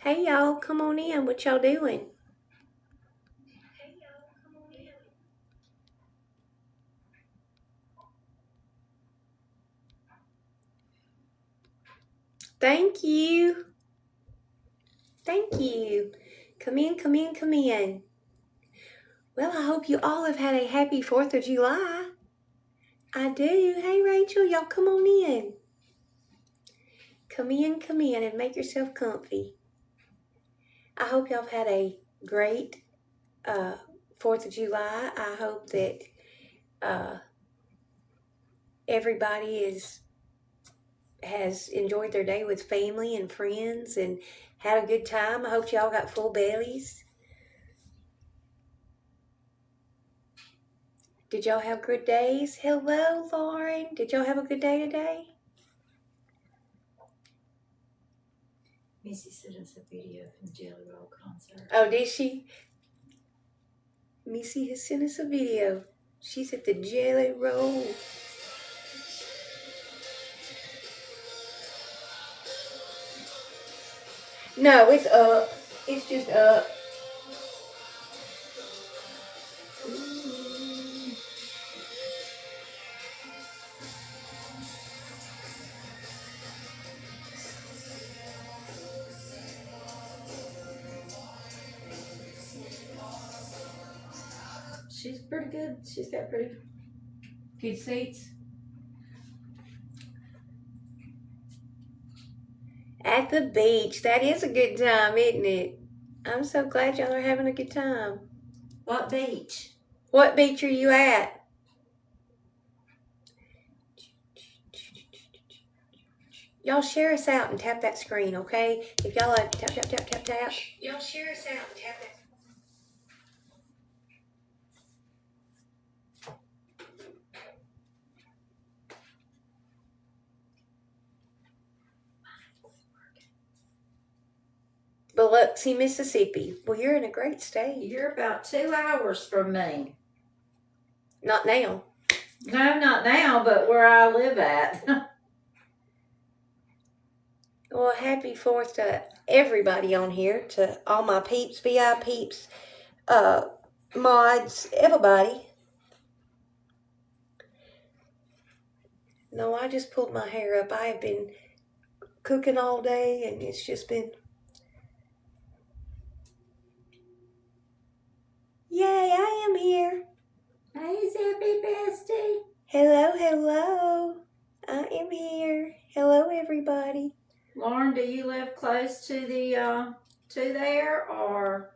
Hey y'all, come on in. What y'all doing? Thank you. Thank you. Come in, come in, come in. Well, I hope you all have had a happy 4th of July. I do. Hey Rachel, y'all come on in. Come in, and make yourself comfy. I hope y'all have had a great 4th of July. I hope that everybody has enjoyed their day with family and friends and had a good time. I hope y'all got full bellies. Did y'all have good days? Hello, Lauren. Did y'all have a good day today? Missy sent us a video from the Jelly Roll concert. Oh, did she? Missy has sent us a video. She's at the Jelly Roll. No, it's up. It's just up. She's pretty good. She's got pretty good seats. At the beach. That is a good time, isn't it? I'm so glad y'all are having a good time. What beach? What beach are you at? Y'all share us out and tap that screen, okay? If y'all like tap, tap, tap, tap, tap. Y'all share us out and tap that. Biloxi, Mississippi. Well, you're in a great state. You're about 2 hours from me. Not now. No, not now, but where I live at. Well, happy 4th to everybody on here, to all my peeps, VI peeps, mods, everybody. No, I just pulled my hair up. I have been cooking all day, and it's just been... Yay, I am here. Hey, Zippy Bestie. Hello, hello. I am here. Hello, everybody. Lauren, do you live close to there, or?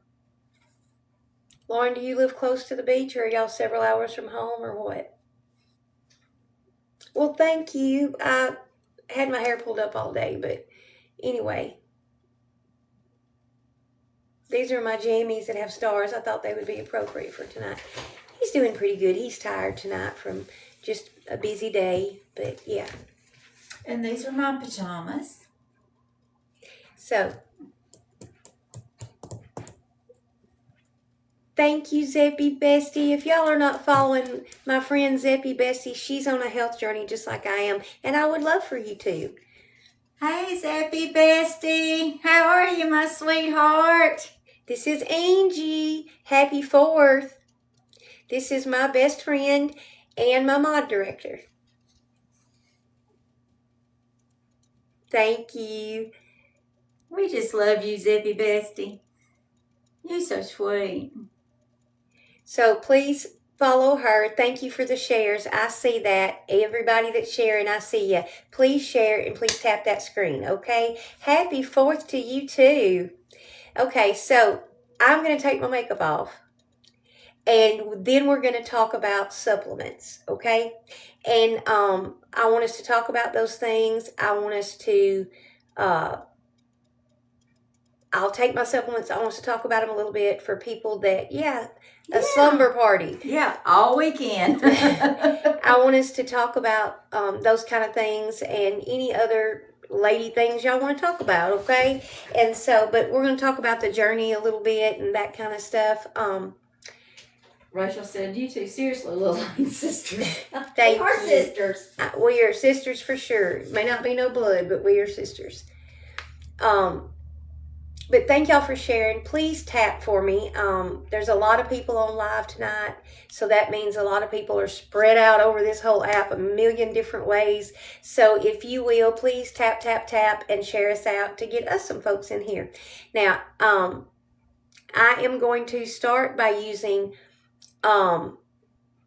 Lauren, do you live close to the beach, or are y'all several hours from home, or what? Well, thank you. I had my hair pulled up all day, but anyway. These are my jammies that have stars. I thought they would be appropriate for tonight. He's doing pretty good. He's tired tonight from just a busy day, but yeah. And these are my pajamas. So, thank you, Zeppy Bestie. If y'all are not following my friend Zeppy Bestie, she's on a health journey just like I am, and I would love for you to. Hey, Zippy Bestie. How are you, my sweetheart? This is Angie. Happy 4th. This is my best friend and my mod director. Thank you. We just love you, Zippy Bestie. You're so sweet. So please follow her. Thank you for the shares. I see that. Everybody that's sharing, I see you. Please share and please tap that screen, okay? Happy 4th to you too. Okay, so I'm going to take my makeup off. And then we're going to talk about supplements, okay? And I want us to talk about those things. I want us to... I'll take my supplements. I want us to talk about them a little bit for people that, a slumber party. Yeah, all weekend. I want us to talk about those kind of things and any other lady things y'all want to talk about, okay? And so, but we're going to talk about the journey a little bit and that kind of stuff. Rachel said, you two seriously look like sisters. Thank we are you. sisters. We are sisters for sure. May not be no blood, but we are sisters. But thank y'all for sharing. Please tap for me. There's a lot of people on live tonight, so that means a lot of people are spread out over this whole app a million different ways. So if you will, please tap, tap, tap, and share us out to get us some folks in here. Now, I am going to start by using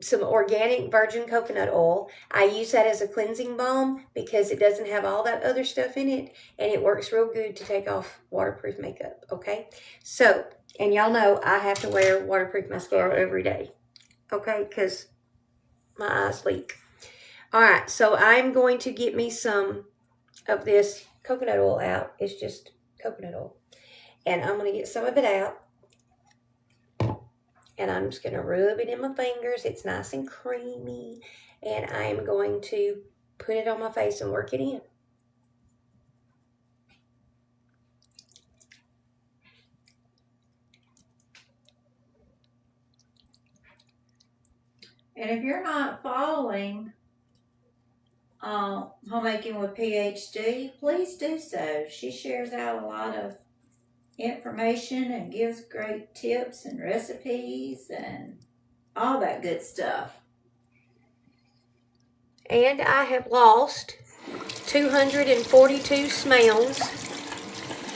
some organic virgin coconut oil. I use that as a cleansing balm because it doesn't have all that other stuff in it, and it works real good to take off waterproof makeup, okay? So, and y'all know I have to wear waterproof mascara every day, okay, because my eyes leak. All right, so I'm going to get me some of this coconut oil out. It's just coconut oil. And I'm going to get some of it out. And I'm just going to rub it in my fingers. It's nice and creamy. And I am going to put it on my face and work it in. And if you're not following Homemaking with PhD, please do so. She shares out a lot of information and gives great tips and recipes and all that good stuff. And I have lost 242 smells.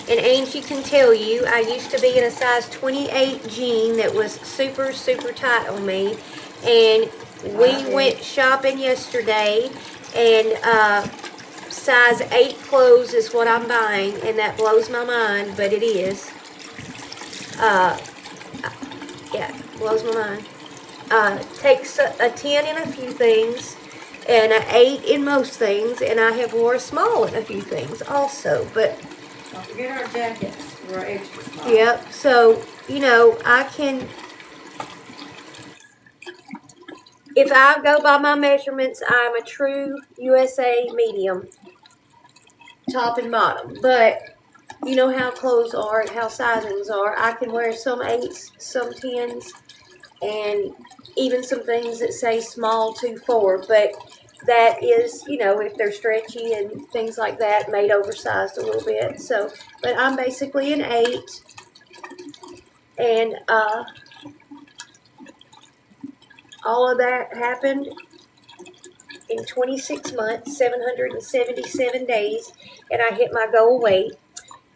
And Angie can tell you, I used to be in a size 28 jean that was super, super tight on me. And we went shopping yesterday, and size 8 clothes is what I'm buying, and that blows my mind, but it is. Yeah, blows my mind. Takes a 10 in a few things, and an 8 in most things, and I have wore a small in a few things also, but... Don't forget our jackets. We're extra small. Yep, so, you know, I can... If I go by my measurements, I'm a true USA medium, top and bottom. But you know how clothes are and how sizings are. I can wear some 8s, some 10s, and even some things that say small to 4. But that is, you know, if they're stretchy and things like that, made oversized a little bit. So, but I'm basically an 8. And all of that happened in 26 months, 777 days, and I hit my goal weight.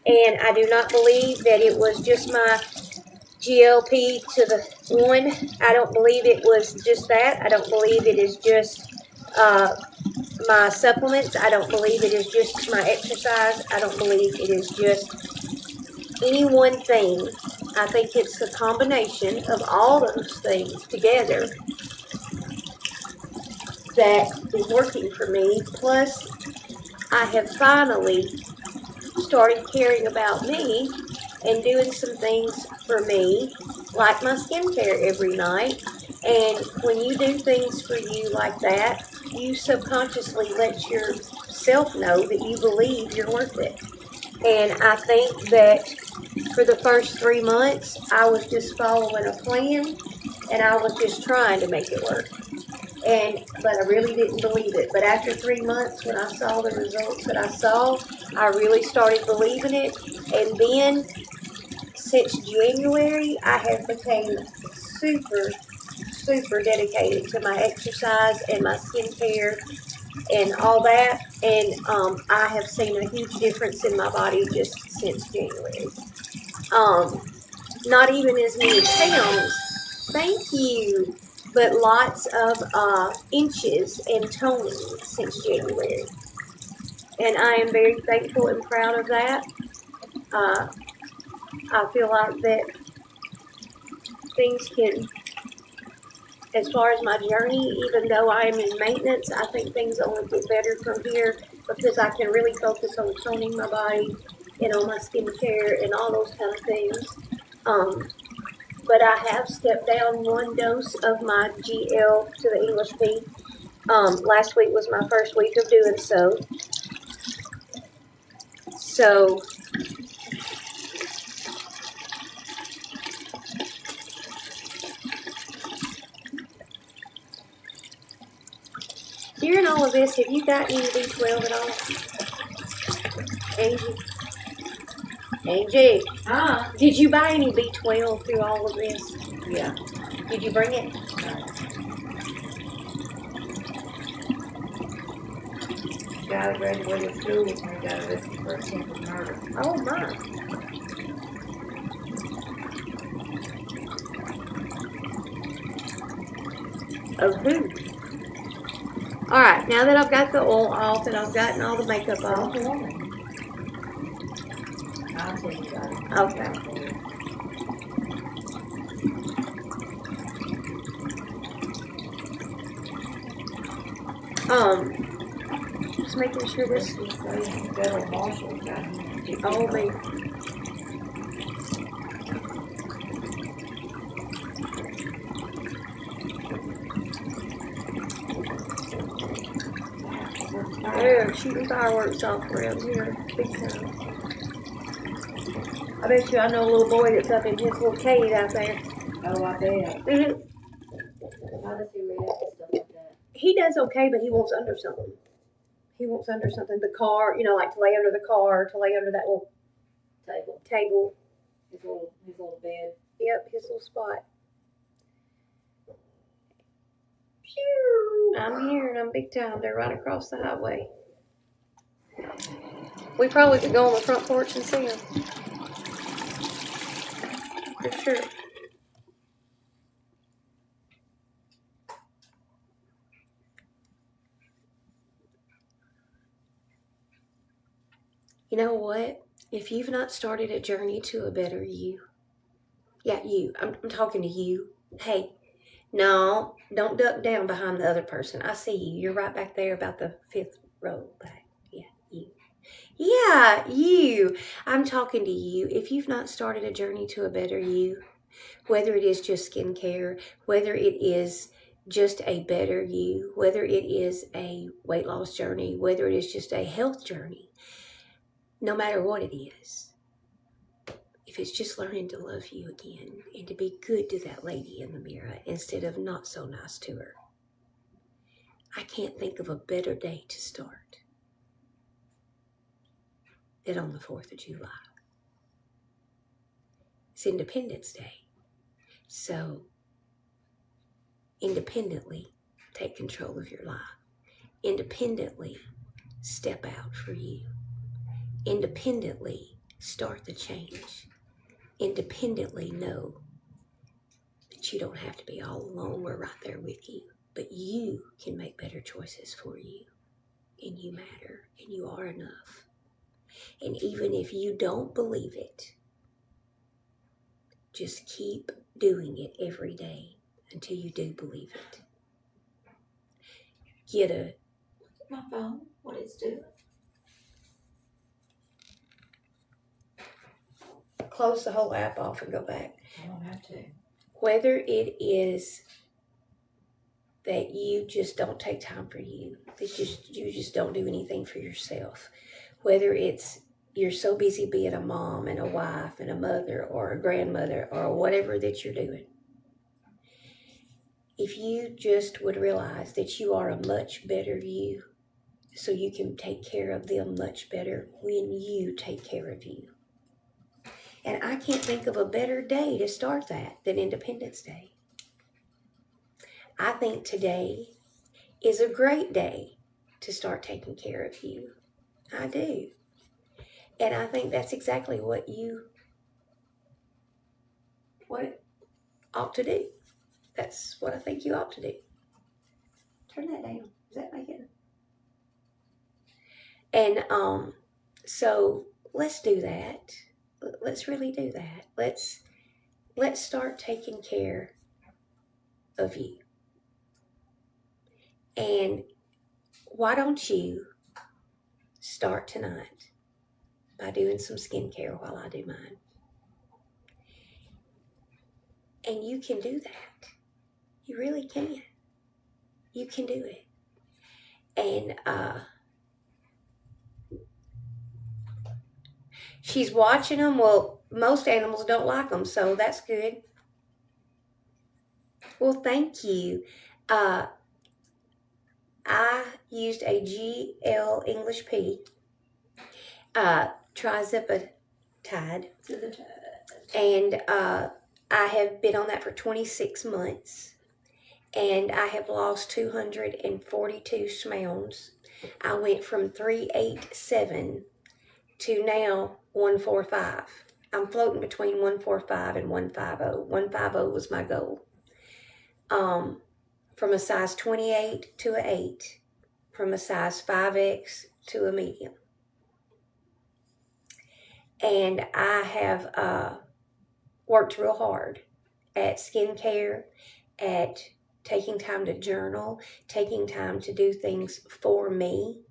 And I do not believe that it was just my GLP to the 1. I don't believe it was just that. I don't believe it is just my supplements. I don't believe it is just my exercise. I don't believe it is just any one thing. I think it's a combination of all those things together that is working for me. Plus, I have finally started caring about me and doing some things for me, like my skincare every night. And when you do things for you like that, you subconsciously let yourself know that you believe you're worth it. And I think that for the first 3 months, I was just following a plan, and I was just trying to make it work. But I really didn't believe it. But after 3 months, when I saw the results that I saw, I really started believing it. And then, since January, I have become super, super dedicated to my exercise and my skincare and all that. And I have seen a huge difference in my body just since January. Not even as many pounds. Thank you. But lots of inches and toning since January. And I am very thankful and proud of that. I feel like that things can, as far as my journey, even though I am in maintenance, I think things only get better from here because I can really focus on toning my body and on my skincare and all those kind of things. But I have stepped down 1 dose of my GL to the English P. Last week was my first week of doing so. So, during all of this, have you got any B12 at all? Angie? Angie, Huh? did you buy any B12 through all of this? Yeah. Did you bring it? Guy graduated school with me, got arrested for attempted murder. Oh my. Of who? Alright, now that I've got the oil off and I've gotten all the makeup off. I'll tell you about it. Okay. Just making sure this. Federal marshal got him. Oh, me. They're shooting fireworks off around here, big time. I bet you I know a little boy that's up in his little cave out there. Oh, I bet. Mm-hmm. How does he react to stuff like that? He does okay, but he wants under something. He wants under something. The car, like to lay under the car, to lay under that little table. His little bed. Yep, his little spot. Phew, I'm here and I'm big time. They're right across the highway. We probably could go on the front porch and see them. For sure. You know what? If you've not started a journey to a better you, you, I'm talking to you. Hey, no, don't duck down behind the other person. I see you. You're right back there about the 5th row back. Yeah, you. Yeah, you. I'm talking to you. If you've not started a journey to a better you, whether it is just skincare, whether it is just a better you, whether it is a weight loss journey, whether it is just a health journey, no matter what it is, if it's just learning to love you again and to be good to that lady in the mirror instead of not so nice to her, I can't think of a better day to start than on the 4th of July. It's Independence Day. So, independently take control of your life. Independently step out for you. Independently start the change. Independently know that you don't have to be all alone. We're right there with you. But you can make better choices for you. And you matter. And you are enough. And even if you don't believe it, just keep doing it every day until you do believe it. Get my phone, what it's doing. Close the whole app off and go back. I don't have to. Whether it is that you just don't take time for you, that you just don't do anything for yourself, whether it's you're so busy being a mom and a wife and a mother or a grandmother or whatever that you're doing, if you just would realize that you are a much better you, so you can take care of them much better when you take care of you. And I can't think of a better day to start that than Independence Day. I think today is a great day to start taking care of you. I do. And I think that's exactly what ought to do. That's what I think you ought to do. Turn that down. Does that make it? And so let's do that. Let's really do that. Let's start taking care of you. And why don't you start tonight by doing some skincare while I do mine? And you can do that. You really can. You can do it. And she's watching them. Well, most animals don't like them, so that's good. Well, thank you. I used a GL English P, Trizippa Tide. To the Tide. And I have been on that for 26 months. And I have lost 242 pounds. I went from 387 to now 145. I'm floating between 145 and 150. 150 was my goal. From a size 28 to an 8. From a size 5X to a medium. And I have worked real hard at skincare, at taking time to journal, taking time to do things for me.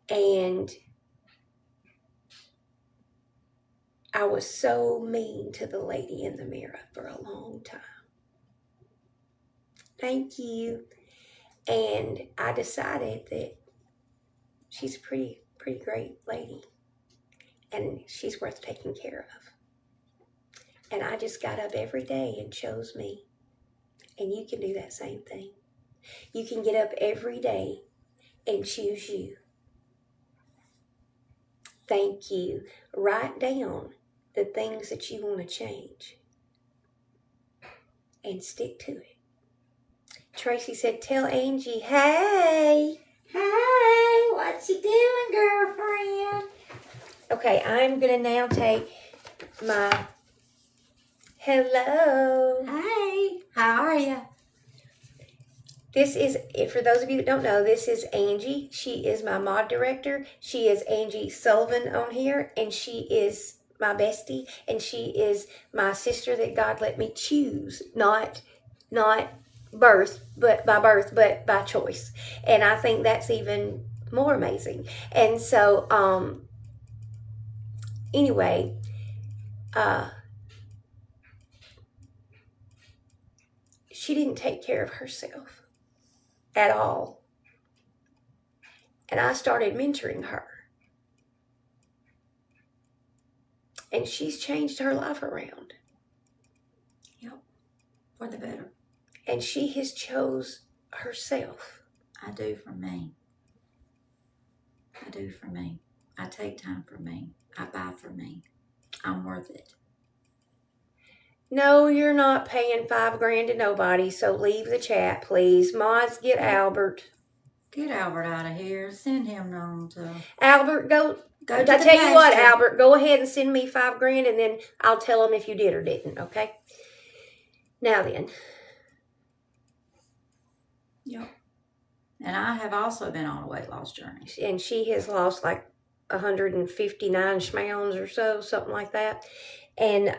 And I was so mean to the lady in the mirror for a long time. Thank you. And I decided that she's a pretty great lady. And she's worth taking care of. And I just got up every day and chose me. And you can do that same thing. You can get up every day and choose you. Thank you. Write down the things that you want to change. And stick to it. Tracy said, tell Angie, hey. Hey, what you doing, girlfriend? Okay, I'm going to now take my hello. Hey, how are you? This is, for those of you that don't know, this is Angie. She is my mod director. She is Angie Sullivan on here, and she is my bestie, and she is my sister that God let me choose, not birth, but by choice. And I think that's even more amazing. And so, anyway, she didn't take care of herself at all. And I started mentoring her. And she's changed her life around. Yep, for the better. And she has chose herself. I do for me. I do for me. I take time for me. I buy for me. I'm worth it. No, you're not paying $5,000 to nobody, so leave the chat, please. Mods, get Albert. Get Albert out of here. Send him on to... Albert, go to I the tell you what, pasture. Albert, go ahead and send me $5,000, and then I'll tell him if you did or didn't, okay? Now then. Yep. And I have also been on a weight loss journey. And she has lost like 159 pounds or so, something like that. And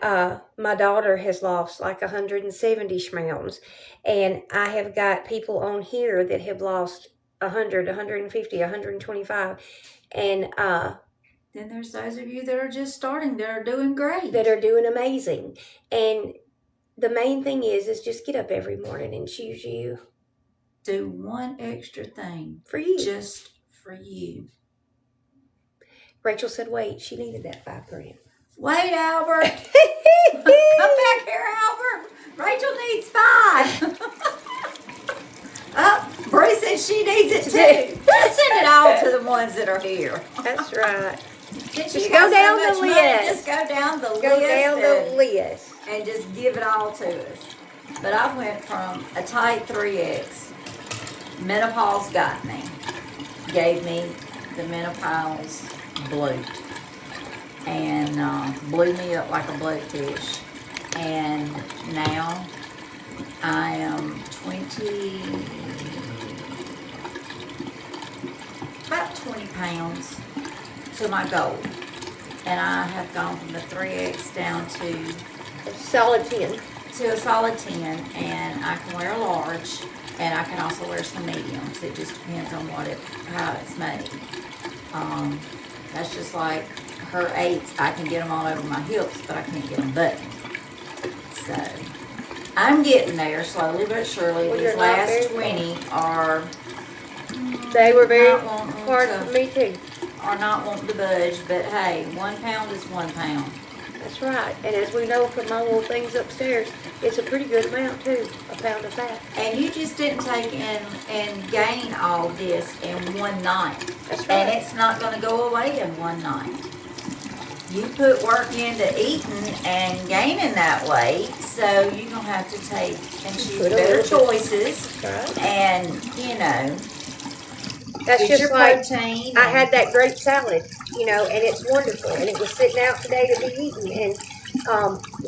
my daughter has lost like 170 pounds. And I have got people on here that have lost 100, 150, 125. And then there's those of you that are just starting, that are doing great. That are doing amazing. And the main thing is just get up every morning and choose you. Do one extra thing. For you. Just for you. Rachel said, wait, she needed that $5,000. Wait, Albert. Come back here, Albert. Rachel needs 5. Oh, Bree says she needs it too. Just send it all to the ones that are here. That's right. Since Just you got go down so much the money, list. just go down the Go down the list. and just give it all to us. But I went from a tight 3X. Menopause got me. Gave me the menopause bloat. And blew me up like a bloatfish. And now I am about 20 pounds to my goal. And I have gone from the 3X down to A solid 10. To a solid 10, and I can wear a large, and I can also wear some mediums. It just depends on how it's made. That's just like her 8s. I can get them all over my hips, but I can't get them buttoned. So I'm getting there slowly but surely. Well, These last 20 are. They were very not wanting hard to- for me too. Are not wanting to budge, but hey, 1 pound is 1 pound. That's right. And as we know from my little things upstairs, it's a pretty good amount too, a pound of fat. And you just didn't take and gain all this in one night. That's right. And it's not going to go away in one night. you put work into eating and gaining that weight, so you're gonna have to take and choose better choices. Right. And That's get just your like protein. I had that great salad, and it's wonderful, and it was sitting out today to be eaten, and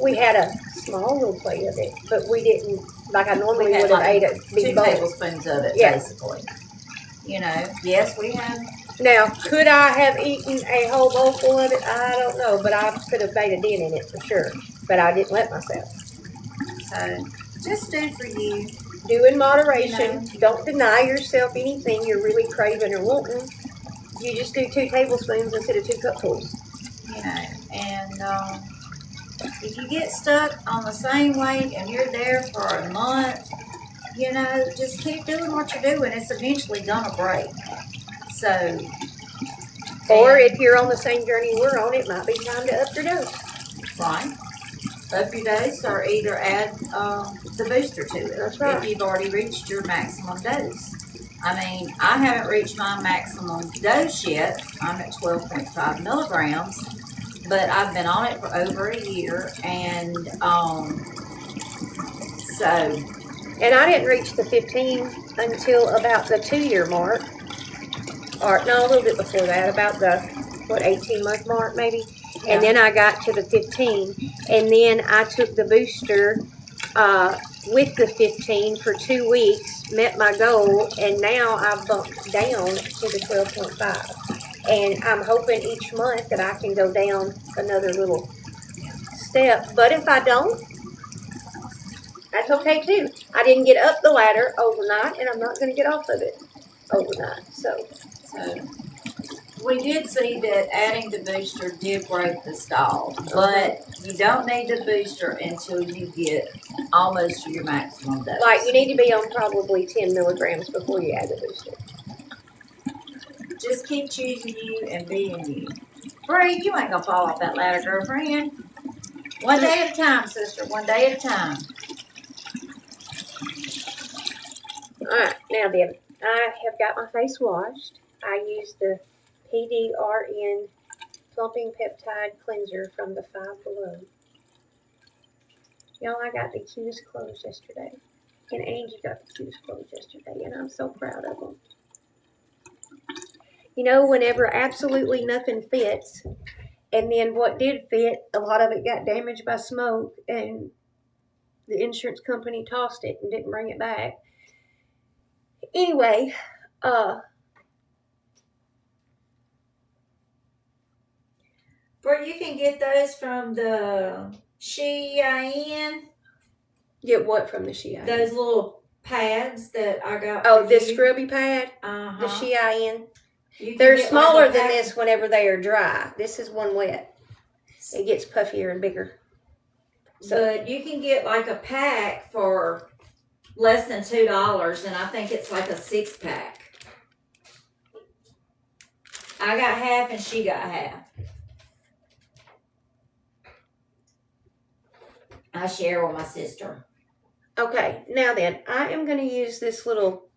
we had a small little plate of it, but we didn't like I normally we had would have like ate a big 2 bowl. tablespoons of it, Yeah. basically. Yes, we have. Now, could I have eaten a whole bowl full of it? I don't know, but I could have made a dent in it for sure. But I didn't let myself. So just do for you. Do in moderation. Don't deny yourself anything you're really craving or wanting. You just do 2 tablespoons instead of 2 cupfuls. And if you get stuck on the same weight and you're there for a month, just keep doing what you're doing. It's eventually gonna break. So. Or if you're on the same journey we're on, it might be time to up your dose. Right. Up your dose, or either add the booster to it. That's right. If you've already reached your maximum dose. I mean, I haven't reached my maximum dose yet. I'm at 12.5 milligrams, but I've been on it for over a year, and so. And I didn't reach the 15 until about the 2-year mark. Or no, a little bit before that, about the 18-month mark maybe. Yeah. And then I got to the 15, and then I took the booster with the 15 for 2 weeks, met my goal, and now I've bumped down to the 12.5. And I'm hoping each month that I can go down another little step. But if I don't, that's okay too. I didn't get up the ladder overnight, and I'm not going to get off of it overnight. So we did see that adding the booster did break the stall, but you don't need the booster until you get almost to your maximum dose. Like you need to be on probably 10 milligrams before you add the booster. Just keep choosing you and being you. Bree, you ain't gonna fall off that ladder, girlfriend. One day at a time, sister. One day at a time. Alright, now then, I have got my face washed. I used the PDRN Plumping Peptide Cleanser from the Five Below. Y'all, I got the cutest clothes yesterday. And Angie got the cutest clothes yesterday, and I'm so proud of them. Whenever absolutely nothing fits, and then what did fit, a lot of it got damaged by smoke, and the insurance company tossed it and didn't bring it back. Anyway, Bro, you can get those from the Shein. Get what from the Shein? Those little pads that I got. Oh, this scrubby pad? The Shein? They're smaller than this whenever they are dry. This is one wet. It gets puffier and bigger. But you can get like a pack for less than $2, and I think it's like a 6-pack. I got half and she got half. I share with my sister. Okay, now then, I am going to use this little...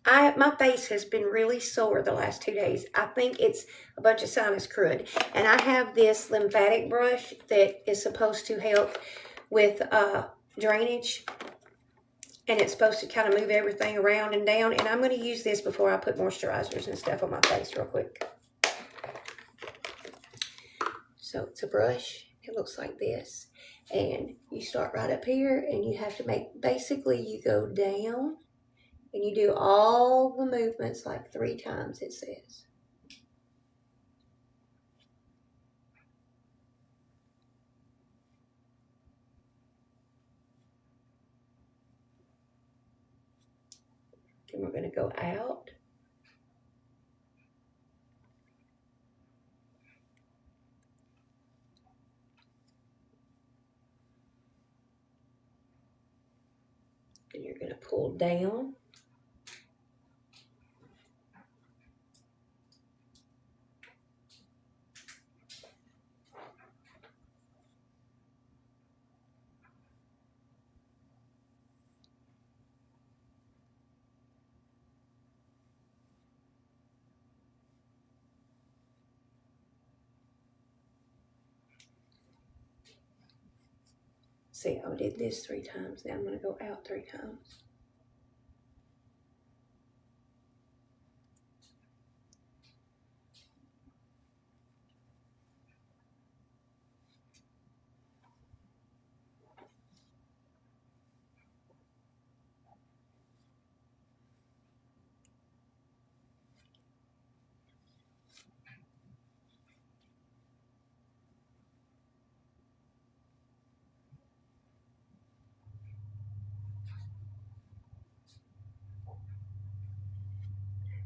my face has been really sore the last 2 days. I think it's a bunch of sinus crud. And I have this lymphatic brush that is supposed to help with drainage. And it's supposed to kind of move everything around and down. And I'm going to use this before I put moisturizers and stuff on my face real quick. So it's a brush. It looks like this. And you start right up here and you have to basically you go down. And you do all the movements like 3 times, it says. Then we're going to go out. Then you're going to pull down. See, I did this 3 times. Now I'm going to go out 3 times.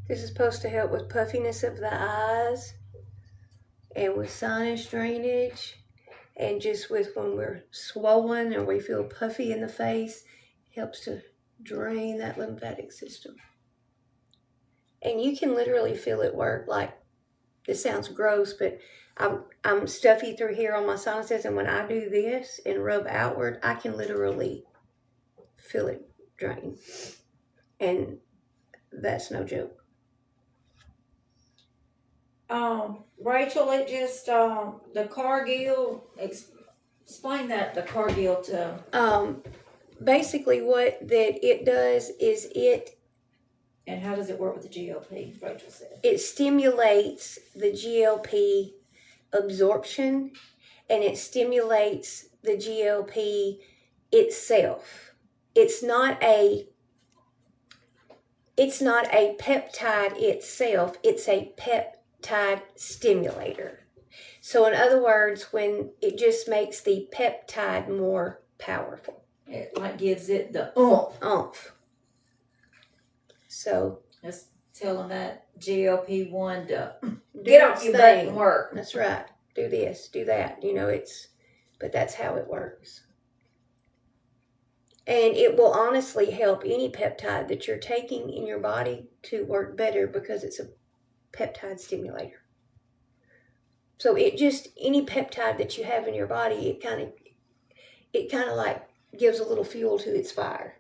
This is supposed to help with puffiness of the eyes and with sinus drainage and just with when we're swollen or we feel puffy in the face. It helps to drain that lymphatic system. And you can literally feel it work. Like, this sounds gross, but I'm stuffy through here on my sinuses, and when I do this and rub outward, I can literally feel it drain. And that's no joke. Rachel, it just the Cargill. Explain that the Cargill to. Basically, what that it does is And how does it work with the GLP? Rachel said it stimulates the GLP absorption, and it stimulates the GLP itself. It's not a peptide itself. It's a peptide stimulator. So in other words, when it just makes the peptide more powerful. It like gives it the oomph. So let's tell them that GLP-1 to get off your butt and work. That's right. Do this, do that. But that's how it works. And it will honestly help any peptide that you're taking in your body to work better because it's a peptide stimulator. So any peptide that you have in your body, it kind of like gives a little fuel to its fire.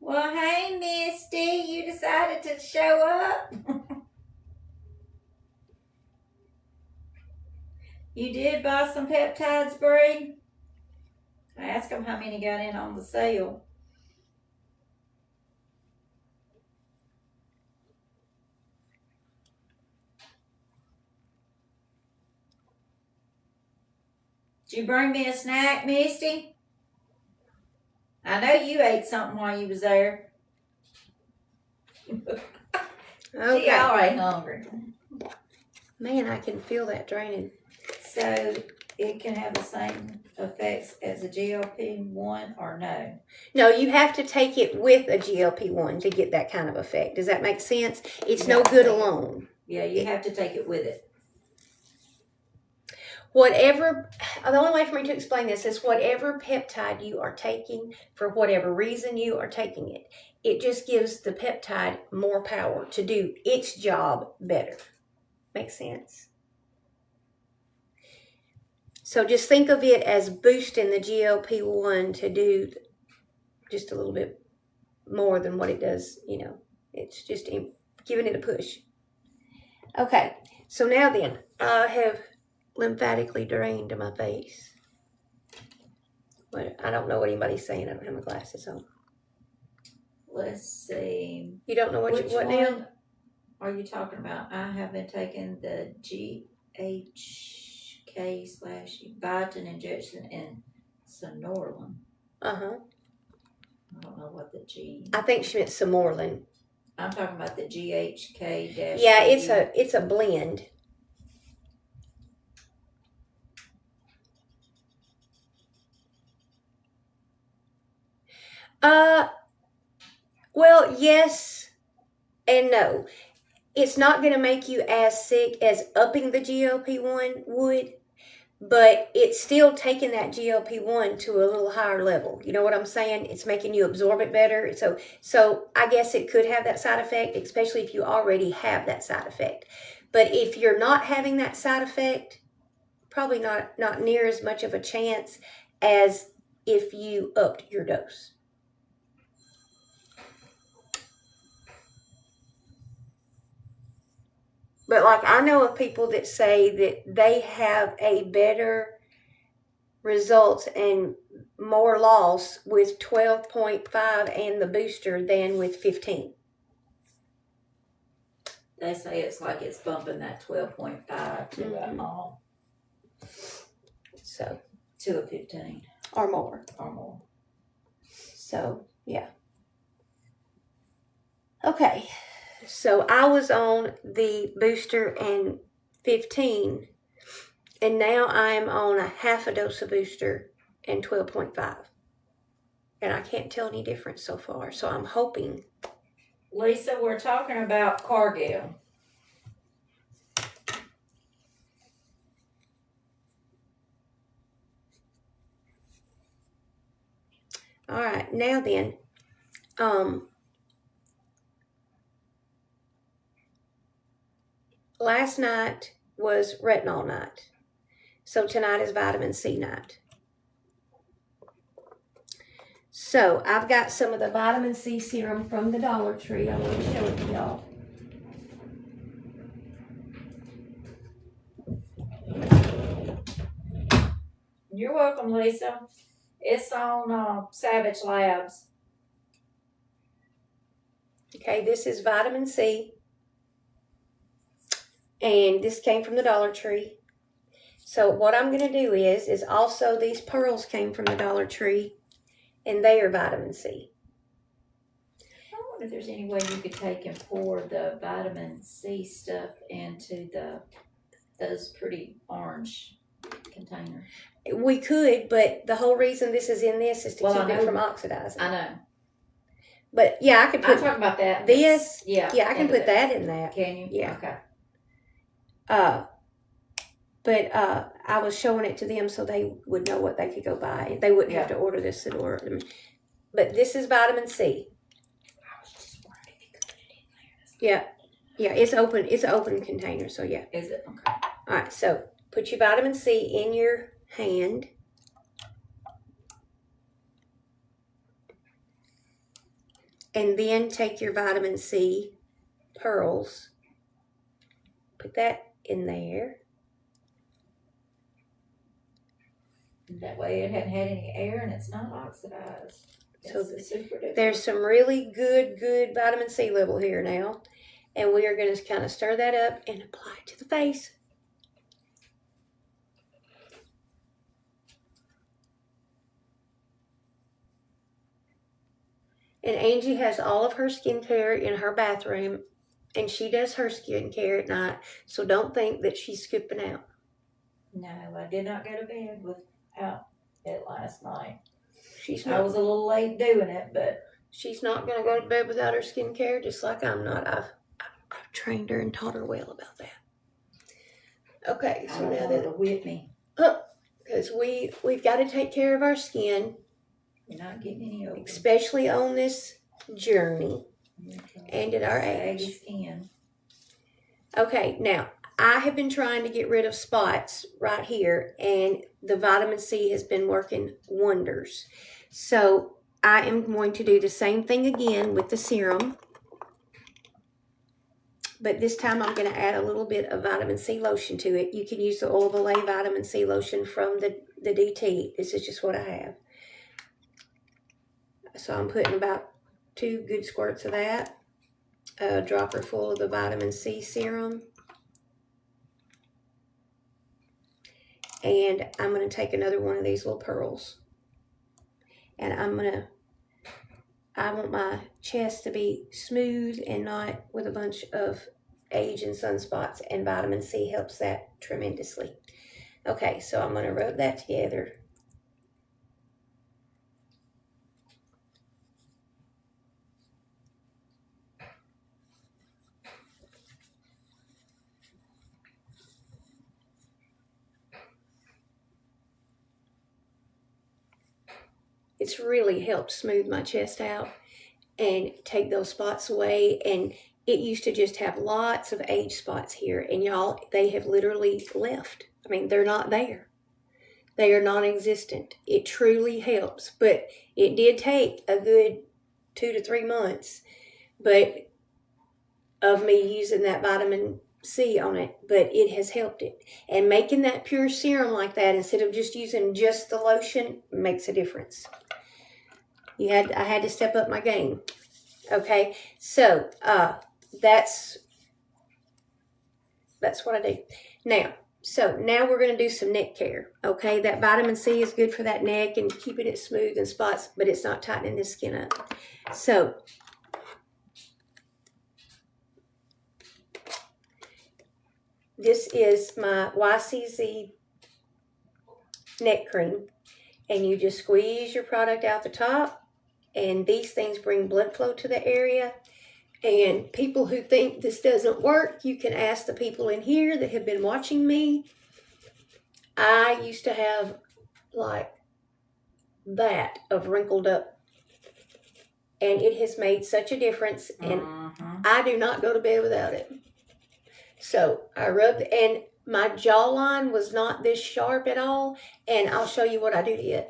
Well, hey, Misty, you decided to show up. You did buy some peptides, Bree? I asked them how many got in on the sale. Did you bring me a snack, Misty? I know you ate something while you was there. Okay. She already hungry. Man, I can feel that draining. So it can have the same effects as a GLP-1 or no? No, you have to take it with a GLP-1 to get that kind of effect. Does that make sense? It's no good alone. Yeah, you have to take it with it. The only way for me to explain this is whatever peptide you are taking, for whatever reason you are taking it, it just gives the peptide more power to do its job better. Makes sense? So just think of it as boosting the GLP-1 to do just a little bit more than what it does, It's just giving it a push. Okay, so now then, I have lymphatically drained my face. But I don't know what anybody's saying. I don't have my glasses on. Let's see. You don't know what now? Are you talking about? I have been taking the GHK/Vitin injection in Sonorlin. Uh-huh. I don't know what the G. I think she meant Somorlin. I'm talking about the GHK. Yeah, it's a blend. Well, yes and no. It's not going to make you as sick as upping the GLP-1 would, but it's still taking that GLP-1 to a little higher level. You know what I'm saying? It's making you absorb it better. So I guess it could have that side effect, especially if you already have that side effect. But if you're not having that side effect, probably not near as much of a chance as if you upped your dose. But like I know of people that say that they have a better results and more loss with 12.5 and the booster than with 15. They say it's like it's bumping that 12.5 to So to a 15 or more. So yeah. Okay. So I was on the booster and 15, and now I'm on a half a dose of booster and 12.5. And I can't tell any difference so far. So I'm hoping. Lisa, we're talking about Cargill. All right, now then, last night was retinol night. So tonight is vitamin C night. So I've got some of the vitamin C serum from the Dollar Tree. I want to show it to y'all. You're welcome, Lisa. It's on Savage Labs. Okay, this is vitamin C. And this came from the Dollar Tree. So what I'm going to do is also these pearls came from the Dollar Tree. And they are vitamin C. I wonder if there's any way you could take and pour the vitamin C stuff into those pretty orange containers. We could, but the whole reason this is in this is to keep it from oxidizing. I know. But yeah, I could put. I'm talking about that. This. Yeah, I can put that in that. Can you? Yeah. Okay. But I was showing it to them so they would know what they could go buy. They wouldn't have to order this in order. But this is vitamin C. I was just wondering if you could put it in there. Yeah, it's open. It's an open container, so yeah. Is it? Okay. All right, so put your vitamin C in your hand. And then take your vitamin C pearls. Put that in there. That way it hadn't had any air and it's not oxidized. So there's some really good vitamin C level here now. And we are going to kind of stir that up and apply it to the face. And Angie has all of her skincare in her bathroom. And she does her skincare at night. So don't think that she's skipping out. No, I did not go to bed without it last night. I was a little late doing it, but she's not going to go to bed without her skincare, just like I'm not. I've trained her and taught her well about that. Okay, so now that whip me, because we've got to take care of our skin. You're not getting any over, especially on this journey and at our age. Skin. Okay, now I have been trying to get rid of spots right here, and the vitamin C has been working wonders. So I am going to do the same thing again with the serum. But this time I'm going to add a little bit of vitamin C lotion to it. You can use the Oil of Olay vitamin C lotion from the DT. This is just what I have. So I'm putting about 2 good squirts of that. A dropper full of the vitamin C serum. And I'm going to take another one of these little pearls. And I want my chest to be smooth and not with a bunch of age and sunspots. And vitamin C helps that tremendously. Okay, so I'm going to rub that together. It's really helped smooth my chest out and take those spots away. And it used to just have lots of age spots here. And y'all, they have literally left. I mean, they're not there. They are non-existent. It truly helps. But it did take a good 2 to 3 months. But of me using that vitamin see on it, but it has helped it. And making that pure serum like that instead of just using just the lotion makes a difference. I had to step up my game. Okay, so that's what I do now. So now we're going to do some neck care. Okay, that vitamin C is good for that neck and keeping it smooth and spots, but it's not tightening the skin up. So this is my YCZ neck cream, and you just squeeze your product out the top, and these things bring blood flow to the area. And people who think this doesn't work, you can ask the people in here that have been watching me. I used to have like that of wrinkled up, and it has made such a difference, and I do not go to bed without it. So I rubbed, and my jawline was not this sharp at all, and I'll show you what I do to it.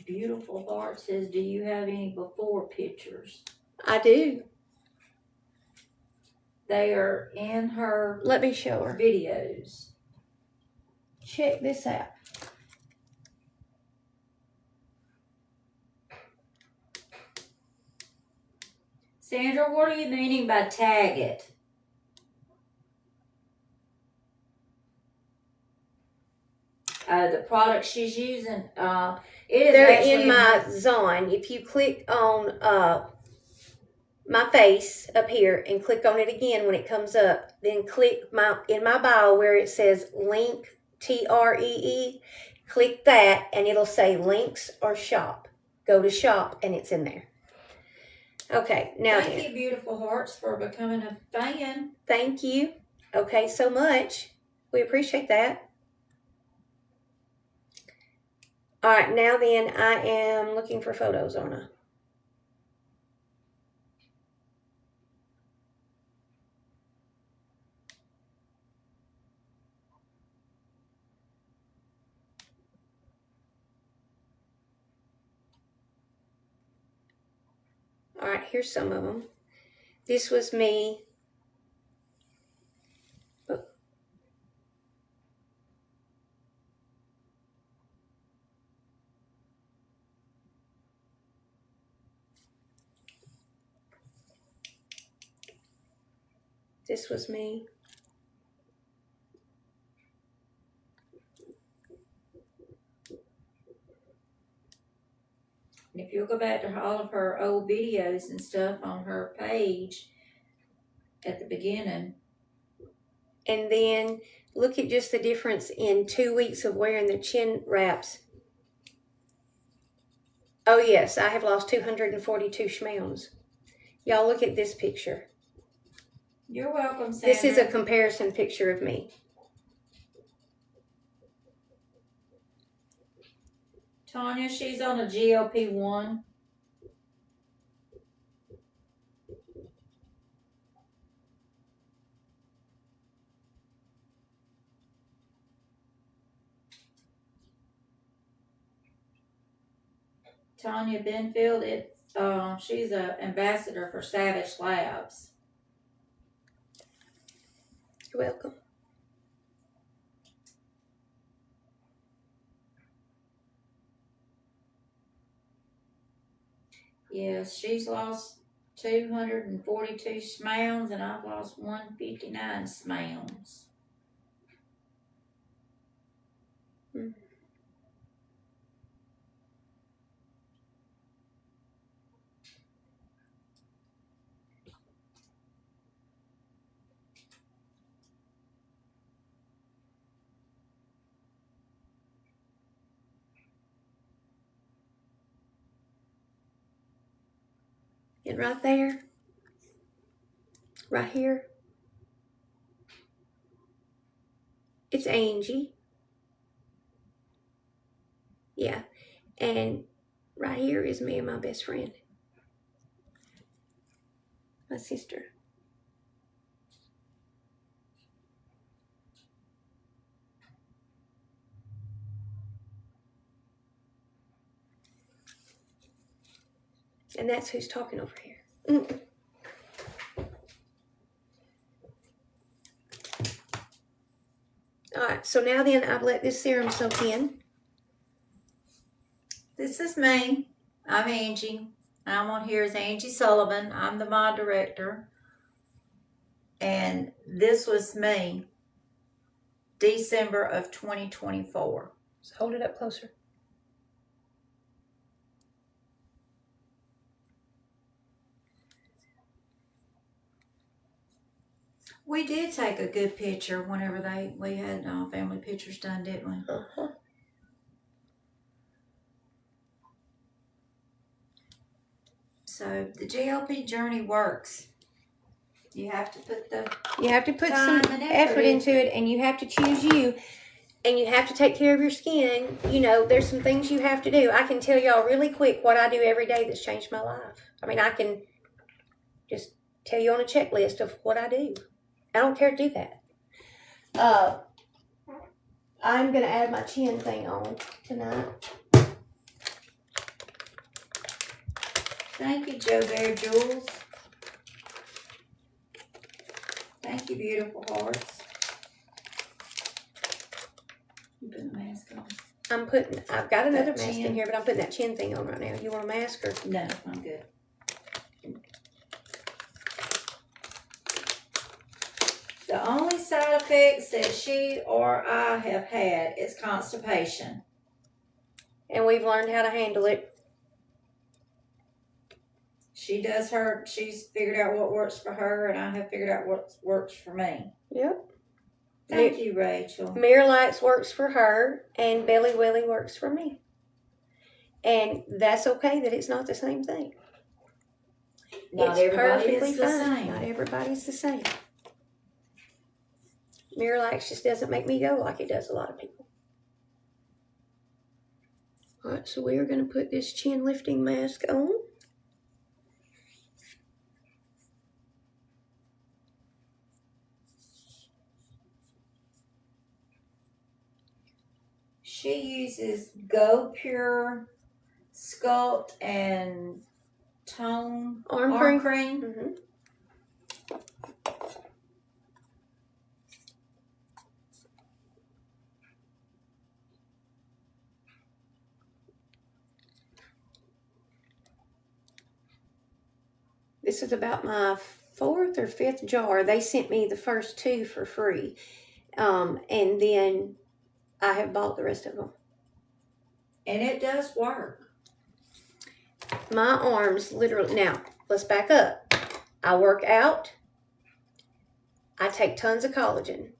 Beautiful Heart says, do you have any before pictures? I do. They are in her Let me show her videos. Check this out. Sandra, what are you meaning by tag it? The product she's using, They're in my Zon. If you click on my face up here and click on it again when it comes up, then click in my bio where it says link TREE. Click that and it'll say links or shop. Go to shop and it's in there. Okay, now thank you, Beautiful Hearts, for becoming a fan. Thank you. Okay, so much. We appreciate that. All right, now then, I am looking for photos, aren't I? All right, here's some of them. This was me. This was me. And if you'll go back to all of her old videos and stuff on her page at the beginning. And then look at just the difference in 2 weeks of wearing the chin wraps. Oh yes, I have lost 242 schmounds. Y'all look at this picture. You're welcome, Sandra. This is a comparison picture of me. Tanya, she's on a GLP-1. Tanya Benfield, she's an ambassador for Savage Labs. You're welcome. Yes, she's lost 242 schmounds, and I've lost 159 schmounds. And right there, right here, it's Angie. Yeah. And right here is me and my best friend, my sister. And that's who's talking over here. All right, so now then I've let this serum soak in. This is me. I'm Angie. I'm on here as Angie Sullivan. I'm the mod director. And this was me, December of 2024. So hold it up closer. We did take a good picture whenever we had family pictures done, didn't we? Uh-huh. So the GLP journey works. You have to put some effort into it, and you have to choose you, and you have to take care of your skin. You know, there's some things you have to do. I can tell y'all really quick what I do every day that's changed my life. I mean, I can just tell you on a checklist of what I do. I don't care to do that. I'm going to add my chin thing on tonight. Thank you, Joe Bear Jules. Thank you, beautiful hearts. You put the mask on. I've got another mask in here, but I'm putting that chin thing on right now. You want a mask or? No, I'm good. The only side effects that she or I have had is constipation. And we've learned how to handle it. She's figured out what works for her, and I have figured out what works for me. Yep. Thank you, Rachel. Miralax works for her, and Belly Willy works for me. And that's okay that it's not the same thing. Not everybody is the same. Not everybody's the same. Miralax just doesn't make me go like it does a lot of people. All right, so we are going to put this chin lifting mask on. She uses Go Pure Sculpt and Tone Arm cream. Mm-hmm. This is about my 4th or 5th jar. They sent me the first 2 for free. And then I have bought the rest of them. And it does work. My arms literally, now let's back up. I work out. I take tons of collagen.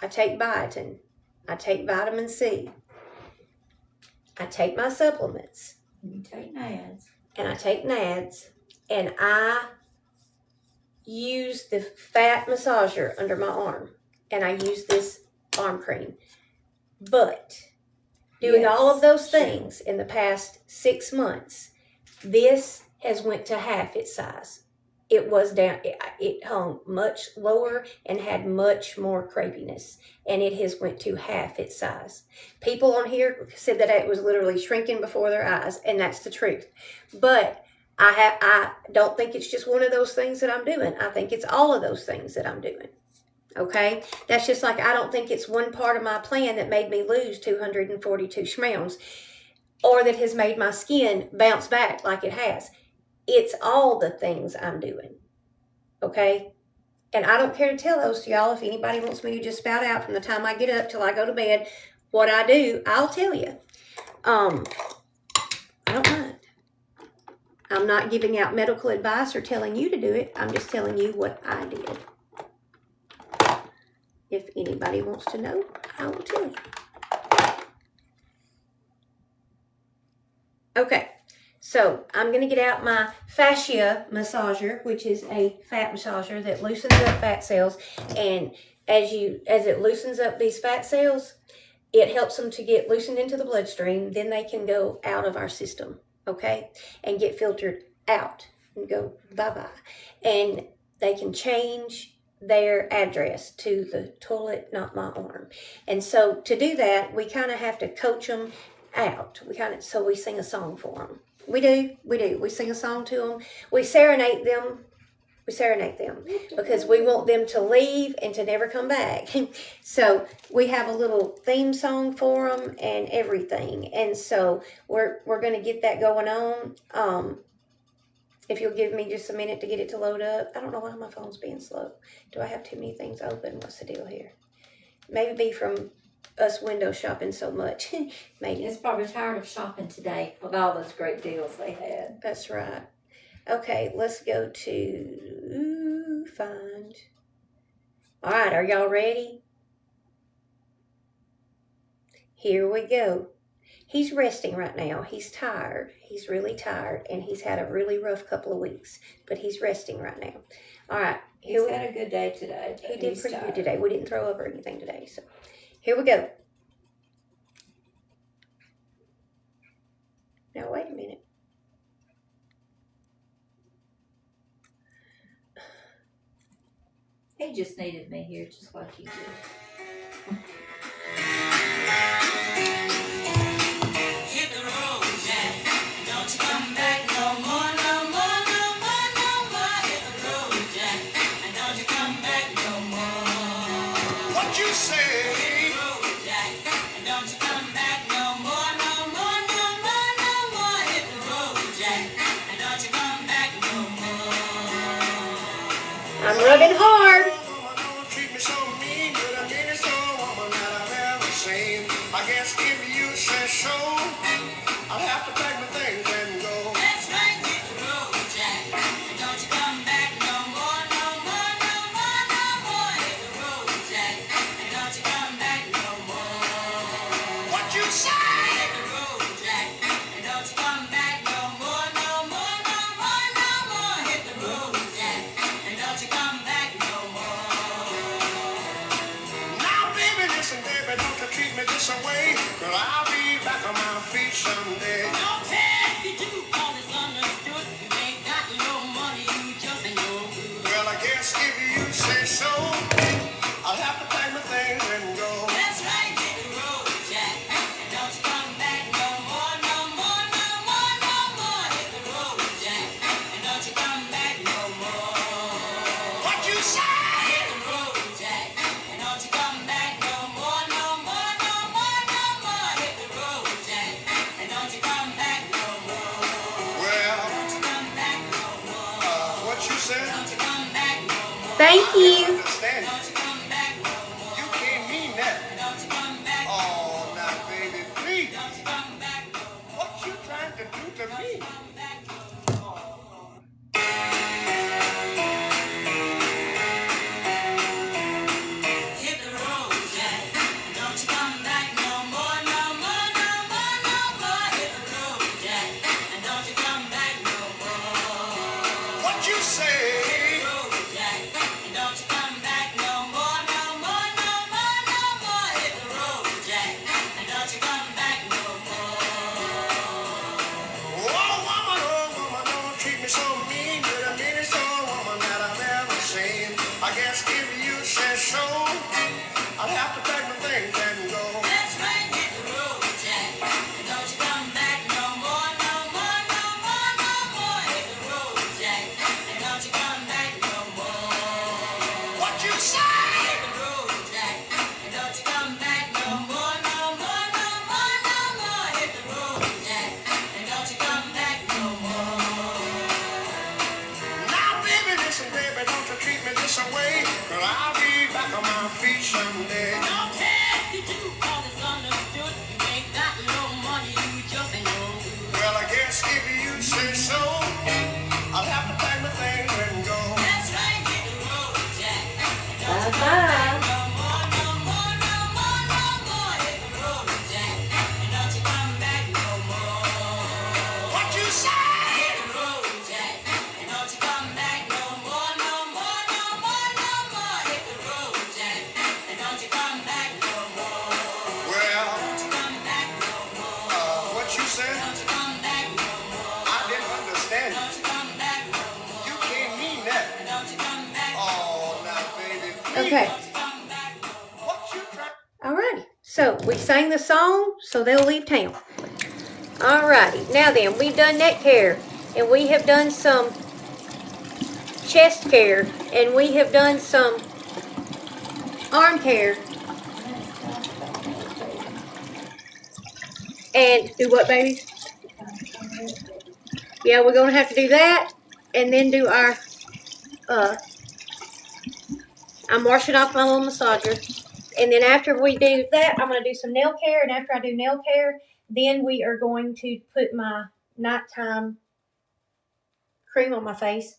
I take biotin. I take vitamin C. I take my supplements. You take NADs. And I take NADs. And I use the fat massager under my arm. And I use this arm cream. But doing all of those things in the past 6 months, this has went to half its size. It was down, it hung much lower and had much more crepiness, and it has went to half its size. People on here said that it was literally shrinking before their eyes, and that's the truth. But I don't think it's just one of those things that I'm doing. I think it's all of those things that I'm doing. Okay? That's just like I don't think it's one part of my plan that made me lose 242 schmounds or that has made my skin bounce back like it has. It's all the things I'm doing. Okay? And I don't care to tell those to y'all. If anybody wants me to just spout out from the time I get up till I go to bed what I do, I'll tell you. I don't mind. I'm not giving out medical advice or telling you to do it. I'm just telling you what I did. If anybody wants to know, I will tell you. Okay, So I'm going to get out my fascia massager, which is a fat massager that loosens up fat cells. And as it loosens up these fat cells, it helps them to get loosened into the bloodstream. Then they can go out of our system, okay, and get filtered out and go bye-bye. And they can change their address to the toilet, not my arm. And so to do that, we kind of have to coach them out. So we sing a song for them. We do. We sing a song to them. We serenade them because we want them to leave and to never come back. So we have a little theme song for them and everything. And so we're going to get that going on. If you'll give me just a minute to get it to load up. I don't know why my phone's being slow. Do I have too many things open? What's the deal here? Maybe from us window shopping so much. Maybe. It's probably tired of shopping today with all those great deals they had. That's right. Okay, let's go to find. All right, are y'all ready? Here we go. He's resting right now. He's tired. He's really tired, and he's had a really rough couple of weeks, but he's resting right now. All right. He's had a good day today. He did pretty good today. We didn't throw up or anything today, so here we go. Now, wait a minute. He just needed me here, just like you did. Hit the road, Jack. Don't you come back no more, no more, no more, no more. Hit the road, Jack. And don't you come back no more. What you say? Hit the road, Jack. And don't you come back no more, no more, no more, no more. Hit the road, Jack. And don't you come back no more. I'm rubbing hard. Don't treat me so mean. You're the meanest old woman that I've ever seen. I guess if you say so, I'll have to pack my things and go. That's right, hit the road, Jack. And don't you come back no more, no more, no more, no more. Hit the road, Jack. And don't you come back no more. What you say? Hit the road, Jack. And don't you come back no more, no more, no more, no more. Hit the road, Jack. And don't you come back no more. Now, baby, listen, baby, don't you treat me this way. Girl, I'll be back on my feet someday. Don't care if you do, all is understood. You ain't got no money, you just ain't no good. Well, I guess if you say so, I'll have to pack my things and go. That's right, hit the road, Jack. And don't you come back no more, no more, no more, no more. Hit the road, Jack. And don't you come back no more. What you say? Hit the road, Jack. And don't you come back no more, no more, no more, no more. Hit the road, Jack. And don't you come back no more. Well, Don't you come back no more. what you said? Don't you come back no more. Thank I you. understand. Don't you come back no more. You can't mean that. Don't you come back. Oh, now, baby, please. Don't you come back no more. What you trying to do to me? Come back no more. Hit the road, Jack. Don't you come back no more, no more, no more, no more. Hit the road, Jack. And don't you come back no more. What you say? Hit the road, Jack. And don't you come back no more, no more, no more, no more. Hit the road, Jack. And don't you come back no more. Oh, woman, don't treat me so mean. You're the meanest old woman that I've ever seen. I guess if you say so, I'll have to pack my things and go. That's right, hit the road, Jack. And don't you come back no more, no more, no more, no more. Hit the road, Jack. And don't you come back no more. What you say? Hit the road, Jack. And don't you come back no more, no more, no more, no more. Hit the road, Jack. And don't you come back no more. Now, baby, listen, baby, don't you treat me this way. Girl, I'll be back on my feet someday. Don't care if you do, all is understood. You ain't got no money, you just ain't no good. Well, I guess if you say so, I'll have to pack my things and go. That's right, hit the road, Jack. And don't you come Bye-bye. back no more, no more, no more, no more. Hit the road, Jack. And don't you come back no more. What you say? Okay. Alrighty. So we sang the song, so they'll leave town. Alrighty. Now then, we've done neck care, and we have done some chest care, and we have done some arm care. And do what, baby? Yeah, we're gonna have to do that, and then do our. I'm washing off my little massager, and then after we do that, I'm gonna do some nail care, and after I do nail care, then we are going to put my nighttime cream on my face,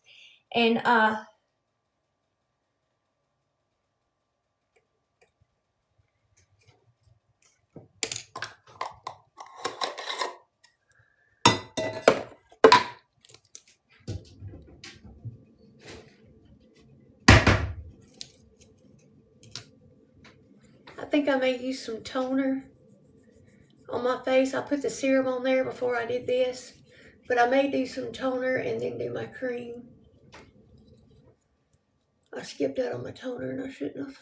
and I think I may use some toner on my face. I put the serum on there before I did this, but I may do some toner and then do my cream. I skipped out on my toner and I shouldn't have.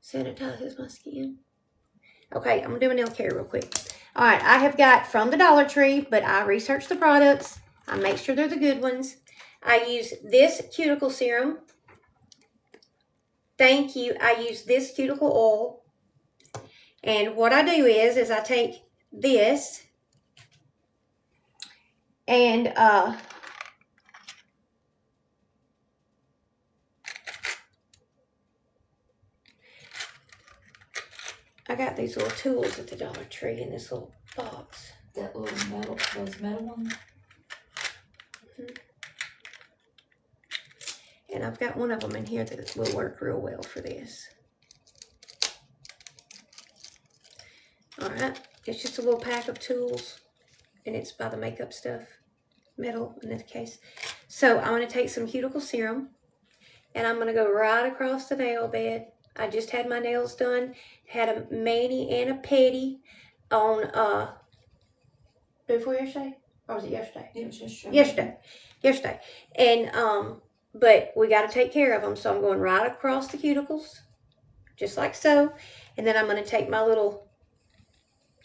Sanitizes my skin. Okay, I'm gonna do a nail care real quick. All right, I have got from the Dollar Tree, but I researched the products. I make sure they're the good ones. I use this cuticle serum. Thank you. I use this cuticle oil. And what I do is I take this and I got these little tools at the Dollar Tree in this little box. That little metal, those metal ones. Mm-hmm. And I've got one of them in here that will work real well for this. All right, it's just a little pack of tools, and it's by the makeup stuff, metal in this case. So I'm going to take some cuticle serum, and I'm going to go right across the nail bed. I just had my nails done, had a mani and a pedi on, before yesterday? Or was it yesterday? It was just Yesterday. And, but we got to take care of them. So I'm going right across the cuticles, just like so. And then I'm going to take my little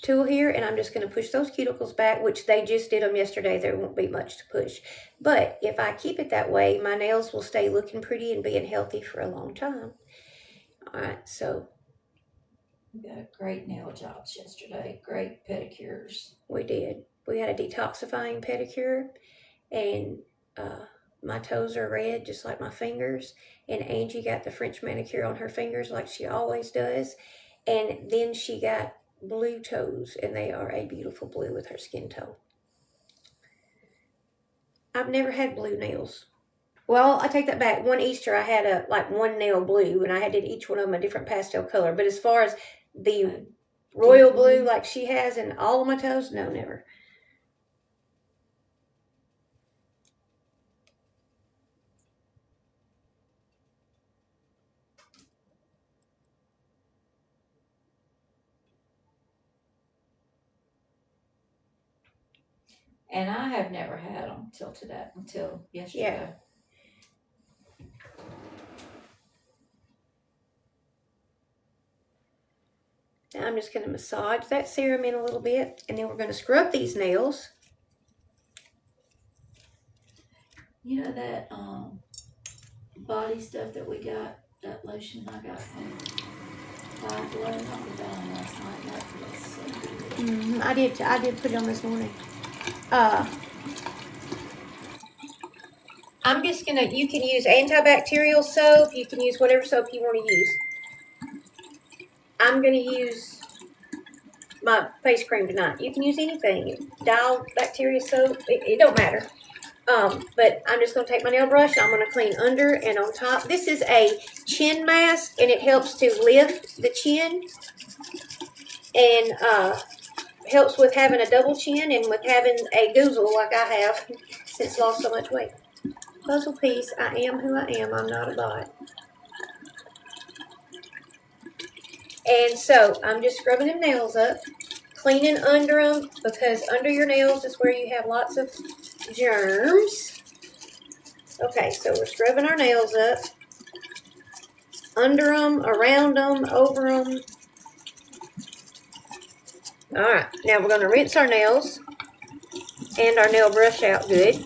tool here, and I'm just going to push those cuticles back, which they just did them yesterday. There won't be much to push. But if I keep it that way, my nails will stay looking pretty and being healthy for a long time. All right, so. We got great nail jobs yesterday. Great pedicures. We did. We had a detoxifying pedicure, and my toes are red just like my fingers, and Angie got the French manicure on her fingers like she always does, and then she got blue toes, and they are a beautiful blue with her skin tone. I've never had blue nails. Well, I take that back. One Easter I had one nail blue, and I did each one of them a different pastel color, but as far as the royal blue like she has in all of my toes, no, never. And I have never had them until yesterday. Yeah. Now I'm just going to massage that serum in a little bit, and then we're going to scrub these nails. You know that body stuff that we got, that lotion I got from Five Below? I put that on last night. That feels so good. I did put it on this morning. I'm just gonna, you can use antibacterial soap, you can use whatever soap you want to use. I'm gonna use my face cream tonight. You can use anything. Dial bacteria soap, it don't matter. But I'm just gonna take my nail brush, I'm gonna clean under and on top. This is a chin mask, and it helps to lift the chin, and helps with having a double chin and with having a goozle like I have since lost so much weight. Puzzle piece, I am who I am. I'm not a bot. And so I'm just scrubbing them nails up, cleaning under them, because under your nails is where you have lots of germs. Okay, so we're scrubbing our nails up. under them, around them, over them. All right, now we're going to rinse our nails and our nail brush out good.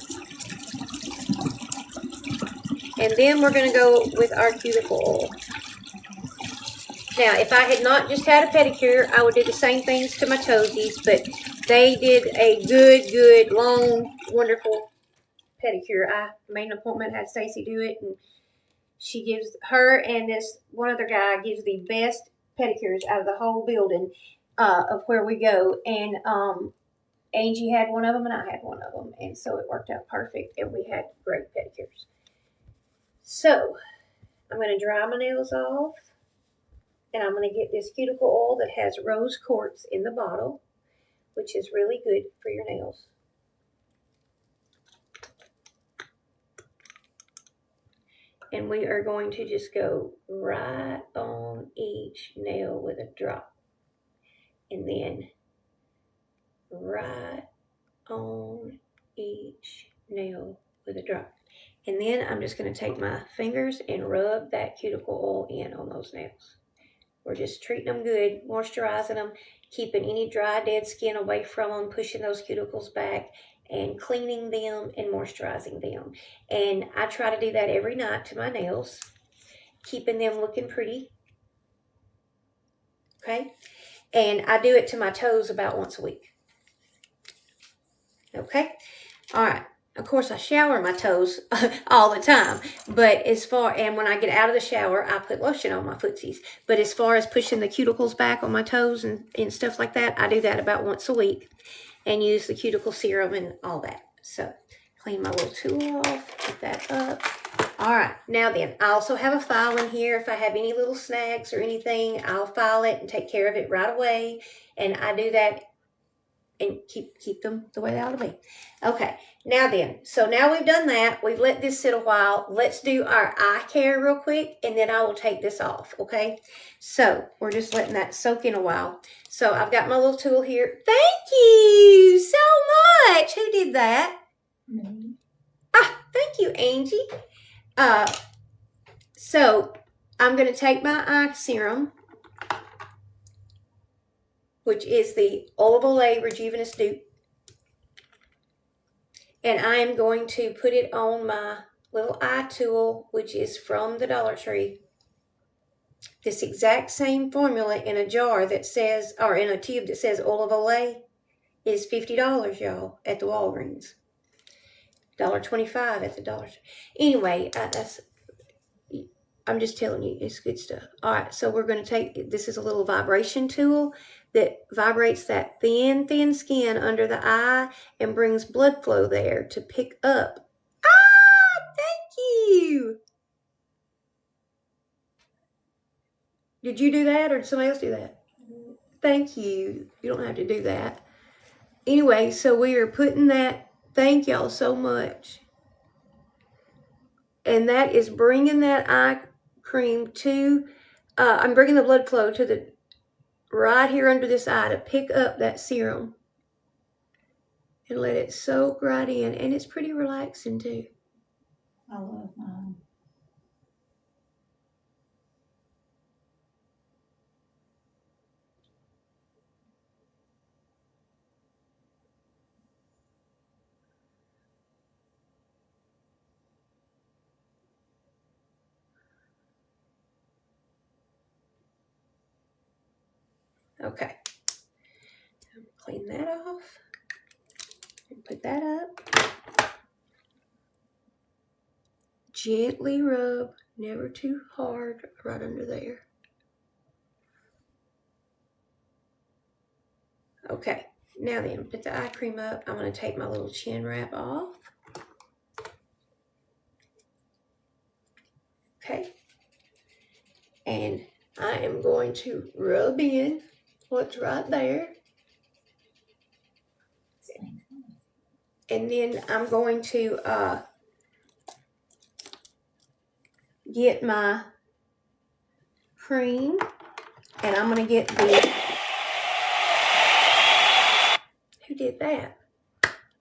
And then we're going to go with our cuticle oil. Now, if I had not just had a pedicure, I would do the same things to my toesies, but they did a good, long, wonderful pedicure. I made an appointment, had Stacy do it, and she gives, her and this one other guy gives the best pedicures out of the whole building of where we go. And Angie had one of them and I had one of them, and so it worked out perfect, and we had great pedicures. So I'm going to dry my nails off, and I'm going to get this cuticle oil that has rose quartz in the bottle, which is really good for your nails. And we are going to just go right on each nail with a drop. And then right on each nail with a drop. And then I'm just going to take my fingers and rub that cuticle oil in on those nails. We're just treating them good, moisturizing them, keeping any dry, dead skin away from them, pushing those cuticles back, and cleaning them and moisturizing them. And I try to do that every night to my nails, keeping them looking pretty. Okay? And I do it to my toes about once a week. Okay? All right. Of course, I shower my toes all the time, but and when I get out of the shower, I put lotion on my footsies. But as far as pushing the cuticles back on my toes and stuff like that, I do that about once a week and use the cuticle serum and all that. So, clean my little tool off, put that up. All right, now then, I also have a file in here. If I have any little snags or anything, I'll file it and take care of it right away. And I do that and keep them the way they ought to be. Okay, now then, so now we've done that. We've let this sit a while. Let's do our eye care real quick, and then I will take this off, okay? So we're just letting that soak in a while. So I've got my little tool here. Thank you so much. Who did that? Me. Thank you, Angie. So I'm going to take my eye serum, which is the Olive Olay Rejuvenous Dupe. And I am going to put it on my little eye tool, which is from the Dollar Tree. This exact same formula in a jar that says, or in a tube that says Olive Olay is $50, y'all, at the Walgreens. $1.25 at the Dollar Tree. Anyway, I'm just telling you, it's good stuff. All right, so we're going to take, this is a little vibration tool that vibrates that thin skin under the eye and brings blood flow there to pick up. Thank you. Did you do that or did somebody else do that? Thank you. You don't have to do that. Anyway, so we are putting that, thank y'all so much. And that is bringing that eye cream to, I'm bringing the blood flow to the right here under this eye to pick up that serum and let it soak right in. And it's pretty relaxing too. I love mine. Okay. Clean that off and put that up. Gently rub, never too hard, right under there. Okay, now then, put the eye cream up. I'm going to take my little chin wrap off. Okay. And I am going to rub in what's right there. And then I'm going to get my cream, and I'm going to get the, who did that?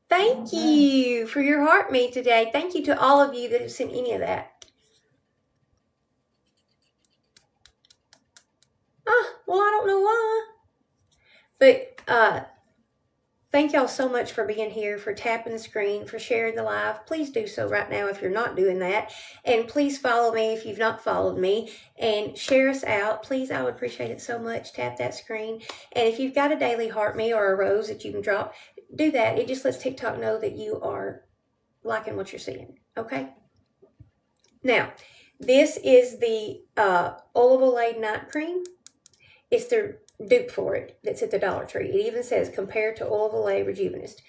Thank you for your heart me today. Thank you to all of you that have sent any of that. Well, I don't know why. But thank y'all so much for being here, for tapping the screen, for sharing the live. Please do so right now if you're not doing that. And please follow me if you've not followed me. And share us out. Please, I would appreciate it so much. Tap that screen. And if you've got a daily heart me or a rose that you can drop, do that. It just lets TikTok know that you are liking what you're seeing. Okay? Now, this is the olive oil night cream. It's the dupe for it that's at the Dollar Tree. It even says compared to olive oil rejuvenist.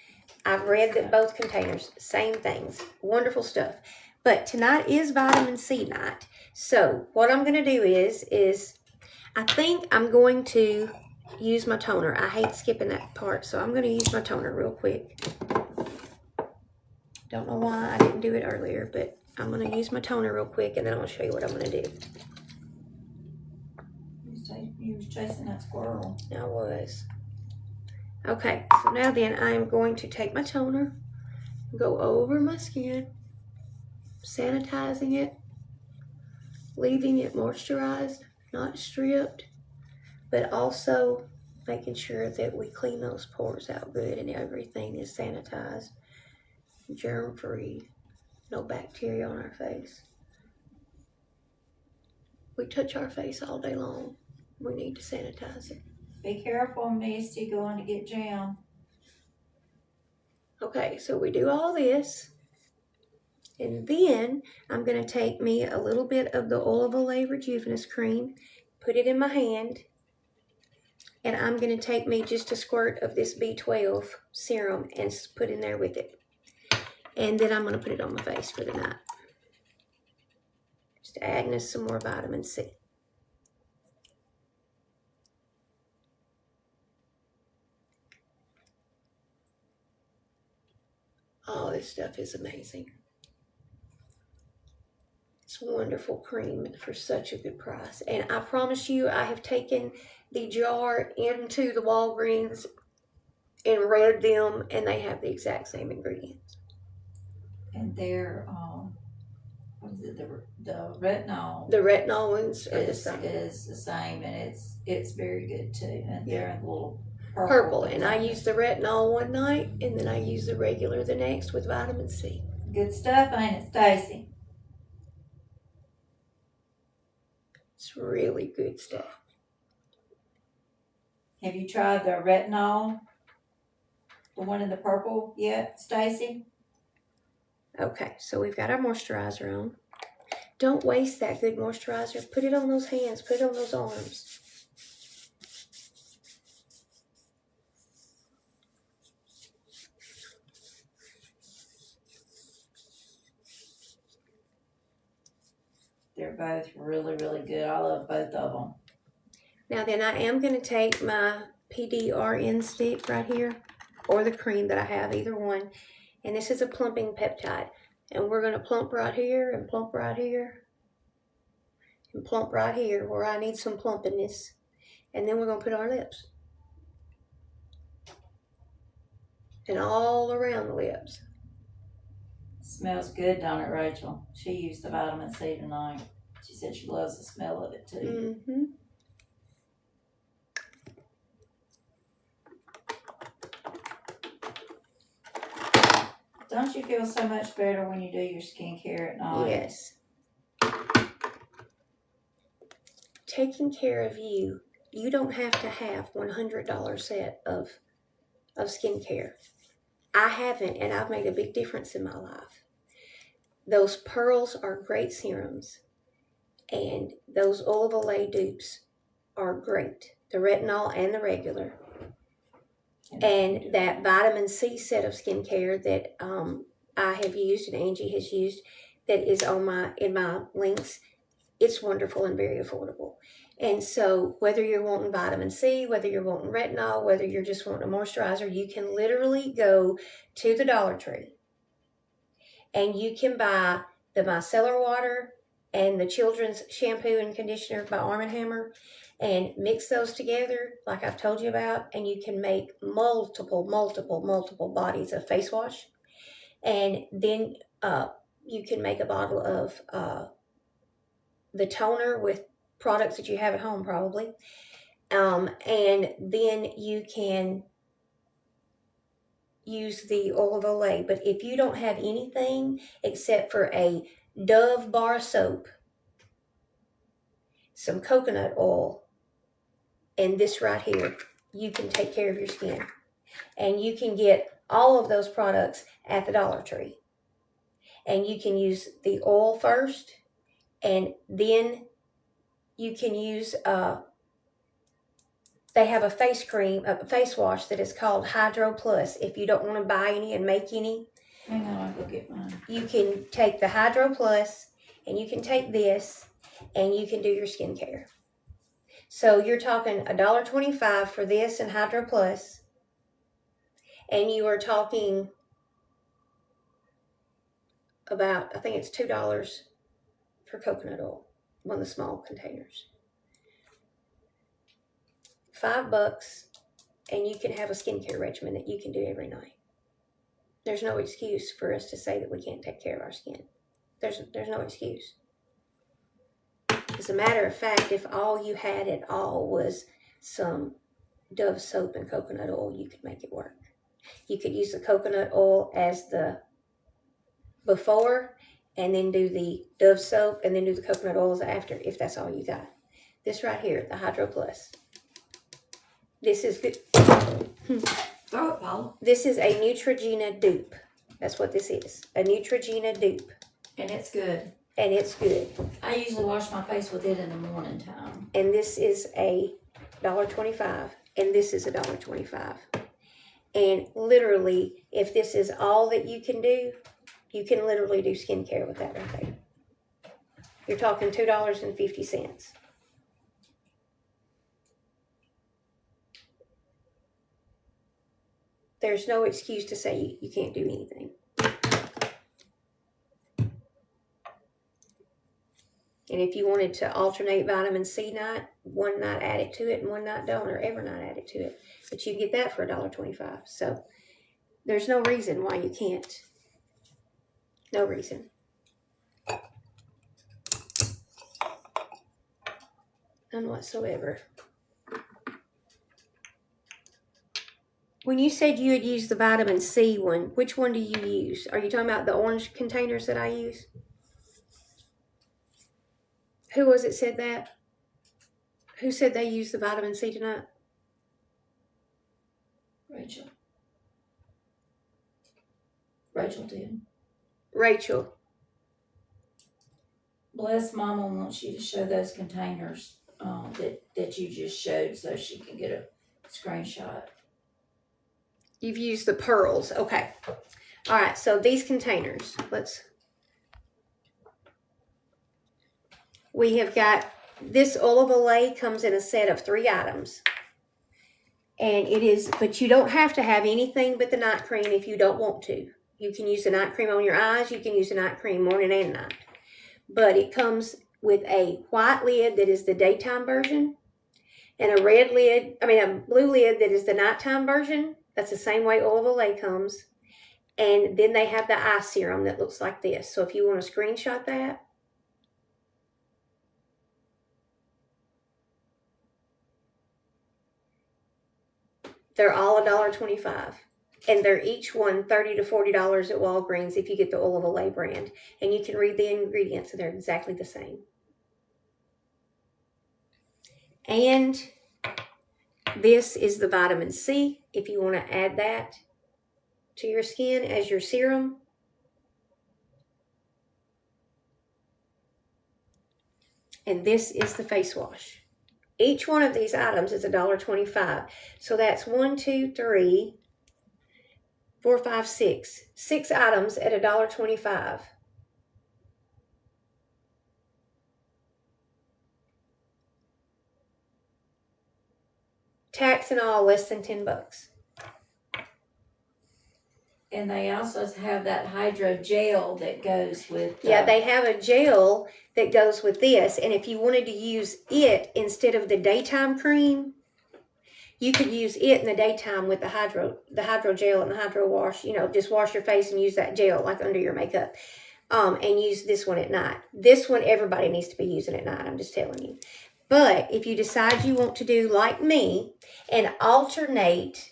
I've read that both containers, same things. Wonderful stuff. But tonight is vitamin C night. So what I'm going to do is I think I'm going to use my toner. I hate skipping that part, so I'm going to use my toner real quick. Don't know why I didn't do it earlier, but I'm going to use my toner real quick, and then I'm going to show you what I'm going to do. You was chasing that squirrel. I was. Okay, so now then I am going to take my toner, go over my skin, sanitizing it, leaving it moisturized, not stripped, but also making sure that we clean those pores out good and everything is sanitized, germ-free, no bacteria on our face. We touch our face all day long. We need to sanitize it. Be careful, Misty, going to get jam. Okay, so we do all this. And then I'm going to take me a little bit of the olive oil rejuvenist cream, put it in my hand, and I'm going to take me just a squirt of this B12 serum and put in there with it. And then I'm going to put it on my face for the night. Just adding us some more vitamin C. Oh, this stuff is amazing. It's wonderful cream for such a good price. And I promise you, I have taken the jar into the Walgreens and read them, and they have the exact same ingredients. And they're, what is it, the retinol? The retinol ones are the same. Is the same, and it's very good too. And they're in little purple. And I use the retinol one night, and then I use the regular the next with vitamin C. Good stuff, ain't it, Stacy? It's really good stuff. Have you tried the retinol? The one in the purple yet, Stacy? Okay, so we've got our moisturizer on. Don't waste that good moisturizer. Put it on those hands. Put it on those arms. They're both really, really good. I love both of them. Now then, I am going to take my PDRN stick right here, or the cream that I have, either one. And this is a plumping peptide. And we're going to plump right here, and plump right here, and plump right here where I need some plumpiness. And then we're going to put our lips. And all around the lips. Smells good, don't it, Rachel? She used the vitamin C tonight. She said she loves the smell of it too. Mm-hmm. Don't you feel so much better when you do your skincare at night? Yes. Taking care of you, you don't have to have $100 set of skincare. I haven't, and I've made a big difference in my life. Those pearls are great serums, and those olive oil dupes are great. The retinol and the regular. And that vitamin C set of skincare that I have used and Angie has used, that is in my links, it's wonderful and very affordable. And so whether you're wanting vitamin C, whether you're wanting retinol, whether you're just wanting a moisturizer, you can literally go to the Dollar Tree and you can buy the micellar water and the children's shampoo and conditioner by Arm & Hammer and mix those together like I've told you about, and you can make multiple bodies of face wash. And then you can make a bottle of the toner with products that you have at home probably. And then you can use the oil of Olay. But if you don't have anything except for a Dove bar soap, some coconut oil, and this right here, you can take care of your skin. And you can get all of those products at the Dollar Tree. And you can use the oil first, and then you can use they have a face cream, a face wash that is called Hydro Plus. If you don't want to buy any and make any, Hang on, I'll go get mine. you can take the Hydro Plus, and you can take this, and you can do your skincare. So you're talking $1.25 for this and Hydro Plus, and you are talking about, I think it's $2 for coconut oil, one of the small containers. $5, and you can have a skincare regimen that you can do every night. There's no excuse for us to say that we can't take care of our skin. There's no excuse. As a matter of fact, if all you had at all was some Dove soap and coconut oil, you could make it work. You could use the coconut oil as the before, and then do the Dove soap, and then do the coconut oil as after, if that's all you got. This right here, the Hydro Plus. This is good. Throw it, Paula. This is a Neutrogena dupe. That's what this is. A Neutrogena dupe. And it's good. And it's good. I usually wash my face with it in the morning time. And this is a $1.25. And this is $1.25. And literally, if this is all that you can do, you can literally do skincare with that right there. You're talking $2.50. There's no excuse to say you can't do anything. And if you wanted to alternate vitamin C night, one night add it to it and one night don't, or every night add it to it. But you get that for $1.25. So there's no reason why you can't. No reason. None whatsoever. When you said you had used the vitamin C one, which one do you use? Are you talking about the orange containers that I use? Who was it said that? Who said they used the vitamin C tonight? Rachel. Rachel did. Rachel. Bless Mama wants you to show those containers that you just showed so she can get a screenshot. You've used the pearls. Okay. All right. So these containers, we have got this oil of Olay comes in a set of 3 items. And it is, but you don't have to have anything but the night cream if you don't want to. You can use the night cream on your eyes. You can use the night cream morning and night. But it comes with a white lid that is the daytime version, and a blue lid that is the nighttime version. That's the same way oil of Olay comes. And then they have the eye serum that looks like this. So if you want to screenshot that. They're all $1.25. And they're each one $30 to $40 at Walgreens if you get the oil of Olay brand. And you can read the ingredients, and they're exactly the same. And this is the vitamin C, if you want to add that to your skin as your serum. And this is the face wash. Each one of these items is $1.25. So that's 1, 2, 3, 4, 5, 6. 6 items at $1.25. Tax and all, less than $10. And they also have that hydro gel that goes with. Yeah, they have a gel that goes with this. And if you wanted to use it instead of the daytime cream, you could use it in the daytime with the hydro gel and the hydro wash. You know, just wash your face and use that gel like under your makeup. And use this one at night. This one everybody needs to be using at night, I'm just telling you. But if you decide you want to do like me and alternate,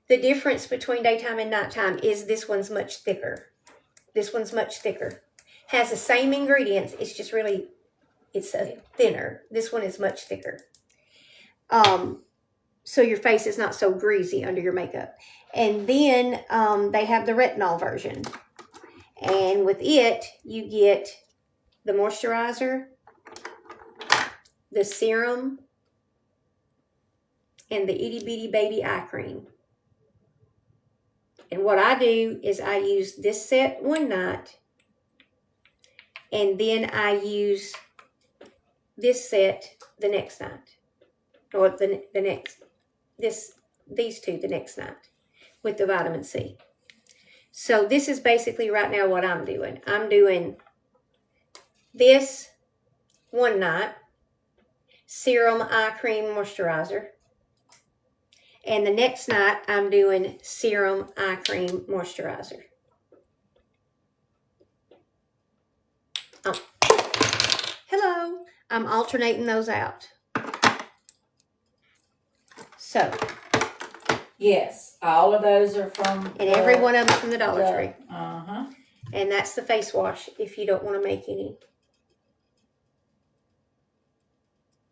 the difference between daytime and nighttime is this one's much thicker. This one's much thicker. Has the same ingredients. It's just really, it's a thinner. This one is much thicker. So your face is not so greasy under your makeup. And then they have the retinol version. And with it, you get the moisturizer, the serum, and the itty bitty baby eye cream. And what I do is I use this set one night, and then I use this set the next night, or these two the next night with the vitamin C. So this is basically right now what I'm doing. I'm doing this one night, serum, eye cream, moisturizer. And the next night, I'm doing serum, eye cream, moisturizer. Hello. I'm alternating those out. So. Yes, all of those are from. And every one of them from the Dollar Tree. Uh-huh. And that's the face wash if you don't want to make any.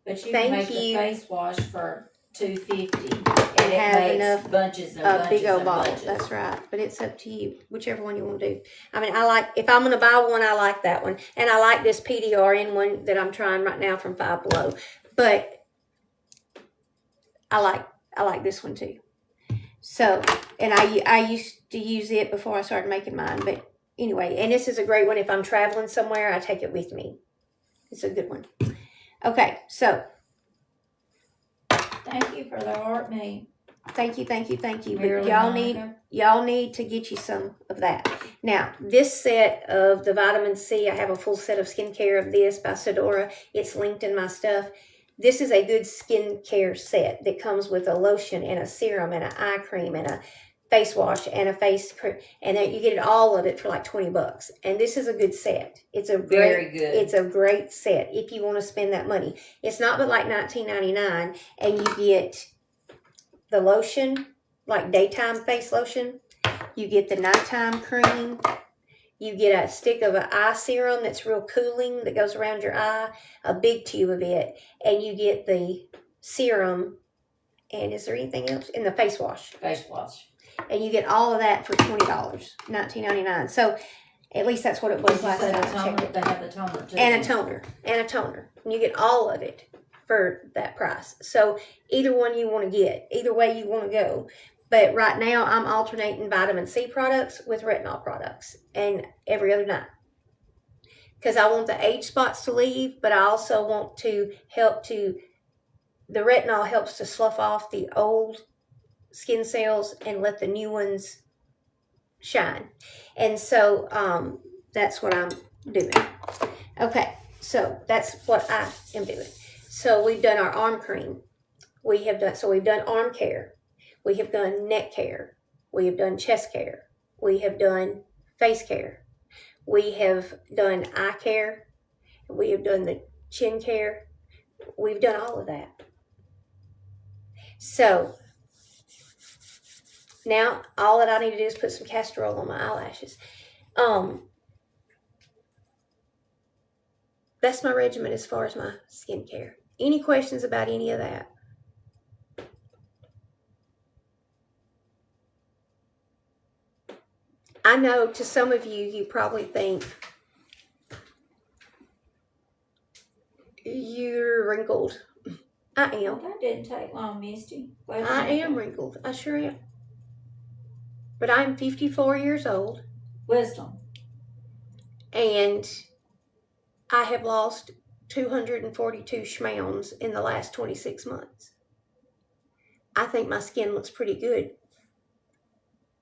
But you can make the face wash for $2.50 and have makes enough bunches and bunches big old and bottle. bunches. That's right. But it's up to you, whichever one you want to do. I mean, I like, if I'm going to buy one, I like that one. And I like this PDRN one that I'm trying right now from Five Below. But I like this one too. So, and I used to use it before I started making mine. But anyway, and this is a great one. If I'm traveling somewhere, I take it with me. It's a good one. Okay, so. Thank you for the art meat. Thank you. But Marilyn y'all need to get you some of that. Now, this set of the vitamin C, I have a full set of skincare of this by Sedora. It's linked in my stuff. This is a good skincare set that comes with a lotion and a serum and an eye cream and a face wash and a face cream, and then you get all of it for like $20. And this is a good set. It's a very good. It's a great set if you want to spend that money. It's not but like $19.99, and you get the lotion, like daytime face lotion. You get the nighttime cream. You get a stick of an eye serum that's real cooling that goes around your eye, a big tube of it, and you get the serum. And is there anything else? In the face wash. Face wash. And you get all of that for $20, $19.99. So at least that's what it was last time I checked it. They have the toner too. And a toner. And you get all of it for that price. So either one you want to get, either way you want to go. But right now I'm alternating vitamin C products with retinol products, and every other night. Because I want the age spots to leave, but I also want to the retinol helps to slough off the old skin cells and let the new ones shine. And so that's what I'm doing. Okay, so that's what I am doing. So we've done our arm cream. We've done arm care. We have done neck care. We have done chest care. We have done face care. We have done eye care. We have done the chin care. We've done all of that. So now all that I need to do is put some castor oil on my eyelashes. That's my regimen as far as my skincare. Any questions about any of that? I know to some of you probably think you're wrinkled. I am. That didn't take long, Misty. I am wrinkled. I sure am. But I'm 54 years old. Wisdom. And I have lost 242 schmounds in the last 26 months. I think my skin looks pretty good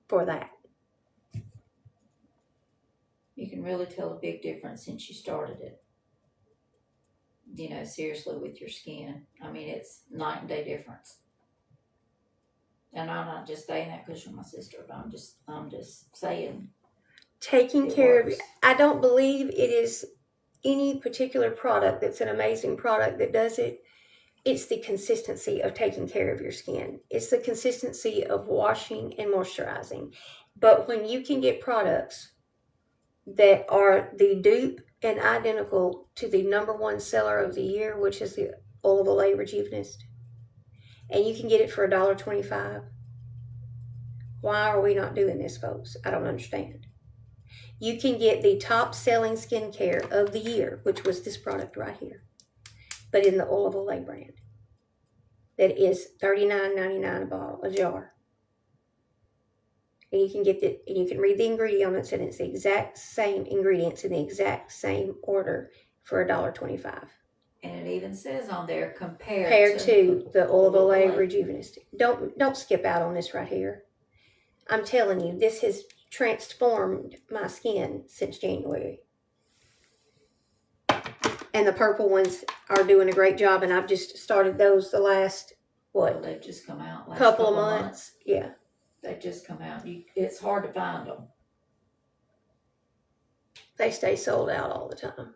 for that. You can really tell a big difference since you started it. You know, seriously, with your skin. I mean, it's night and day difference. And I'm not just saying that because you're my sister, but I'm just saying. Taking care of you. I don't believe it is any particular product that's an amazing product that does it, it's the consistency of taking care of your skin. It's the consistency of washing and moisturizing. But when you can get products that are the dupe and identical to the #1 seller of the year, which is the Oil of Olay Rejuvenist, and you can get it for $1.25, why are we not doing this, folks? I don't understand. You can get the top selling skincare of the year, which was this product right here, but in the Oil of Olay brand. That is $39.99 a jar. And you can get it, and you can read the ingredients, and it's the exact same ingredients in the exact same order for $1.25. And it even says on there Compared to the Oil of Olay Rejuvenist. Don't skip out on this right here. I'm telling you, this has transformed my skin since January. And the purple ones are doing a great job, and I've just started those the last, Well, they've just come out last couple of months. Yeah. They've just come out. It's hard to find them. They stay sold out all the time.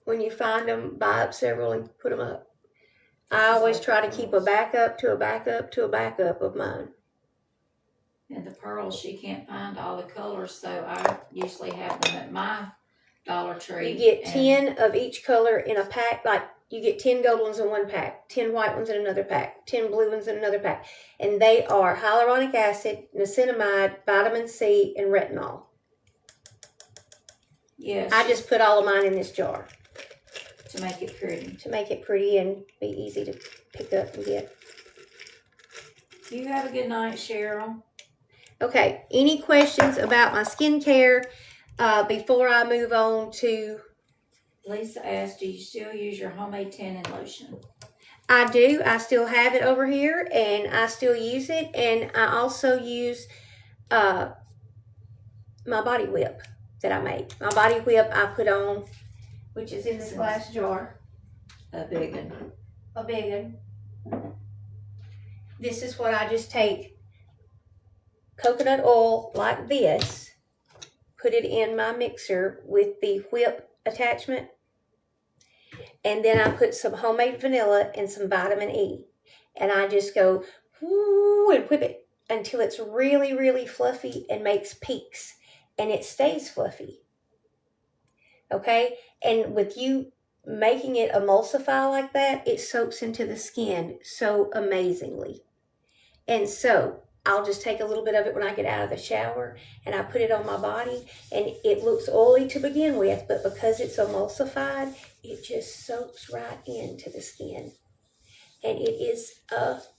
When you find them, buy up several and put them up. I always try to keep a backup to a backup to a backup of mine. And the pearls, she can't find all the colors, so I usually have them at my Dollar Tree. You get 10 of each color in a pack. Like, you get 10 gold ones in one pack, 10 white ones in another pack, 10 blue ones in another pack. And they are hyaluronic acid, niacinamide, vitamin C, and retinol. Yes. I just put all of mine in this jar. To make it pretty. To make it pretty and be easy to pick up and get. You have a good night, Cheryl. Okay, any questions about my skincare before I move on to... Lisa asked, do you still use your homemade tanning lotion? I do. I still have it over here, and I still use it. And I also use my body whip that I make. My body whip I put on, which is in this glass jar. A big one. A big one. This is what I just take. Coconut oil like this. Put it in my mixer with the whip attachment. And then I put some homemade vanilla and some vitamin E. And I just go, whoo, and whip it until it's really, really fluffy and makes peaks. And it stays fluffy. Okay? And with you making it emulsify like that, it soaks into the skin so amazingly. And so I'll just take a little bit of it when I get out of the shower, and I put it on my body, and it looks oily to begin with, but because it's emulsified, it just soaks right into the skin. And it is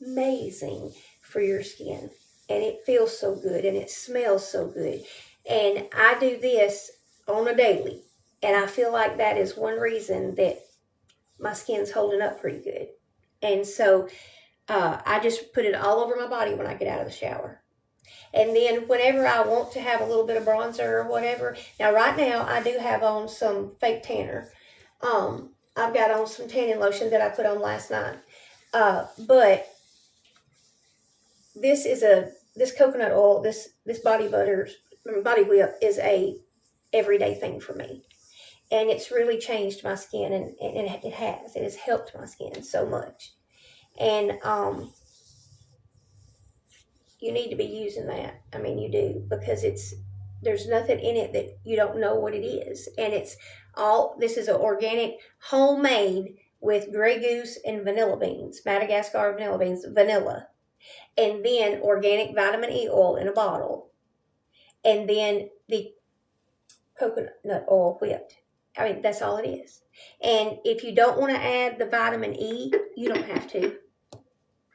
amazing for your skin. And it feels so good, and it smells so good. And I do this on a daily, and I feel like that is one reason that my skin's holding up pretty good. And so I just put it all over my body when I get out of the shower. And then whenever I want to have a little bit of bronzer or whatever, now right now I do have on some fake tanner. I've got on some tanning lotion that I put on last night. But this coconut oil, this body whip is a everyday thing for me. And it's really changed my skin, and it has helped my skin so much. And you need to be using that. I mean, you do, because there's nothing in it that you don't know what it is. And this is an organic, homemade with Grey Goose and vanilla beans, Madagascar vanilla beans, vanilla. And then organic vitamin E oil in a bottle. And then the coconut oil whipped. I mean, that's all it is. And if you don't want to add the vitamin E, you don't have to.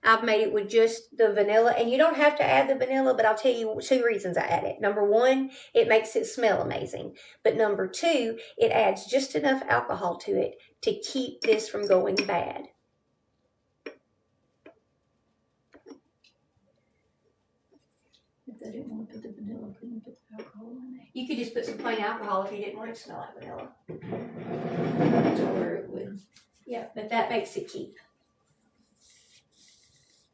I've made it with just the vanilla, and you don't have to add the vanilla, but I'll tell you 2 reasons I add it. Number 1, it makes it smell amazing. But number 2, it adds just enough alcohol to it to keep this from going bad. If they didn't want to put the vanilla, couldn't put the alcohol in it. You could just put some plain alcohol if you didn't want it to smell like vanilla. That's where it would. Yeah, but that makes it keep.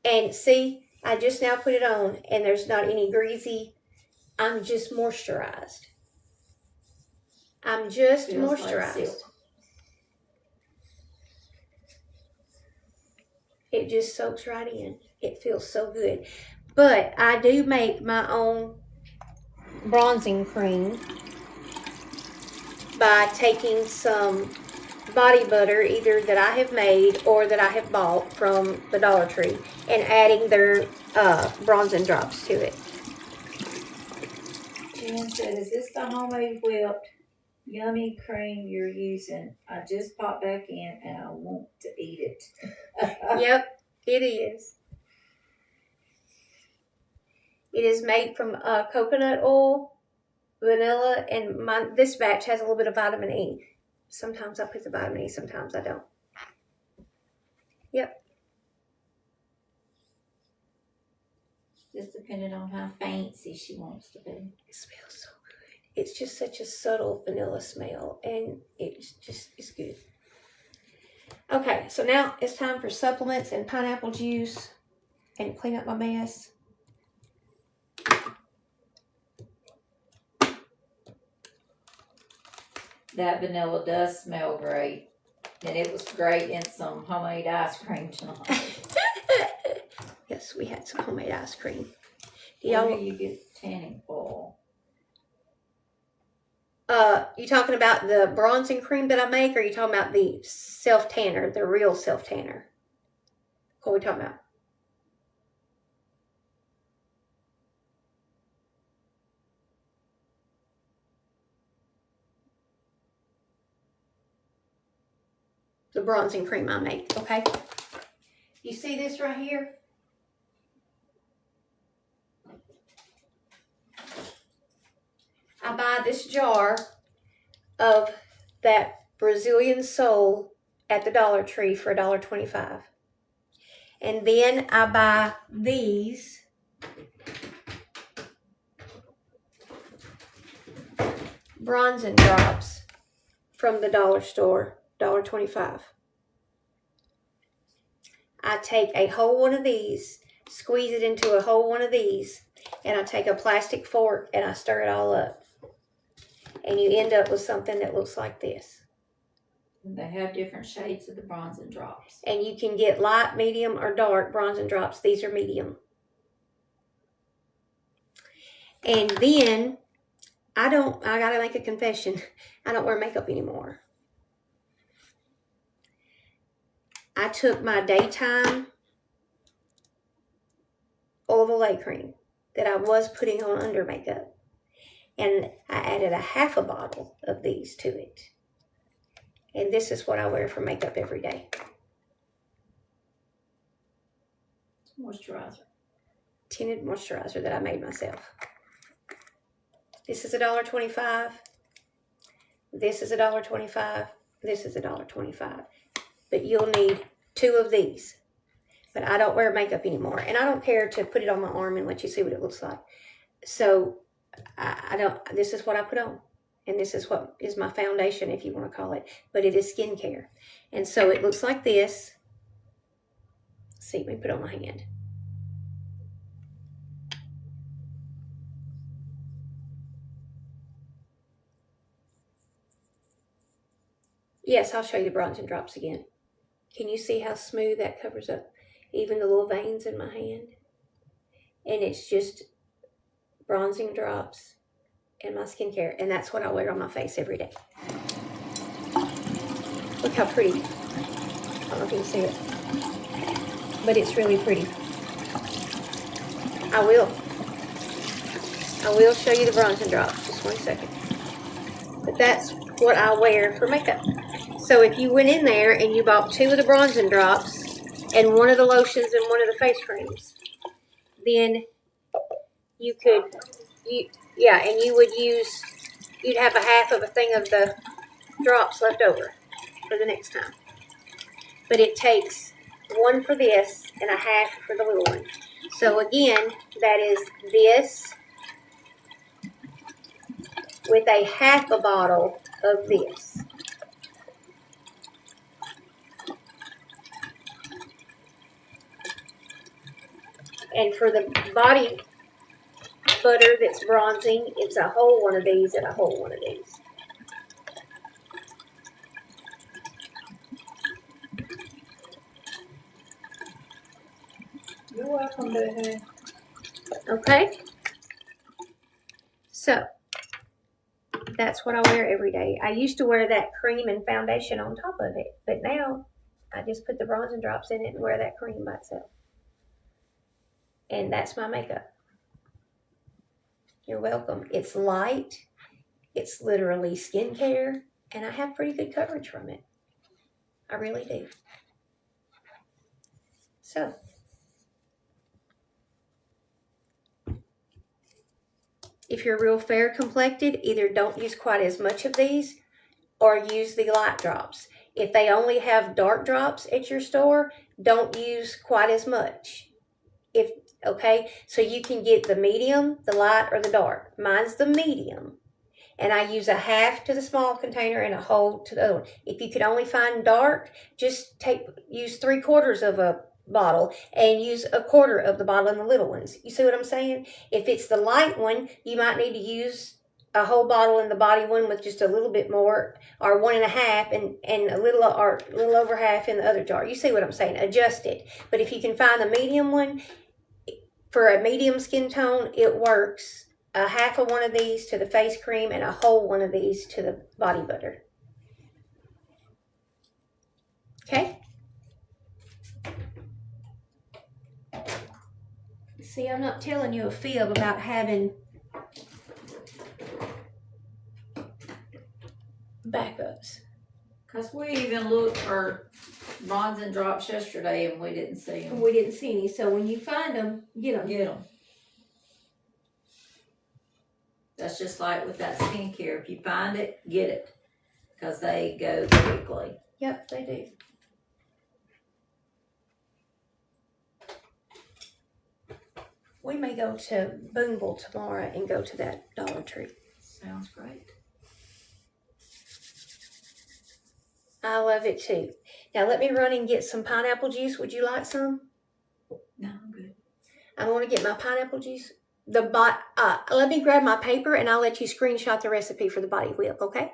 And see, I just now put it on, and there's not any greasy. I'm just moisturized. I'm just Feels like moisturized. silk. It just soaks right in. It feels so good. But I do make my own bronzing cream by taking some body butter, either that I have made or that I have bought from the Dollar Tree, and adding their bronzing drops to it. Jen said, is this the homemade whipped yummy cream you're using? I just popped back in and I want to eat it. Yep, it is. It is made from coconut oil, vanilla, and this batch has a little bit of vitamin E. Sometimes I put the vitamin E, sometimes I don't. Yep. Just depending on how fancy she wants to be. It smells so good. It's just such a subtle vanilla smell, and it's good. Okay, so now it's time for supplements and pineapple juice and clean up my mess. That vanilla does smell great. And it was great in some homemade ice cream tonight. Yes, we had some homemade ice cream. Where do you get tanning oil? You talking about the bronzing cream that I make, or are you talking about the self-tanner, the real self-tanner? What are we talking about? The bronzing cream I make, okay? You see this right here? I buy this jar of that Brazilian Soul at the Dollar Tree for $1.25. And then I buy these bronzing drops from the dollar store, $1.25. I take a whole one of these, squeeze it into a whole one of these, and I take a plastic fork and I stir it all up. And you end up with something that looks like this. They have different shades of the bronzing drops. And you can get light, medium, or dark bronzing drops. These are medium. And then, I gotta make a confession. I don't wear makeup anymore. I took my daytime oil of Olay cream that I was putting on under makeup, and I added a half a bottle of these to it. And this is what I wear for makeup every day. Moisturizer. Tinted moisturizer that I made myself. This is $1.25. This is $1.25. This is $1.25. But you'll need 2 of these. But I don't wear makeup anymore, and I don't care to put it on my arm and let you see what it looks like. So I don't. This is what I put on, and this is what is my foundation, if you want to call it. But it is skincare, and so it looks like this. See, let me put it on my hand. Yes, I'll show you the bronzing drops again. Can you see how smooth that covers up even the little veins in my hand? And it's just bronzing drops and my skincare, and that's what I wear on my face every day. Look how pretty. I don't know if you can see it, but it's really pretty. I will show you the bronzing drops. Just 1 second. But that's what I wear for makeup. So if you went in there and you bought 2 of the bronzing drops and 1 of the lotions and 1 of the face creams, then you could, and you'd have a half of a thing of the drops left over for the next time. But it takes 1 for this and a half for the little one. So again, that is this with a half a bottle of this. And for the body butter that's bronzing, it's a whole one of these and a whole one of these. Okay? So, that's what I wear every day. I used to wear that cream and foundation on top of it, but now I just put the bronzing drops in it and wear that cream by itself. And that's my makeup. You're welcome. It's light. It's literally skincare, and I have pretty good coverage from it. I really do. So, if you're real fair complected, either don't use quite as much of these or use the light drops. If they only have dark drops at your store, don't use quite as much. Okay, so you can get the medium, the light, or the dark. Mine's the medium. And I use a half to the small container and a whole to the other one. If you could only find dark, just use 3/4 of a bottle and use a quarter of the bottle in the little ones. You see what I'm saying? If it's the light one, you might need to use a whole bottle in the body one with just a little bit more, or 1.5 and a little over half in the other jar. You see what I'm saying? Adjust it. But if you can find the medium one, for a medium skin tone, it works. A half of one of these to the face cream and a whole one of these to the body butter. Okay? See, I'm not telling you a fib about having backups. Because we even looked for bronzing drops yesterday and we didn't see them. We didn't see any, so when you find them, get them. Get them. That's just like with that skincare. If you find it, get it. Because they go quickly. Yep, they do. We may go to Boonville tomorrow and go to that Dollar Tree. Sounds great. I love it too. Now let me run and get some pineapple juice. Would you like some? No, I'm good. I'm going to get my pineapple juice. Let me grab my paper and I'll let you screenshot the recipe for the body whip, okay?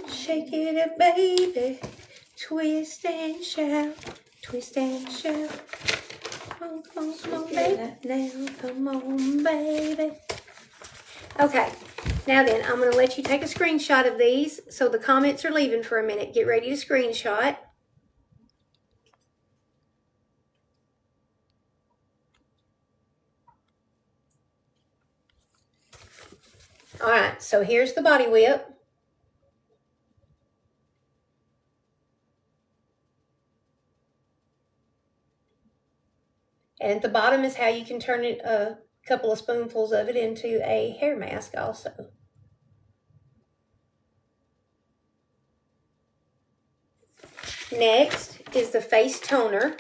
Shake it up, baby. Twist and shout. Twist and shout. Come on, baby. Now, come on, baby. Okay. Now then, I'm going to let you take a screenshot of these. So the comments are leaving for a minute. Get ready to screenshot. All right. So here's the body whip. And at the bottom is how you can turn it, a couple of spoonfuls of it into a hair mask also. Next is the face toner.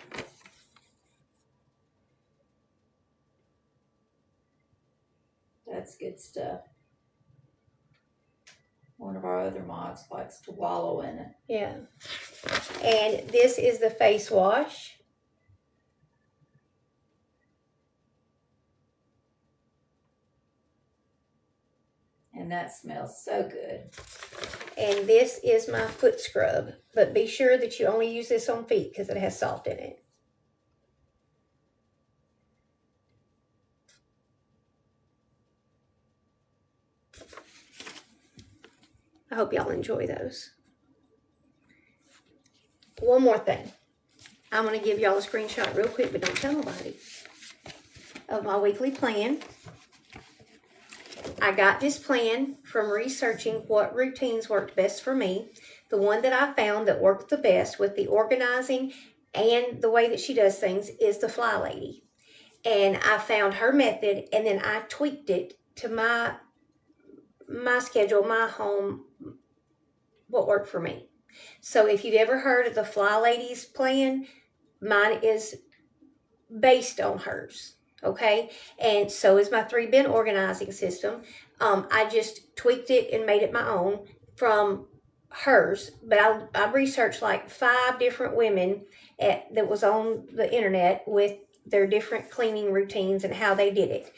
That's good stuff. One of our other mods likes to wallow in it. Yeah. And this is the face wash. And that smells so good. And this is my foot scrub. But be sure that you only use this on feet because it has salt in it. I hope y'all enjoy those. One more thing. I'm going to give y'all a screenshot real quick, but don't tell nobody, of my weekly plan. I got this plan from researching what routines worked best for me. The one that I found that worked the best with the organizing and the way that she does things is the Fly Lady. And I found her method, and then I tweaked it to my schedule, my home, what worked for me. So if you've ever heard of the Fly Ladies plan, mine is based on hers. Okay, and so is my 3-bin organizing system. I just tweaked it and made it my own from hers, but I researched like 5 different women that was on the internet with their different cleaning routines and how they did it.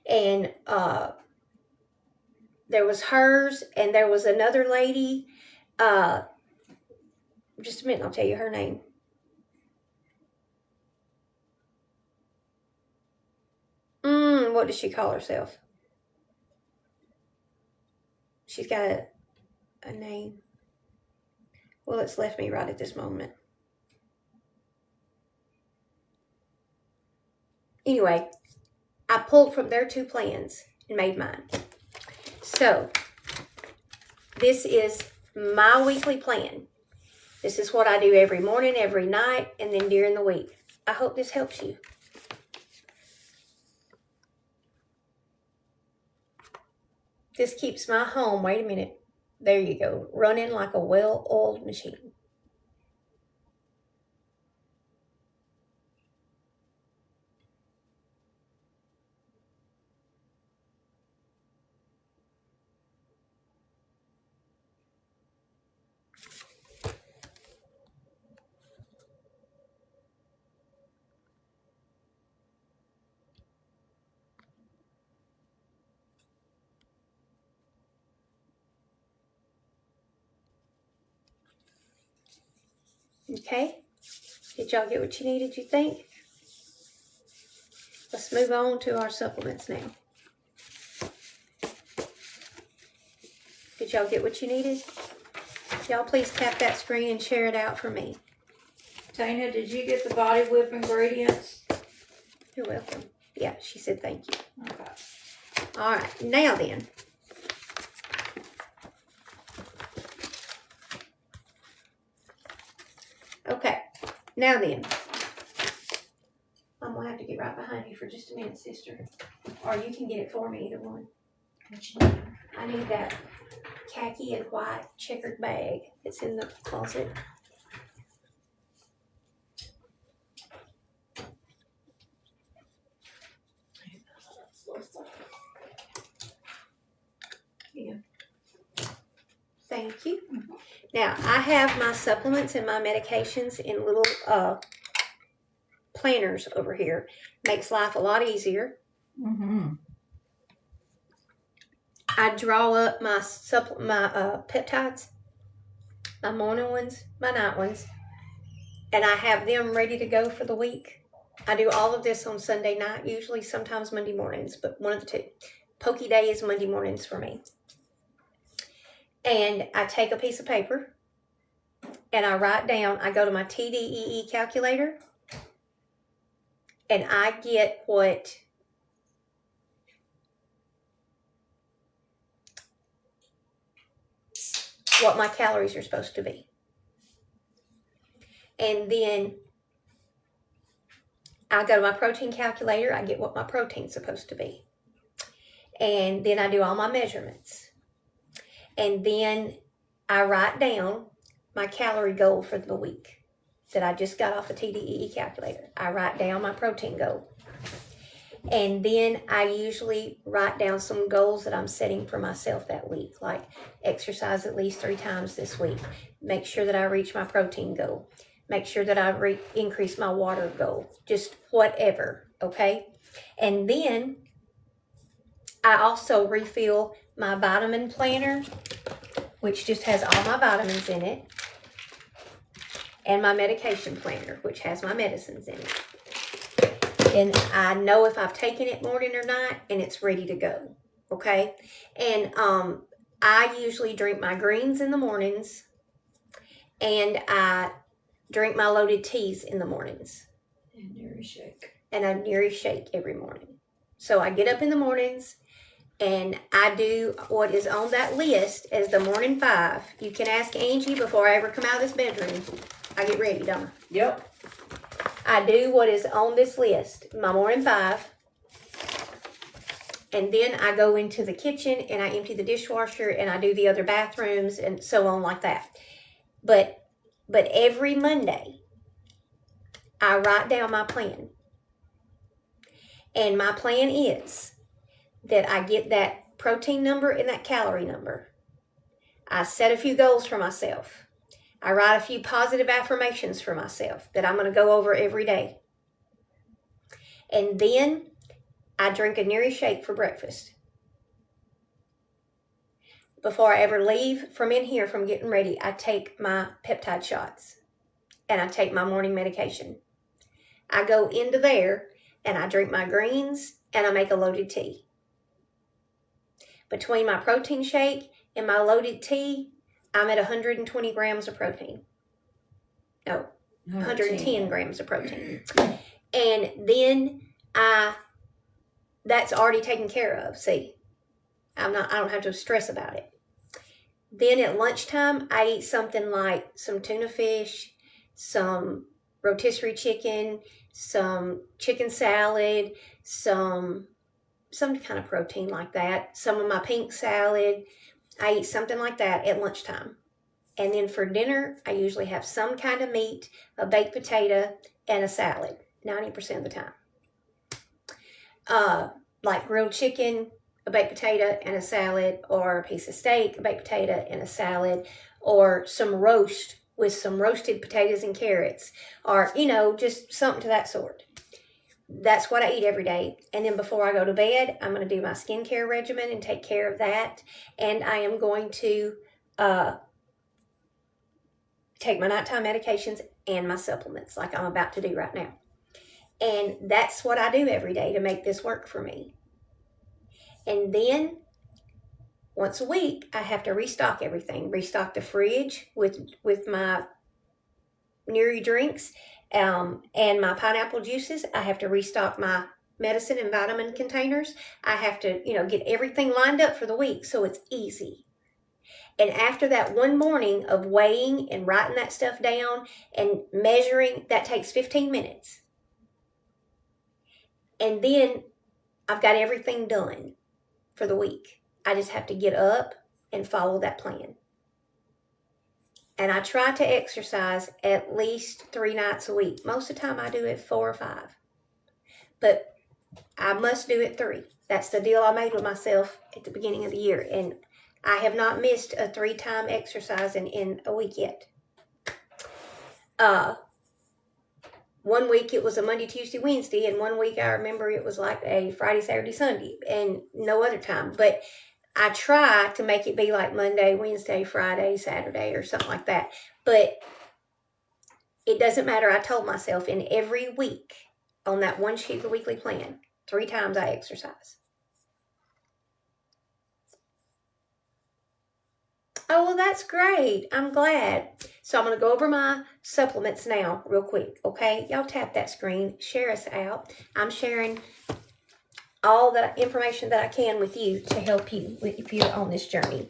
And there was hers, and there was another lady. Just a minute, I'll tell you her name. What does she call herself? She's got a name. Well, it's left me right at this moment. Anyway, I pulled from their 2 plans and made mine. So, this is my weekly plan. This is what I do every morning, every night, and then during the week. I hope this helps you. This keeps my home, wait a minute, there you go, running like a well-oiled machine. Okay, did y'all get what you needed, you think? Let's move on to our supplements now. Did y'all get what you needed? Y'all please tap that screen and share it out for me. Tina, did you get the body whip ingredients? You're welcome. Yeah, she said thank you. Okay. All right, now then. Okay, now then. I'm going to have to get right behind you for just a minute, sister. Or you can get it for me, either one. What you need? I need that khaki and white checkered bag that's in the closet. Yeah. Thank you. Now, I have my supplements and my medications in little planners over here. Makes life a lot easier. Mm-hmm. I draw up my peptides, my morning ones, my night ones, and I have them ready to go for the week. I do all of this on Sunday night, usually sometimes Monday mornings, but one of the 2. Pokey day is Monday mornings for me. And I take a piece of paper and I write down, I go to my TDEE calculator and I get what my calories are supposed to be. And then I go to my protein calculator, I get what my protein's supposed to be. And then I do all my measurements. And then I write down my calorie goal for the week that I just got off a TDEE calculator. I write down my protein goal. And then I usually write down some goals that I'm setting for myself that week, like exercise at least 3 times this week. Make sure that I reach my protein goal. Make sure that I increase my water goal. Just whatever, okay? And then I also refill my vitamin planner, which just has all my vitamins in it, and my medication planner, which has my medicines in it. And I know if I've taken it morning or night, and it's ready to go, okay? And I usually drink my greens in the mornings, and I drink my loaded teas in the mornings. And Nuri shake. And I Nuri shake every morning. So I get up in the mornings, and I do what is on that list as the morning 5. You can ask Angie before I ever come out of this bedroom. I get ready, don't I? Yep. I do what is on this list, my morning 5. And then I go into the kitchen and I empty the dishwasher and I do the other bathrooms and so on like that. But every Monday, I write down my plan. And my plan is that I get that protein number and that calorie number. I set a few goals for myself. I write a few positive affirmations for myself that I'm going to go over every day. And then I drink a Neri shake for breakfast. Before I ever leave from in here, from getting ready, I take my peptide shots and I take my morning medication. I go into there and I drink my greens and I make a loaded tea. Between my protein shake and my loaded tea, I'm at 120 grams of protein. No, 110 grams of protein. And then that's already taken care of. See, I don't have to stress about it. Then at lunchtime, I eat something like some tuna fish, some rotisserie chicken, some chicken salad, some kind of protein like that, some of my pink salad. I eat something like that at lunchtime. And then for dinner, I usually have some kind of meat, a baked potato, and a salad, 90% of the time. Like grilled chicken, a baked potato, and a salad, or a piece of steak, a baked potato, and a salad, or some roast with some roasted potatoes and carrots, or, just something to that sort. That's what I eat every day. And then before I go to bed, I'm going to do my skincare regimen and take care of that. And I am going to take my nighttime medications and my supplements like I'm about to do right now. And that's what I do every day to make this work for me. And then once a week, I have to restock everything. Restock the fridge with my Neri drinks and my pineapple juices. I have to restock my medicine and vitamin containers. I have to, get everything lined up for the week so it's easy. And after that one morning of weighing and writing that stuff down and measuring, that takes 15 minutes. And then I've got everything done for the week. I just have to get up and follow that plan. And I try to exercise at least 3 nights a week. Most of the time I do it 4 or 5. But I must do it 3. That's the deal I made with myself at the beginning of the year. And I have not missed a 3-time exercise in a week yet. One week it was a Monday, Tuesday, Wednesday, and one week I remember it was like a Friday, Saturday, Sunday, and no other time. But I try to make it be like Monday, Wednesday, Friday, Saturday, or something like that. But it doesn't matter. I told myself in every week on that one sheet of the weekly plan, 3 times I exercise. Oh, well, that's great. I'm glad. So I'm going to go over my supplements now real quick, okay? Y'all tap that screen. Share us out. I'm sharing all the information that I can with you to help you if you're on this journey.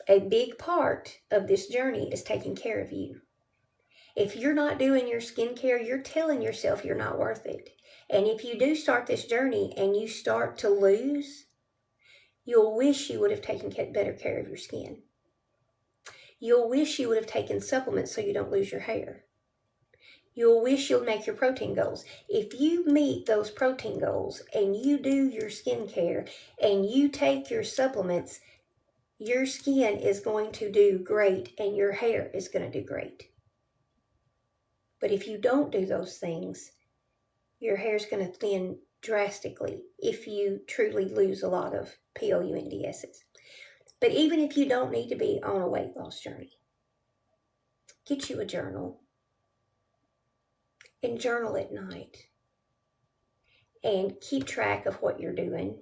A big part of this journey is taking care of you. If you're not doing your skincare, you're telling yourself you're not worth it. And if you do start this journey and you start to lose, you'll wish you would have taken better care of your skin. You'll wish you would have taken supplements so you don't lose your hair. You'll wish you'll make your protein goals. If you meet those protein goals and you do your skincare and you take your supplements, your skin is going to do great and your hair is going to do great. But if you don't do those things, your hair is going to thin drastically if you truly lose a lot of POUNDSs. But even if you don't need to be on a weight loss journey, get you a journal and journal at night and keep track of what you're doing.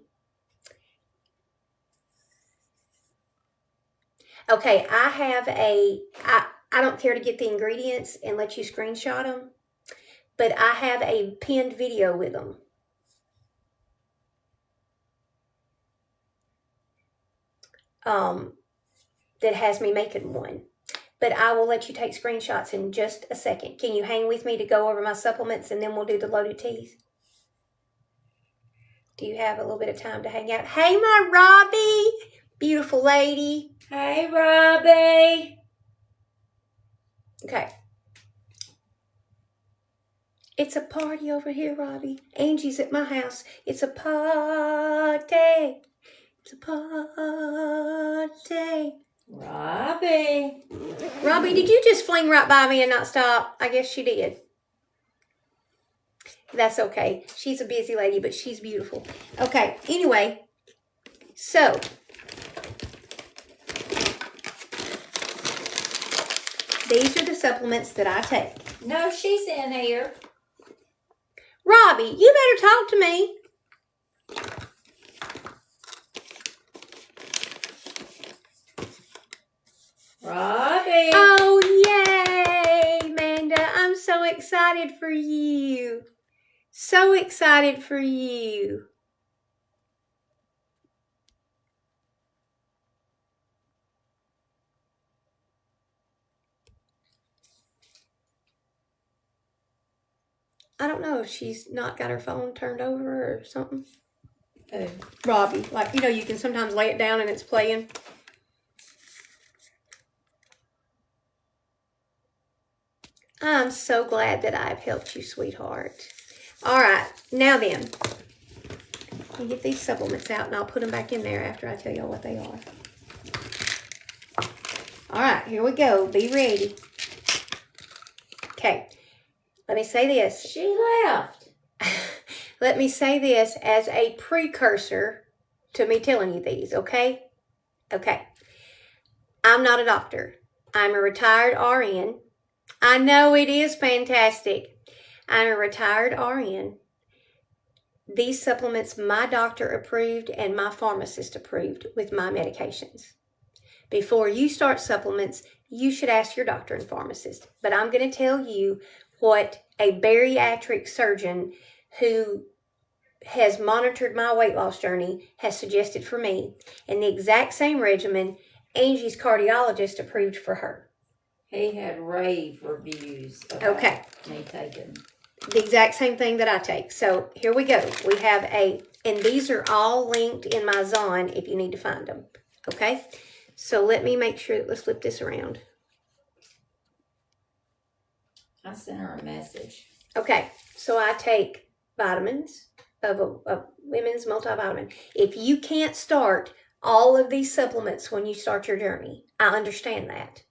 Okay, I don't care to get the ingredients and let you screenshot them, but I have a pinned video with them. That has me making one. But I will let you take screenshots in just a second. Can you hang with me to go over my supplements and then we'll do the loaded teas? Do you have a little bit of time to hang out? Hey, my Robbie, beautiful lady. Hey, Robbie. Okay. It's a party over here, Robbie. Angie's at my house. It's a party. It's a party. Robbie. Robbie, did you just fling right by me and not stop? I guess she did. That's okay. She's a busy lady, but she's beautiful. Okay, anyway, so these are the supplements that I take. No, she's in here. Robbie, you better talk to me. Robbie. Oh, yay, Amanda. I'm so excited for you. So excited for you. I don't know if she's not got her phone turned over or something. Who? Robbie, like, you know, you can sometimes lay it down and it's playing. I'm so glad that I've helped you, sweetheart. All right, now then, I'll get these supplements out and I'll put them back in there after I tell y'all what they are. All right, here we go. Be ready. Okay, let me say this. She left. Let me say this as a precursor to me telling you these, okay? Okay. I'm not a doctor. I'm a retired RN. I know it is fantastic. I'm a retired RN. These supplements my doctor approved and my pharmacist approved with my medications. Before you start supplements, you should ask your doctor and pharmacist. But I'm going to tell you what a bariatric surgeon who has monitored my weight loss journey has suggested for me, and the exact same regimen Angie's cardiologist approved for her. He had rave reviews about me taking. The exact same thing that I take. So here we go. We have and these are all linked in my Zon if you need to find them. Okay? So let me make sure, let's flip this around. I sent her a message. Okay, so I take vitamins of a women's multivitamin. If you can't start all of these supplements when you start your journey, I understand that.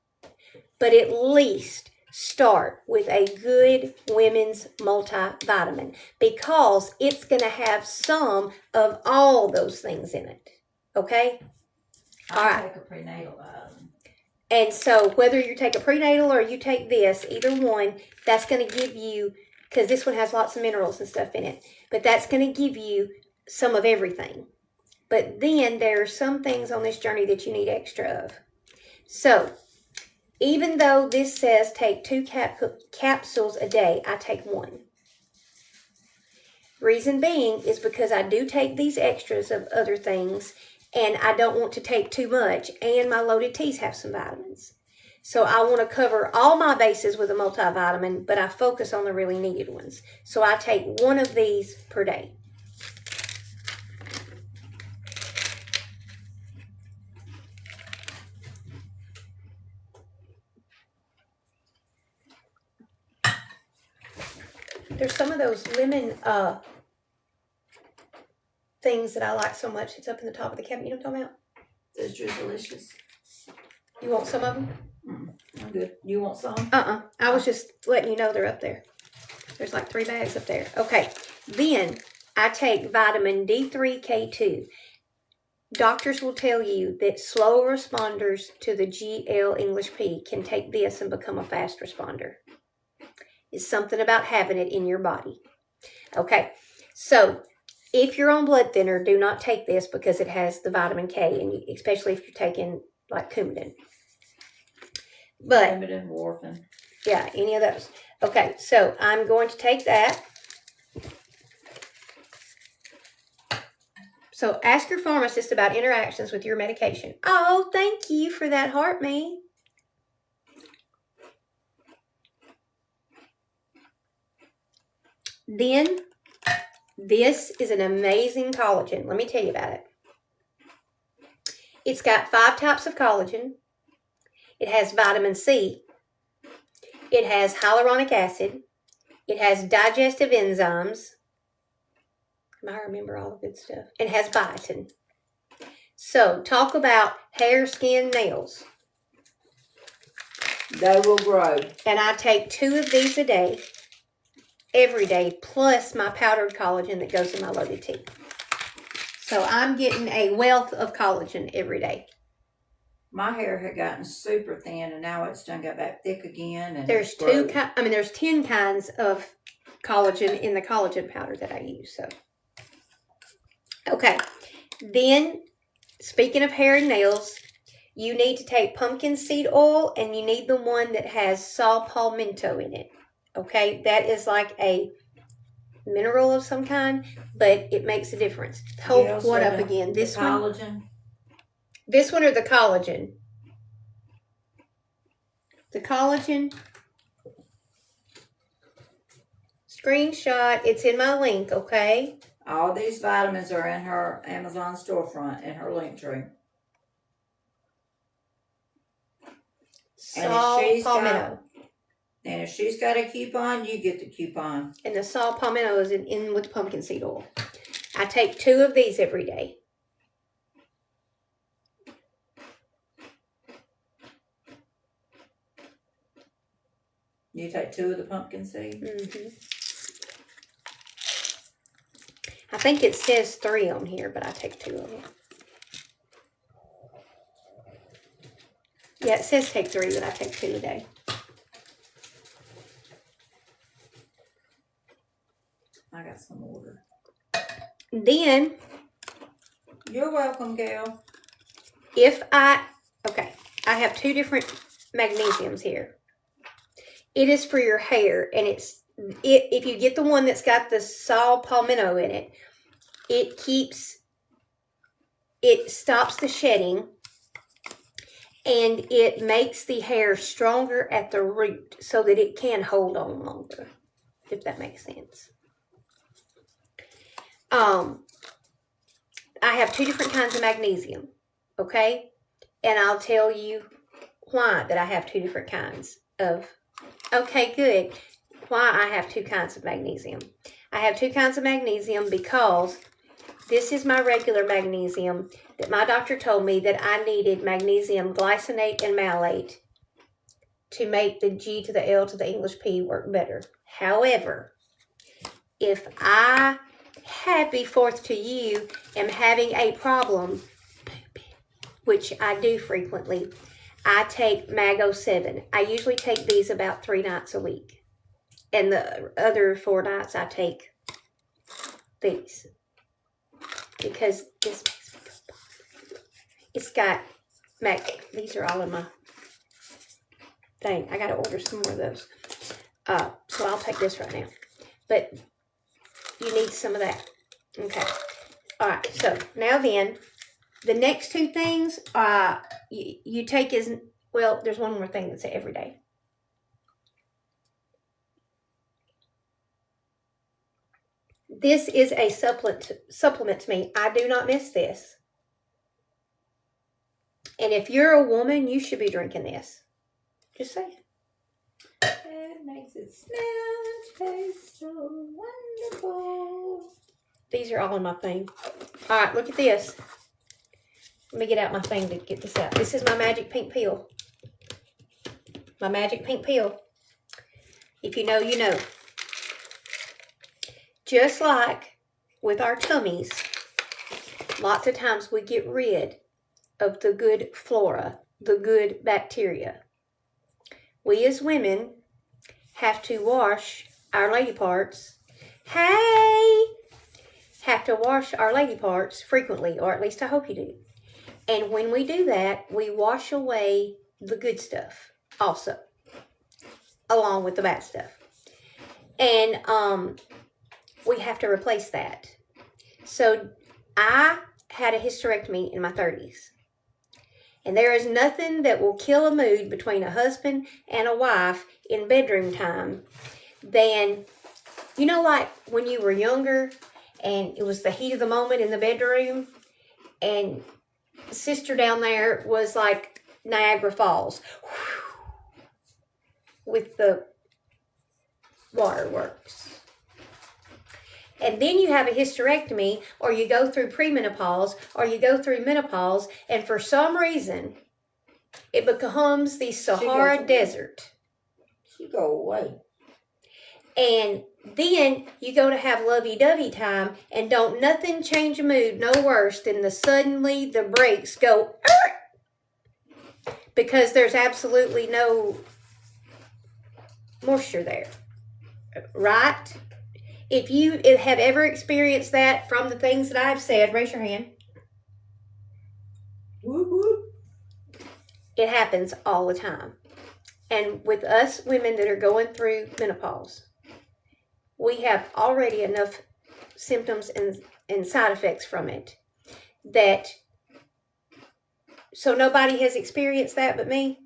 But at least start with a good women's multivitamin because it's going to have some of all those things in it. Okay? All right. Take a prenatal vitamin. And so whether you take a prenatal or you take this, either one, that's going to give you, because this one has lots of minerals and stuff in it, but that's going to give you some of everything. But then there are some things on this journey that you need extra of. So even though this says take 2 capsules a day, I take 1. Reason being is because I do take these extras of other things and I don't want to take too much, and my loaded teas have some vitamins. So I want to cover all my bases with a multivitamin, but I focus on the really needed ones. So I take 1 of these per day. There's some of those lemon things that I like so much. It's up in the top of the cabinet. You know what I'm talking about? Those are delicious. You want some of them? I'm good. You want some? I was just letting you know they're up there. There's like 3 bags up there. Okay. Then I take vitamin D3K2. Doctors will tell you that slow responders to the GL English P can take this and become a fast responder. It's something about having it in your body. Okay. So if you're on blood thinner, do not take this because it has the vitamin K, and especially if you're taking like Coumadin. But Coumadin, warfarin. Yeah, any of those. Okay, so I'm going to take that. So ask your pharmacist about interactions with your medication. Oh, thank you for that heart, me. Then, this is an amazing collagen. Let me tell you about it. It's got 5 types of collagen. It has vitamin C. It has hyaluronic acid. It has digestive enzymes. I remember all the good stuff. It has biotin. So, talk about hair, skin, nails. They will grow. And I take 2 of these a day, every day, plus my powdered collagen that goes in my loaded tea. So I'm getting a wealth of collagen every day. My hair had gotten super thin, and now it's done got back thick again. And there's there's 10 kinds of collagen in the collagen powder that I use. So, okay. Then, speaking of hair and nails, you need to take pumpkin seed oil, and you need the one that has saw palmetto in it. Okay, that is like a mineral of some kind, but it makes a difference. Hold what up again? This one? Collagen. This one or the collagen? The collagen. Screenshot. It's in my link, okay? All these vitamins are in her Amazon storefront in her link tree. Saw palmetto. And if she's got a coupon, you get the coupon. And the saw palmetto is in with pumpkin seed oil. I take 2 of these every day. You take 2 of the pumpkin seed? Mm-hmm. I think it says 3 on here, but I take 2 of them. Yeah, it says take 3, but I take 2 a day. I got some order. Then, you're welcome, Gail. I have 2 different magnesiums here. It is for your hair, and if you get the one that's got the saw palmetto in it, it stops the shedding, and it makes the hair stronger at the root so that it can hold on longer, if that makes sense. I have 2 different kinds of magnesium, okay? And I'll tell you why that I have 2 different kinds of. Okay, good. Why I have 2 kinds of magnesium. I have 2 kinds of magnesium because this is my regular magnesium that my doctor told me that I needed magnesium glycinate and malate to make the G to the L to the English P work better. However, if I, happy 4th to you, am having a problem, which I do frequently, I take Mago 7. I usually take these about 3 nights a week. And the other 4 nights I take these. Because this makes me feel better. It's got these are all in my thing. I got to order some more of those. So I'll take this right now. But you need some of that. Okay. All right. So now then, the next 2 things you take is, well, there's one more thing that's every day. This is a supplement to me. I do not miss this. And if you're a woman, you should be drinking this. Just saying. It makes it smell and taste so wonderful. These are all in my thing. All right, look at this. Let me get out my thing to get this out. This is my magic pink pill. My magic pink pill. If you know, you know. Just like with our tummies, lots of times we get rid of the good flora, the good bacteria. We as women have to wash our lady parts. Have to wash our lady parts frequently, or at least I hope you do. And when we do that, we wash away the good stuff also, along with the bad stuff. And we have to replace that. So I had a hysterectomy in my 30s. And there is nothing that will kill a mood between a husband and a wife in bedroom time than, you know, like when you were younger and it was the heat of the moment in the bedroom and sister down there was like Niagara Falls. with the waterworks. And then you have a hysterectomy, or you go through premenopause, or you go through menopause, and for some reason, it becomes the Sahara Desert. You go away. And then you go to have lovey-dovey time, and don't nothing change a mood no worse than suddenly the brakes go, because there's absolutely no moisture there, right? If you have ever experienced that from the things that I've said, raise your hand. Whoop, whoop. It happens all the time. And with us women that are going through menopause, we have already enough symptoms and side effects from it that, so nobody has experienced that but me?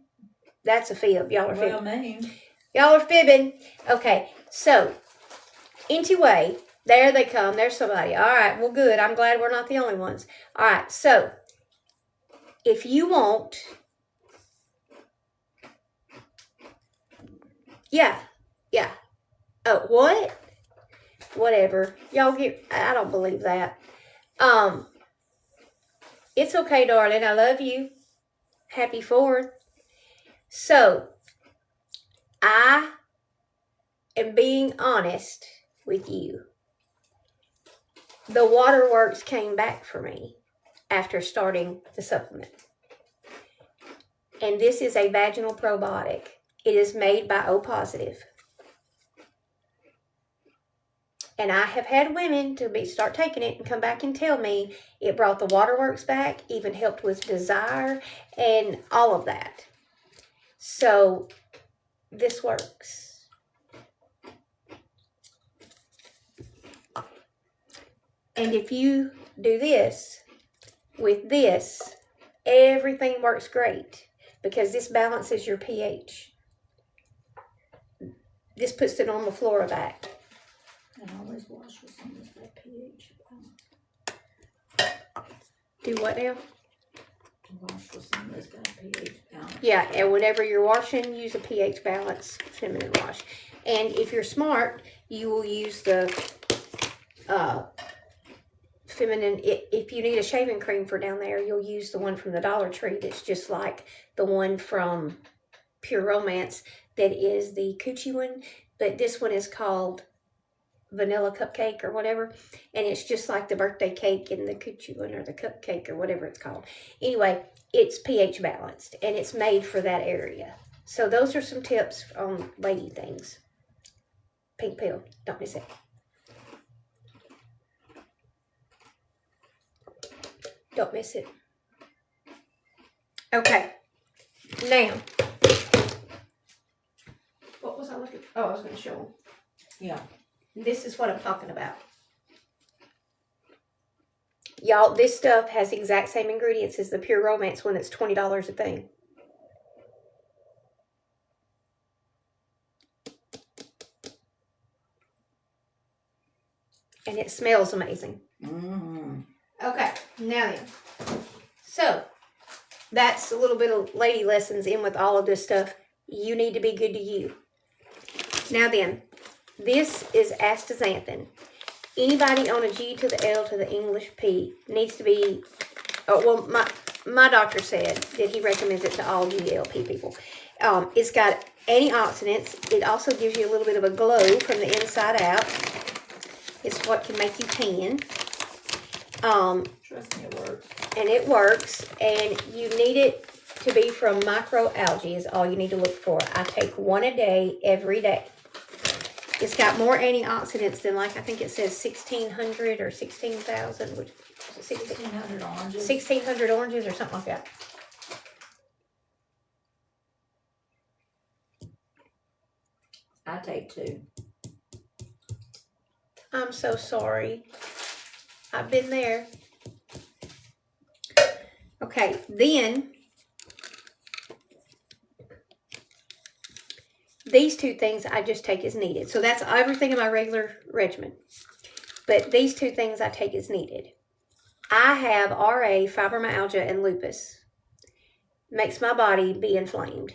That's a fib. Y'all are fibbing. Me. Y'all are fibbing. Okay, so anyway, there they come. There's somebody. All right, well, good. I'm glad we're not the only ones. All right, so if you want, yeah. Oh, what? Whatever. Y'all get, I don't believe that. It's okay, darling. I love you. Happy 4th. So, I am being honest with you. The waterworks came back for me after starting the supplement. And this is a vaginal probiotic. It is made by O Positive. And I have had women start taking it and come back and tell me it brought the waterworks back, even helped with desire and all of that. So this works. And if you do this with this, everything works great because this balances your pH. This puts the normal flora back. And always wash with some of that pH balance. Do what now? Wash with some of this bad pH balance. Yeah, and whenever you're washing, use a pH balance feminine wash. And if you're smart, you will use the feminine. If you need a shaving cream for down there, you'll use the one from the Dollar Tree that's just like the one from Pure Romance that is the coochie one. But this one is called vanilla cupcake or whatever, and it's just like the birthday cake and the coochie one or the cupcake or whatever it's called. Anyway, it's pH balanced and it's made for that area. So those are some tips on lady things. Pink pill, don't miss it. Don't miss it. Okay, now what was I looking for? Oh, I was going to show them. Yeah. This is what I'm talking about. Y'all, this stuff has the exact same ingredients as the Pure Romance one that's $20 a thing. And it smells amazing. Mm-hmm. Okay, now then. So, that's a little bit of lady lessons in with all of this stuff. You need to be good to you. Now then, this is astaxanthin. Anybody on a G to the L to the English P needs to be, my doctor said that he recommends it to all GLP people. It's got antioxidants. It also gives you a little bit of a glow from the inside out. It's what can make you tan. Trust me, it works. And it works. And you need it to be from microalgae is all you need to look for. I take one a day, every day. It's got more antioxidants than, like, I think it says 1,600 or 16,000. 1,600 oranges. 1,600 oranges or something like that. I take 2. I'm so sorry. I've been there. Okay, then these 2 things I just take as needed. So that's everything in my regular regimen. But these 2 things I take as needed. I have RA, fibromyalgia, and lupus. Makes my body be inflamed.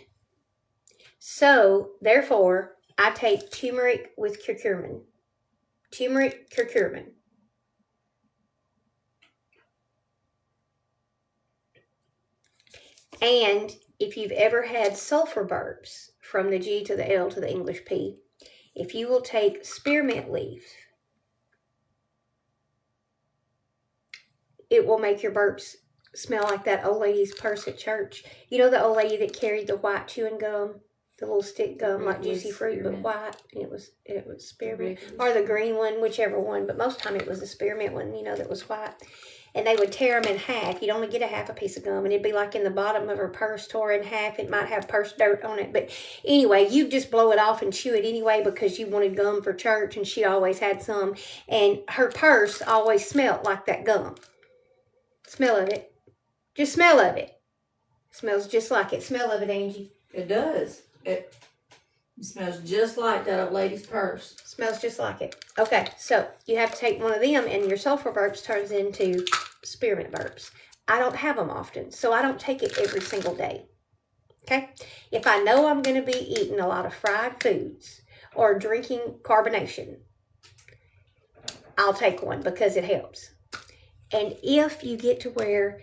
So, therefore, I take turmeric with curcumin. Turmeric, curcumin. And if you've ever had sulfur burps, from the G to the L to the English P, if you will take spearmint leaf, it will make your burps smell like that old lady's purse at church. You know the old lady that carried the white chewing gum, the little stick gum like juicy fruit, but white. And it was spearmint, or the green one, whichever one. But most of the time it was the spearmint one, that was white. And they would tear them in half. You'd only get a half a piece of gum, and it'd be like in the bottom of her purse, tore in half. It might have purse dirt on it, but anyway, you just blow it off and chew it anyway because you wanted gum for church, and she always had some. And her purse always smelled like that gum. Smell of it. Just smell of it. Smells just like it. Smell of it, Angie. It does. It smells just like that old lady's purse. Smells just like it. Okay, so you have to take one of them, and your sulfur burps turns into spearmint burps. I don't have them often, so I don't take it every single day. Okay? If I know I'm going to be eating a lot of fried foods or drinking carbonation, I'll take one because it helps. And if you get to where,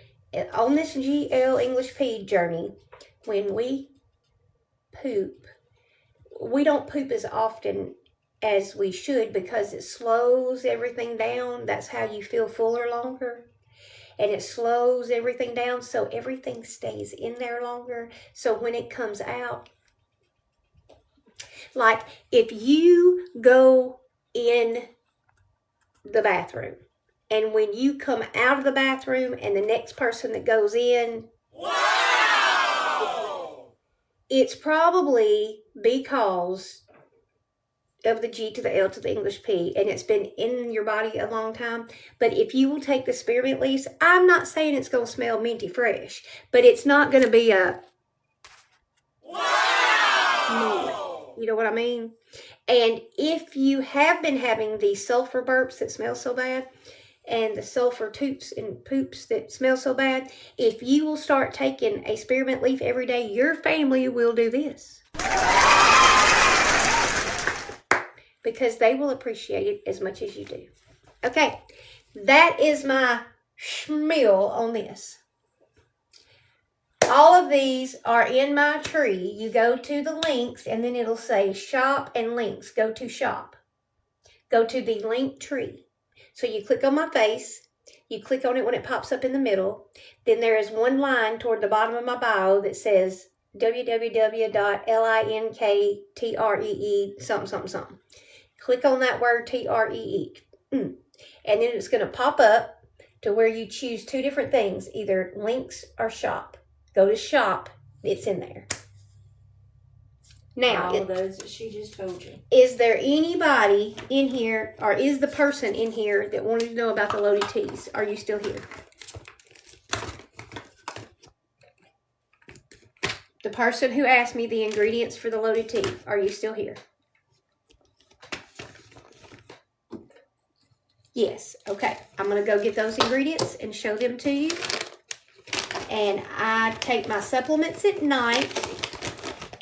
on this GL English P journey, when we poop, we don't poop as often as we should because it slows everything down. That's how you feel fuller longer. And it slows everything down so everything stays in there longer. So when it comes out, like if you go in the bathroom and when you come out of the bathroom and the next person that goes in, wow! It's probably because of the G to the L to the English P, and it's been in your body a long time. But if you will take the spearmint leaves, I'm not saying it's going to smell minty fresh, but it's not going to be a wow! You know what I mean? And if you have been having these sulfur burps that smell so bad, and the sulfur toots and poops that smell so bad, if you will start taking a spearmint leaf every day, your family will do this. Because they will appreciate it as much as you do. Okay, that is my schmeal on this. All of these are in my tree. You go to the links, and then it'll say shop and links. Go to shop. Go to the link tree. So you click on my face. You click on it when it pops up in the middle. Then there is one line toward the bottom of my bio that says www.linktREE something, something, something. Click on that word TREE. And then it's going to pop up to where you choose two different things, either links or shop. Go to shop. It's in there. Now, all those that she just told you. Is there anybody in here, or is the person in here that wanted to know about the loaded teas? Are you still here? The person who asked me the ingredients for the loaded tea, are you still here? Yes. Okay. I'm going to go get those ingredients and show them to you. And I take my supplements at night,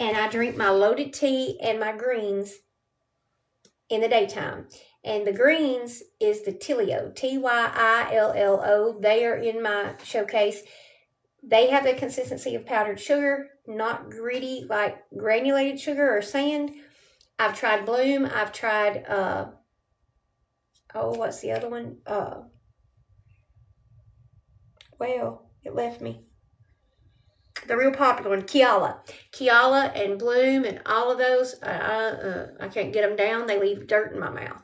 and I drink my loaded tea and my greens in the daytime. And the greens is the Tyillo, Tyillo. They are in my showcase. They have the consistency of powdered sugar, not gritty like granulated sugar or sand. I've tried Bloom. I've tried, what's the other one? Well, it left me. The real popular one, Kiala. Kiala and Bloom and all of those, I can't get them down. They leave dirt in my mouth.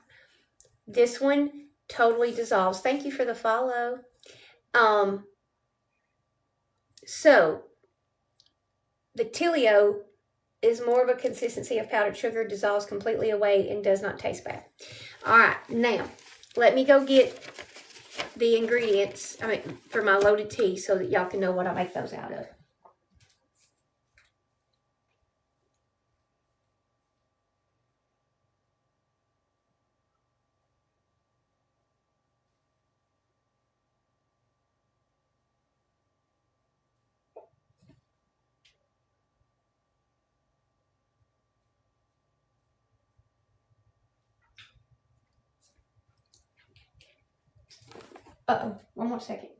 This one totally dissolves. Thank you for the follow. So, the Tyillo is more of a consistency of powdered sugar, dissolves completely away, and does not taste bad. All right, now, let me go get the ingredients for my loaded tea so that y'all can know what I make those out of. Uh-oh. One more second.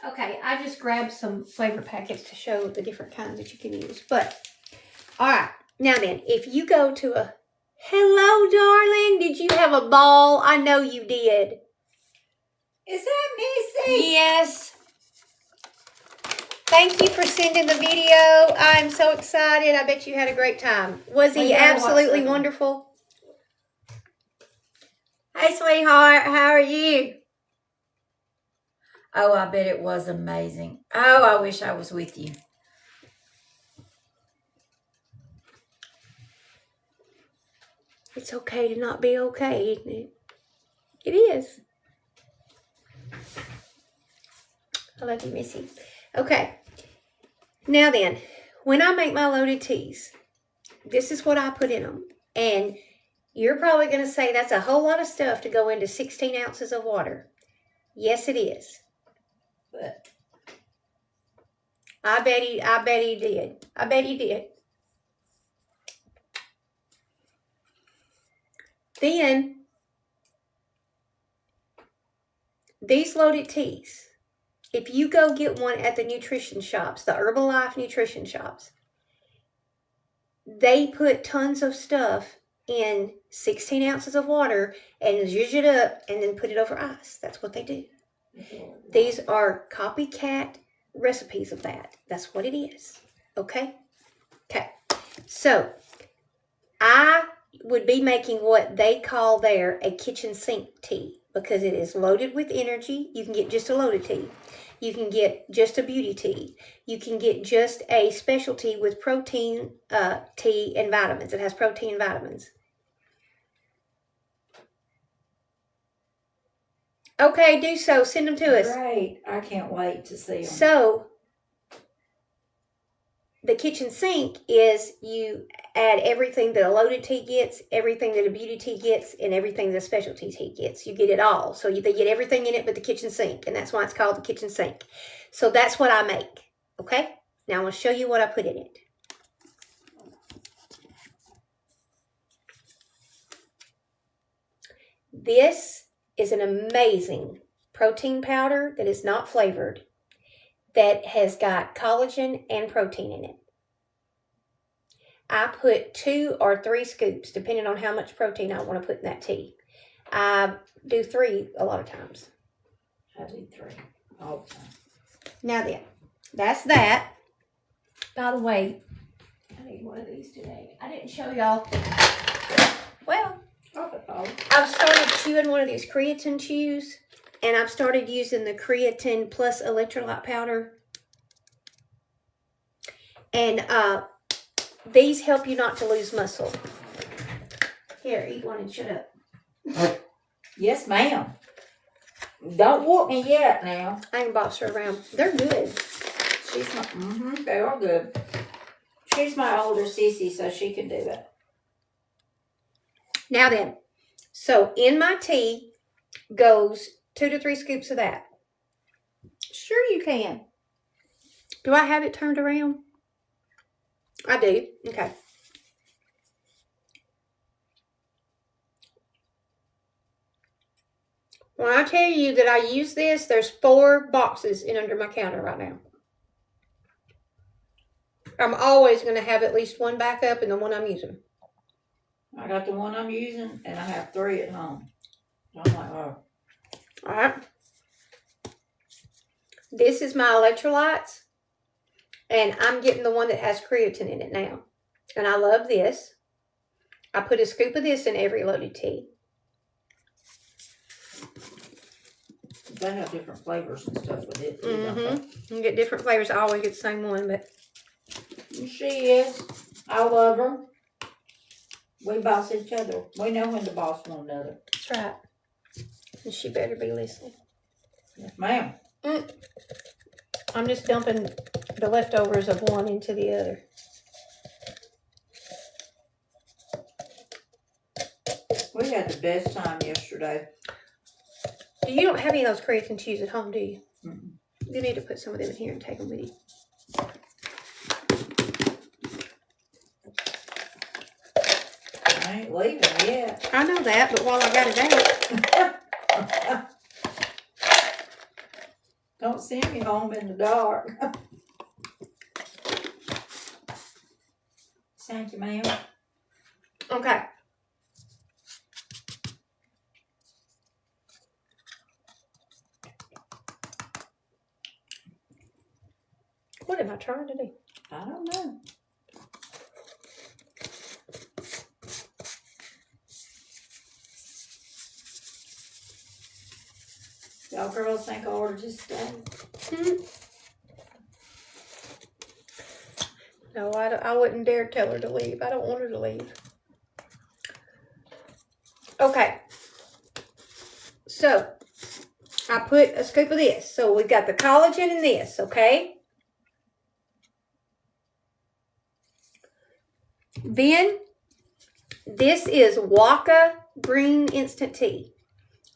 Okay, I just grabbed some flavor packets to show the different kinds that you can use. But, all right. Now then, if you go to a... Hello, darling. Did you have a ball? I know you did. Is that Missy? Yes. Thank you for sending the video. I'm so excited. I bet you had a great time. Was he absolutely wonderful? Hey, sweetheart, how are you? Oh, I bet it was amazing. Oh, I wish I was with you. It's okay to not be okay, isn't it? It is. I love you, Missy. Okay. Now then, when I make my loaded teas, this is what I put in them. And you're probably going to say that's a whole lot of stuff to go into 16 ounces of water. Yes, it is. But I bet he did. I bet he did. Then, these loaded teas, if you go get one at the nutrition shops, the Herbalife nutrition shops, they put tons of stuff in 16 ounces of water and zhuzh it up and then put it over ice. That's what they do. These are copycat recipes of that. That's what it is. Okay? Okay. So, I would be making what they call there a kitchen sink tea because it is loaded with energy. You can get just a loaded tea. You can get just a beauty tea. You can get just a specialty with protein tea and vitamins. It has protein and vitamins. Okay, do so. Send them to us. great. I can't wait to see them. So, the kitchen sink is you add everything that a loaded tea gets, everything that a beauty tea gets, and everything that a specialty tea gets. You get it all. So they get everything in it but the kitchen sink, and that's why it's called the kitchen sink. So that's what I make, okay? Now I'm going to show you what I put in it. This is an amazing protein powder that is not flavored, that has got collagen and protein in it. I put 2 or 3 scoops, depending on how much protein I want to put in that tea. I do 3 a lot of times. I do 3 all the time. Now then, that's that. By the way, I need one of these today. I didn't show y'all. Well, I've started chewing one of these creatine chews, and I've started using the creatine plus electrolyte powder. And these help you not to lose muscle. Here, eat one and shut up. Yes, ma'am. Don't whoop me yet now. I can boss her around. They're good. She's my, they are good. She's my older sissy, so she can do it. Now then, so in my tea goes 2 to 3 scoops of that. Sure you can. Do I have it turned around? I do. Okay. When I tell you that I use this, there's 4 boxes in under my counter right now. I'm always going to have at least one backup in the one I'm using. I got the one I'm using, and I have 3 at home. I'm like, oh. All right. This is my electrolytes, and I'm getting the one that has creatine in it now. And I love this. I put a scoop of this in every loaded tea. They have different flavors and stuff with it, too, don't You can get different flavors. I always get the same one, but they? She is. I love her. We boss each other. We know when to boss one another. That's right. And she better be listening. Yes, ma'am. I'm just dumping the leftovers of one into the other. We had the best time yesterday. You don't have any of those creatine cheese at home, do you? Mm-mm. You need to put some of them in here and take them with you. I ain't leaving yet. I know that, but while I got it out. Don't send me home in the dark. Thank you, ma'am. Okay. What am I trying to do? I don't know. Y'all girls think I ought to just stay? No, I wouldn't dare tell her to leave. I don't want her to leave. Okay. So, I put a scoop of this. So, we've got the collagen in this, okay? Then, this is Waka Green Instant Tea.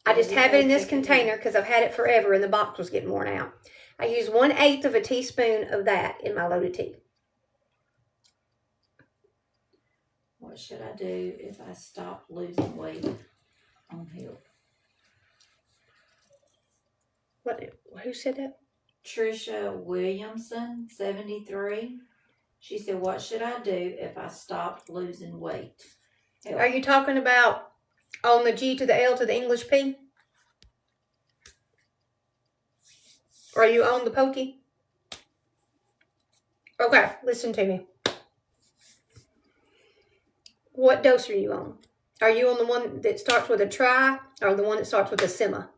I just have it in this container because I've had it forever and the box was getting worn out. I use 1/8 of a teaspoon of that in my loaded tea. What should I do if I stop losing weight on help? What? Who said that? Trisha Williamson, 73. She said, what should I do if I stopped losing weight? Help. Are you talking about on the G to the L to the English P? Are you on the pokey? Okay, listen to me. What dose are you on? Are you on the one that starts with a tri or the one that starts with a sema?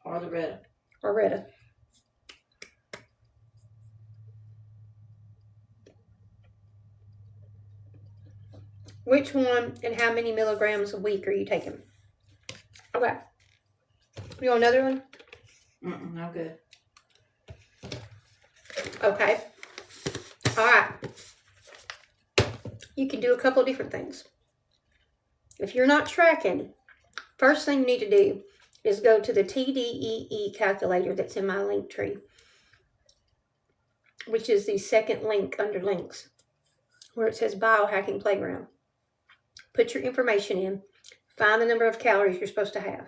Or the red. Or Retta? Which one and how many milligrams a week are you taking? Okay. You want another one? No good. Okay. All right. You can do a couple of different things. If you're not tracking, first thing you need to do is go to the TDEE calculator that's in my link tree, which is the second link under links, where it says Biohacking Playground. Put your information in. Find the number of calories you're supposed to have.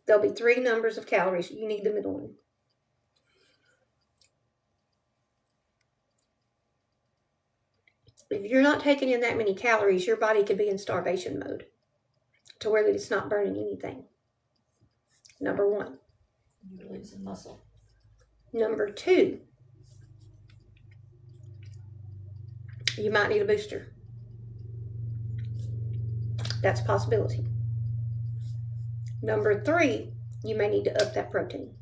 There'll be 3 numbers of calories. You need the middle one. If you're not taking in that many calories, your body could be in starvation mode to where it's not burning anything. Number 1. You're losing muscle. Number 2, you might need a booster. That's a possibility. Number 3, you may need to up that protein.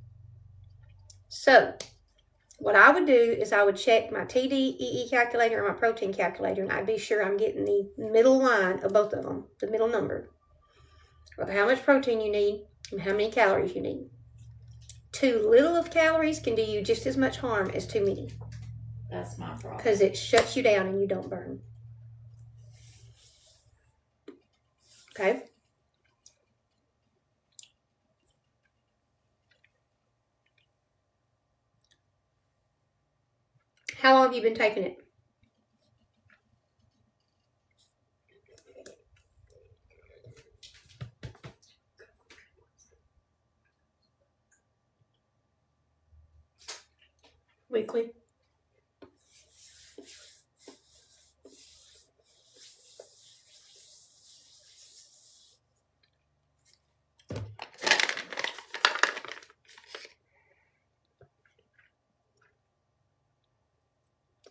So, what I would do is I would check my TDEE calculator and my protein calculator, and I'd be sure I'm getting the middle line of both of them, the middle number, of how much protein you need and how many calories you need. Too little of calories can do you just as much harm as too many. That's my problem. Because it shuts you down and you don't burn. Okay? How long have you been taking it? Weekly?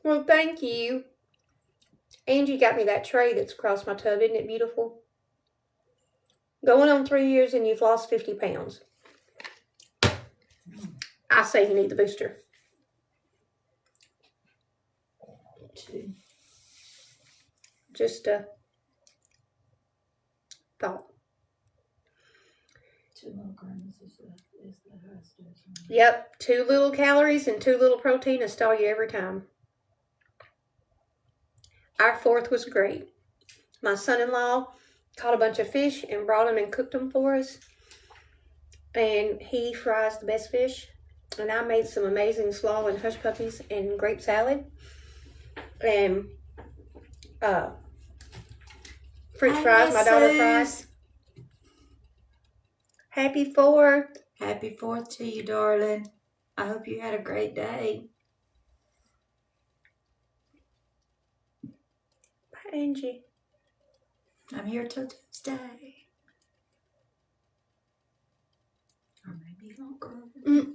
Well, thank you. Angie got me that tray that's across my tub. Isn't it beautiful? Going on 3 years and you've lost 50 pounds. I say you need the booster. 2. Just a thought. 2 milligrams is the highest dose. Yep, 2 little calories and 2 little protein to stall you every time. Our 4th was great. My son-in-law caught a bunch of fish and brought them and cooked them for us. And he fries the best fish. And I made some amazing slaw and hush puppies and grape salad. And French fries, my daughter fries. Happy 4th. Happy 4th to you, darling. I hope you had a great day. Bye, Angie. I'm here till Tuesday. Or maybe longer.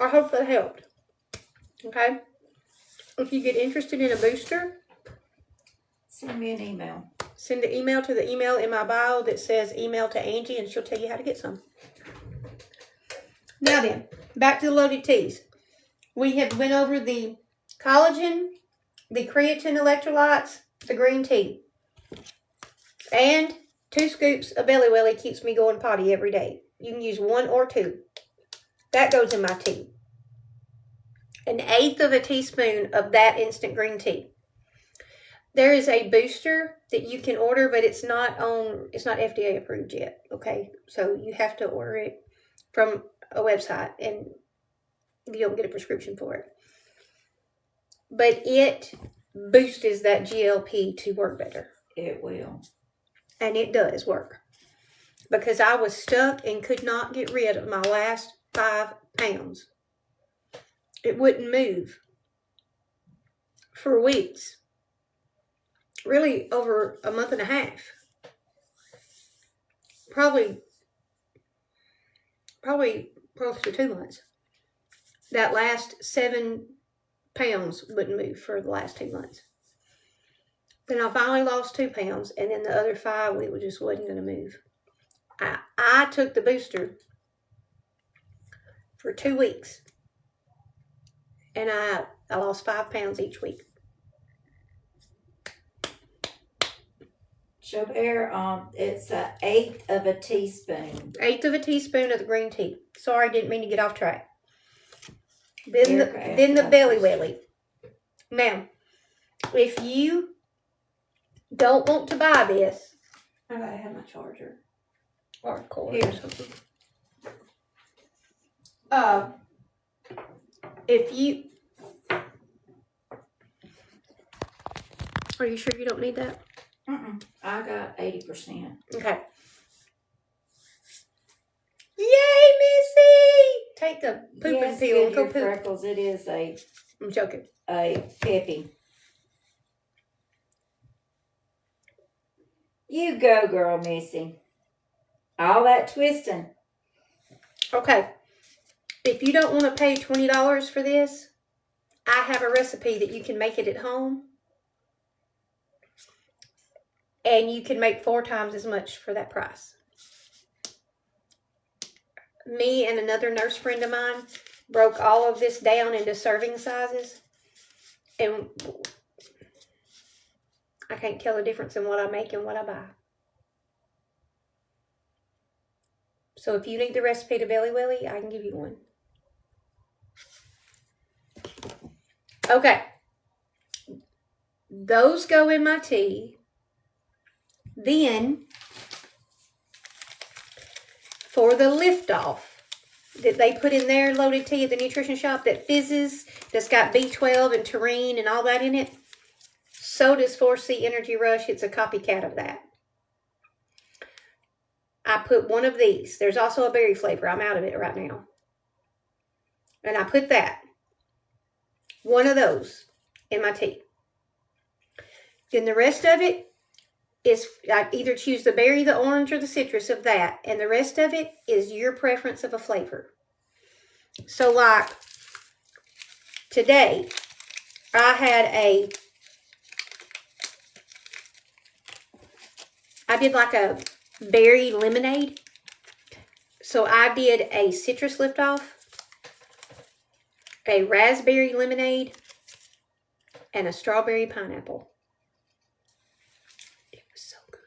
I hope that helped. Okay? If you get interested in a booster, Send me an email. send an email to the email in my bio that says email to Angie, and she'll tell you how to get some. Now then, back to the loaded teas. We have went over the collagen, the creatine electrolytes, the green tea. And 2 scoops of Belly Welly keeps me going potty every day. You can use 1 or 2. That goes in my tea. 1/8 of a teaspoon of that instant green tea. There is a booster that you can order, but it's not FDA approved yet. Okay, so you have to order it from a website, and you don't get a prescription for it. But it boosts that GLP to work better. It will. And it does work. Because I was stuck and could not get rid of my last 5 pounds. It wouldn't move for weeks. Really over a month and a half. Probably close to 2 months. That last 7 pounds wouldn't move for the last 2 months. Then I finally lost 2 pounds, and then the other 5, it just wasn't going to move. I took the booster for 2 weeks, and I lost 5 pounds each week. Show Bear, it's 1/8 of a teaspoon. 1/8 of a teaspoon of the green tea. Sorry, didn't mean to get off track. Then the Belly Welly. Now, if you don't want to buy this, I have my charger. or a cord Here. or something. If you, are you sure you don't need that? I got 80%. Okay. Yay, Missy! Take the pooping Yes, pill and your go poop. freckles. It is I'm joking. a peppy. You go, girl, Missy. All that twisting. Okay. If you don't want to pay $20 for this, I have a recipe that you can make it at home. And you can make 4 times as much for that price. Me and another nurse friend of mine broke all of this down into serving sizes. And I can't tell the difference in what I make and what I buy. So if you need the recipe to Belly Welly, I can give you one. Okay. Those go in my tea. Then, for the liftoff that they put in their loaded tea at the nutrition shop that fizzes, that's got B12 and taurine and all that in it, so does 4C Energy Rush. It's a copycat of that. I put one of these. There's also a berry flavor. I'm out of it right now. And I put that. One of those in my tea. Then the rest of it is, I either choose the berry, the orange, or the citrus of that. And the rest of it is your preference of a flavor. So like today, I did like a berry lemonade. So I did a citrus liftoff, a raspberry lemonade, and a strawberry pineapple. It was so good.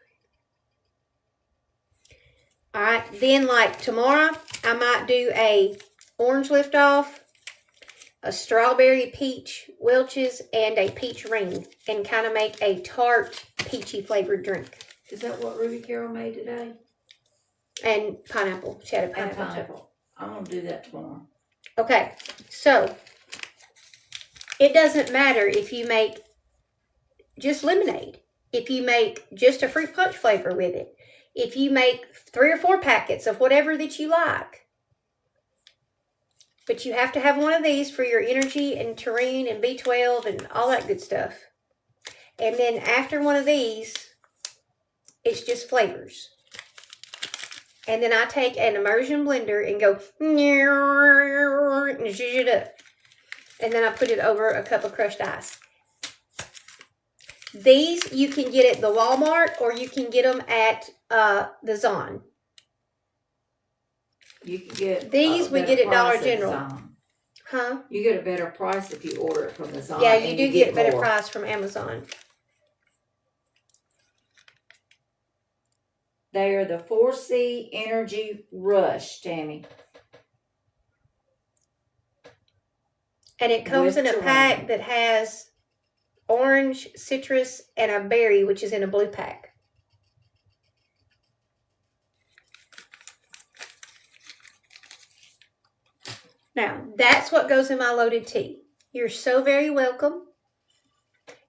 All right, then like tomorrow, I might do a orange liftoff, a strawberry peach Welch's, and a peach ring, and kind of make a tart, peachy flavored drink. Is that what Ruby Carol made today? And pineapple. She had a And pineapple. pineapple. I'm going to do that tomorrow. Okay, so it doesn't matter if you make just lemonade, if you make just a fruit punch flavor with it, if you make 3 or 4 packets of whatever that you like. But you have to have one of these for your energy and taurine and B12 and all that good stuff. And then after one of these, it's just flavors. And then I take an immersion blender and go and zhuzh it up. And then I put it over a cup of crushed ice. These you can get at the Walmart or you can get them at the Zon. You can get these we get at Dollar General. Huh? You get a better price if you order it from the Zon. Yeah, you do get a better more. price from Amazon. They are the 4C Energy Rush, Tammy. And it comes With in a terrain. pack that has orange, citrus, and a berry, which is in a blue pack. Now, that's what goes in my loaded tea. You're so very welcome.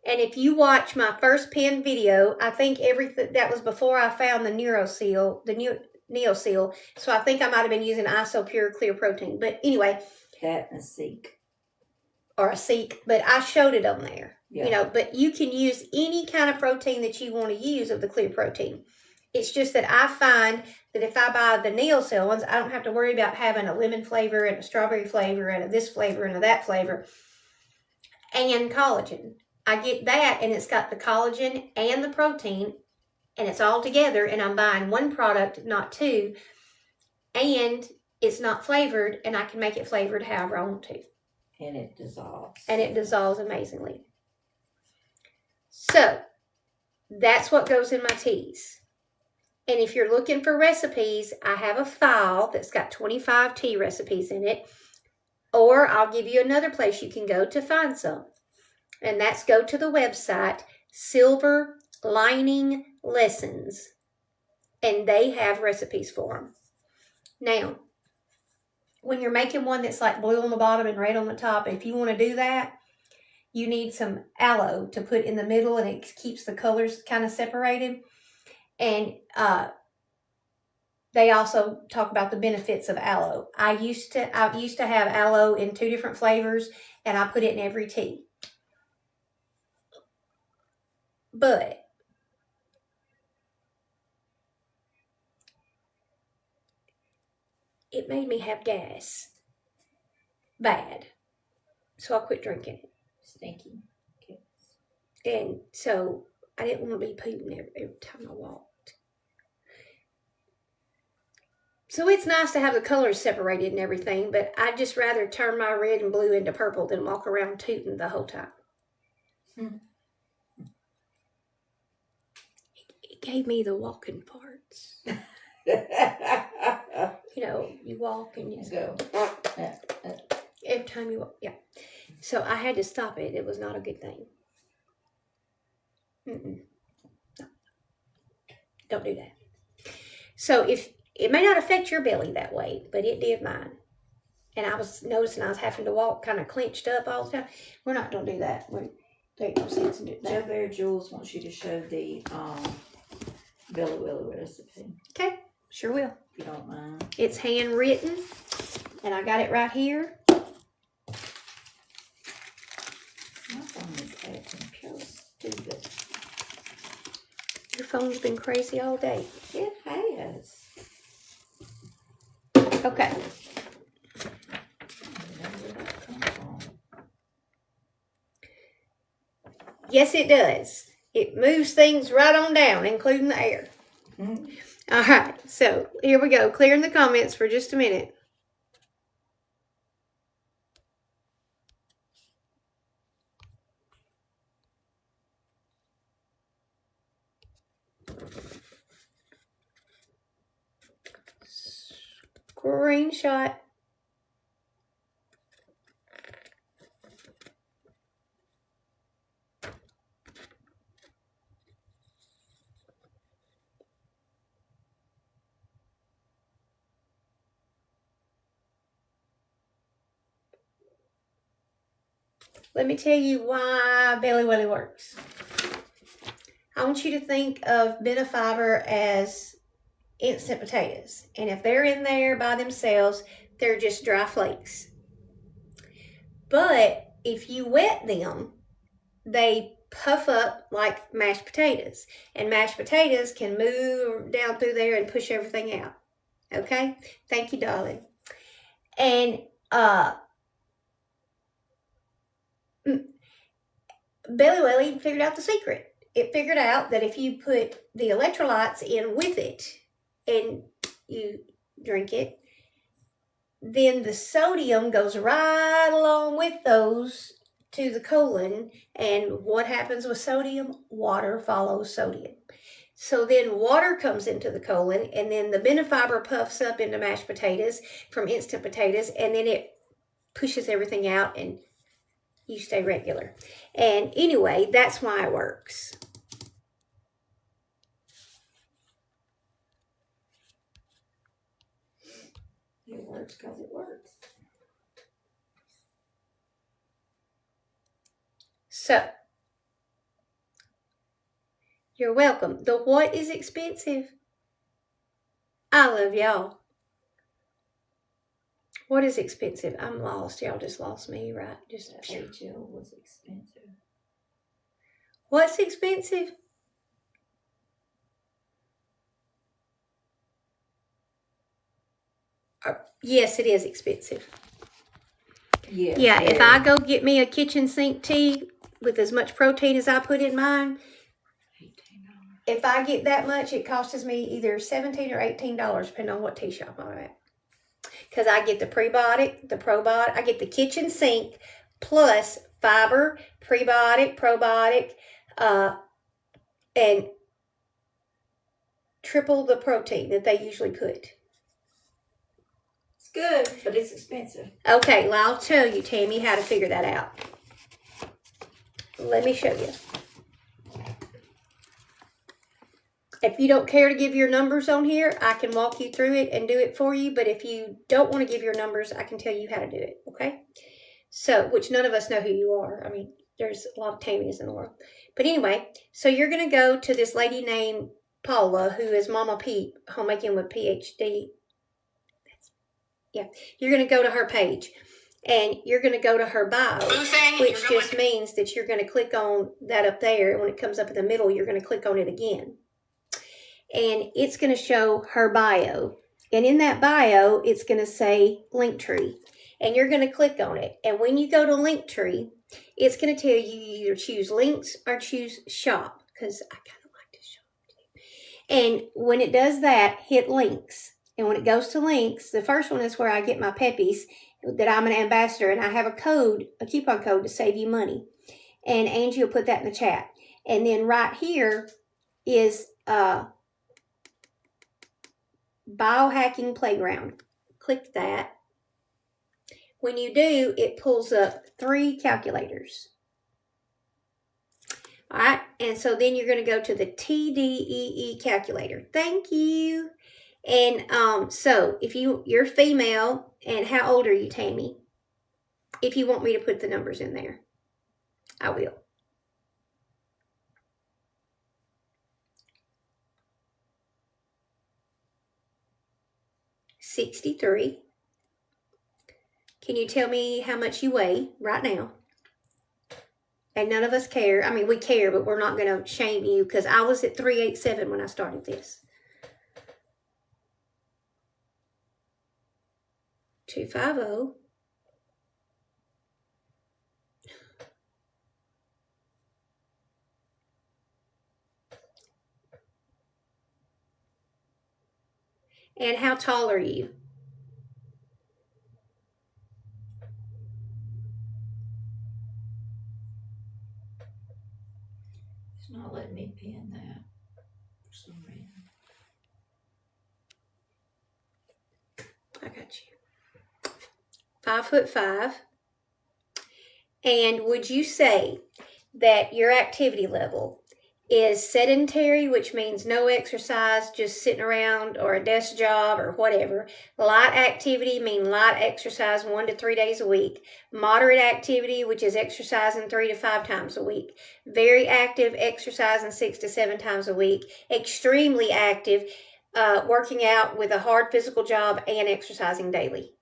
And if you watch my first pen video, I think everything that was before I found the Neoseal. So I think I might have been using Isopure Clear Protein. But anyway. That and a Seek. Or a Seek. But I showed it on there. Yeah. You know, but you can use any kind of protein that you want to use of the clear protein. It's just that I find that if I buy the Neoseal ones, I don't have to worry about having a lemon flavor and a strawberry flavor and a this flavor and a that flavor. And collagen. I get that and it's got the collagen and the protein and it's all together and I'm buying one product, not 2. And it's not flavored and I can make it flavored however I want to. And it dissolves. And it dissolves amazingly. So, that's what goes in my teas. And if you're looking for recipes, I have a file that's got 25 tea recipes in it. Or I'll give you another place you can go to find some. And that's go to the website, Silver Lining Lessons. And they have recipes for them. Now, when you're making one that's like blue on the bottom and red on the top, if you want to do that, you need some aloe to put in the middle and it keeps the colors kind of separated. And they also talk about the benefits of aloe. I used to have aloe in 2 different flavors and I put it in every tea. But it made me have gas. Bad. So I quit drinking it. Stinky. Okay. And so I didn't want to be pooping every time I walked. So it's nice to have the colors separated and everything, but I'd just rather turn my red and blue into purple than walk around tooting the whole time. It gave me the walking parts. You know, you walk and you Go. every time you walk, yeah. So I had to stop it. It was not a good thing. No. Don't do that. So if it may not affect your belly that way, but it did mine. And I was noticing I was having to walk kind of clenched up all the time. We're not going to do that. There ain't no sense in doing Joe that. Bear Jules wants you to show the Billy Willy recipe. Okay, sure will. If you don't mind. It's handwritten, and I got it right here. My phone is acting so stupid. Your phone's been crazy all day. It has. Okay. Yes, it does. It moves things right on down, including the air. Mm-hmm. All right, so here we go. Clearing the comments for just a minute. screenshot. Let me tell you why Belly Welly works. I want you to think of Benefiber as instant potatoes. And if they're in there by themselves, they're just dry flakes. But if you wet them, they puff up like mashed potatoes. And mashed potatoes can move down through there and push everything out. Okay? Thank you, darling. And Belly Welly figured out the secret. It figured out that if you put the electrolytes in with it and you drink it, then the sodium goes right along with those to the colon. And what happens with sodium? Water follows sodium. So then water comes into the colon, and then the Benefiber puffs up into mashed potatoes from instant potatoes, and then it pushes everything out and you stay regular. And anyway, that's why it works. It works because it works. So, you're welcome. The what is expensive? I love y'all. What is expensive? I'm lost. Y'all just lost me, right? Just HL was expensive. What's expensive? Yes, it is expensive. Yes, Yeah, if very. I go get me a kitchen sink tea with as much protein as I put in mine, $18. if I get that much, it costs me either $17 or $18, depending on what tea shop I'm at. Because I get the prebiotic, the probiotic, I get the kitchen sink plus fiber, prebiotic, probiotic, and triple the protein that they usually put. It's good, but it's expensive. Okay, well, I'll tell you, Tammy, how to figure that out. Let me show you. If you don't care to give your numbers on here, I can walk you through it and do it for you. But if you don't want to give your numbers, I can tell you how to do it, okay? So, which none of us know who you are. I mean, there's a lot of Tammys in the world. But anyway, so you're going to go to this lady named Paula, who is Mama Peep, Homemaking with PhD. Yeah, you're going to go to her page. And you're going to go to her bio, which just means that you're going to click on that up there. And when it comes up in the middle, you're going to click on it again. And it's going to show her bio. And in that bio, it's going to say Linktree. And you're going to click on it. And when you go to Linktree, it's going to tell you either choose links or choose shop. Because I kind of like to shop too. And when it does that, hit links. And when it goes to links, the first one is where I get my peppies, that I'm an ambassador. And I have a coupon code to save you money. And Angie will put that in the chat. And then right here is Biohacking Playground. Click that. When you do, it pulls up 3 calculators. All right, and so then you're going to go to the TDEE calculator. Thank you. And so if you're female, and how old are you, Tammy? If you want me to put the numbers in there, I will. $63. Can you tell me how much you weigh right now? And none of us care. I mean, we care, but we're not going to shame you because I was at 387 when I started this. 250. And how tall are you? It's not letting me pin that for some reason. Okay. 5'5". And would you say that your activity level is sedentary, which means no exercise, just sitting around or a desk job or whatever? Light activity, mean light exercise 1 to 3 days a week. Moderate activity, which is exercising 3 to 5 times a week. Very active, exercising 6 to 7 times a week. Extremely active, working out with a hard physical job and exercising daily.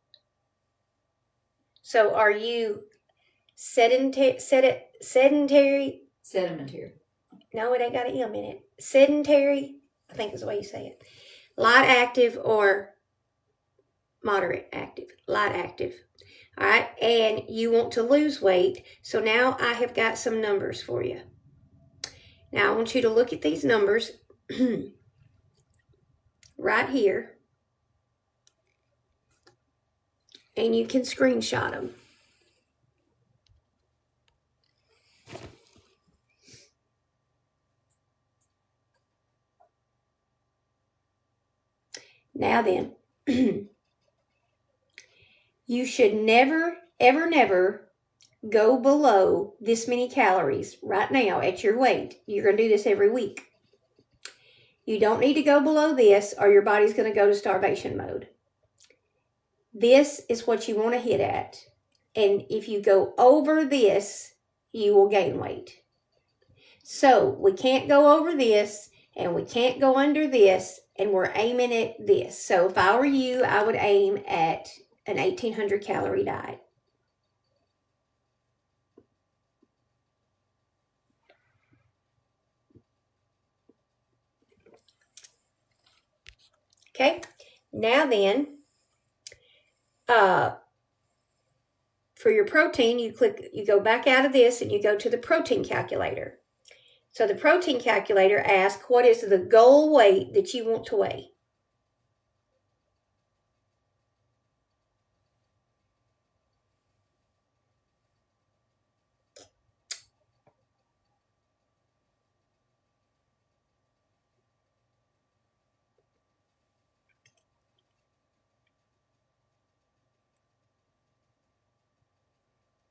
So are you sedentary? No, it ain't got an M in it. Sedentary, I think is the way you say it. Light active or moderate active. Light active. All right, and you want to lose weight. So now I have got some numbers for you. Now I want you to look at these numbers right here. And you can screenshot them. Now then, you should never, ever, never go below this many calories right now at your weight. You're going to do this every week. You don't need to go below this or your body's going to go to starvation mode. This is what you want to hit at. And if you go over this, you will gain weight. So we can't go over this and we can't go under this, and we're aiming at this. So if I were you, I would aim at an 1,800 calorie diet. Okay, now then, for your protein, you go back out of this and you go to the protein calculator. So the protein calculator asks, what is the goal weight that you want to weigh?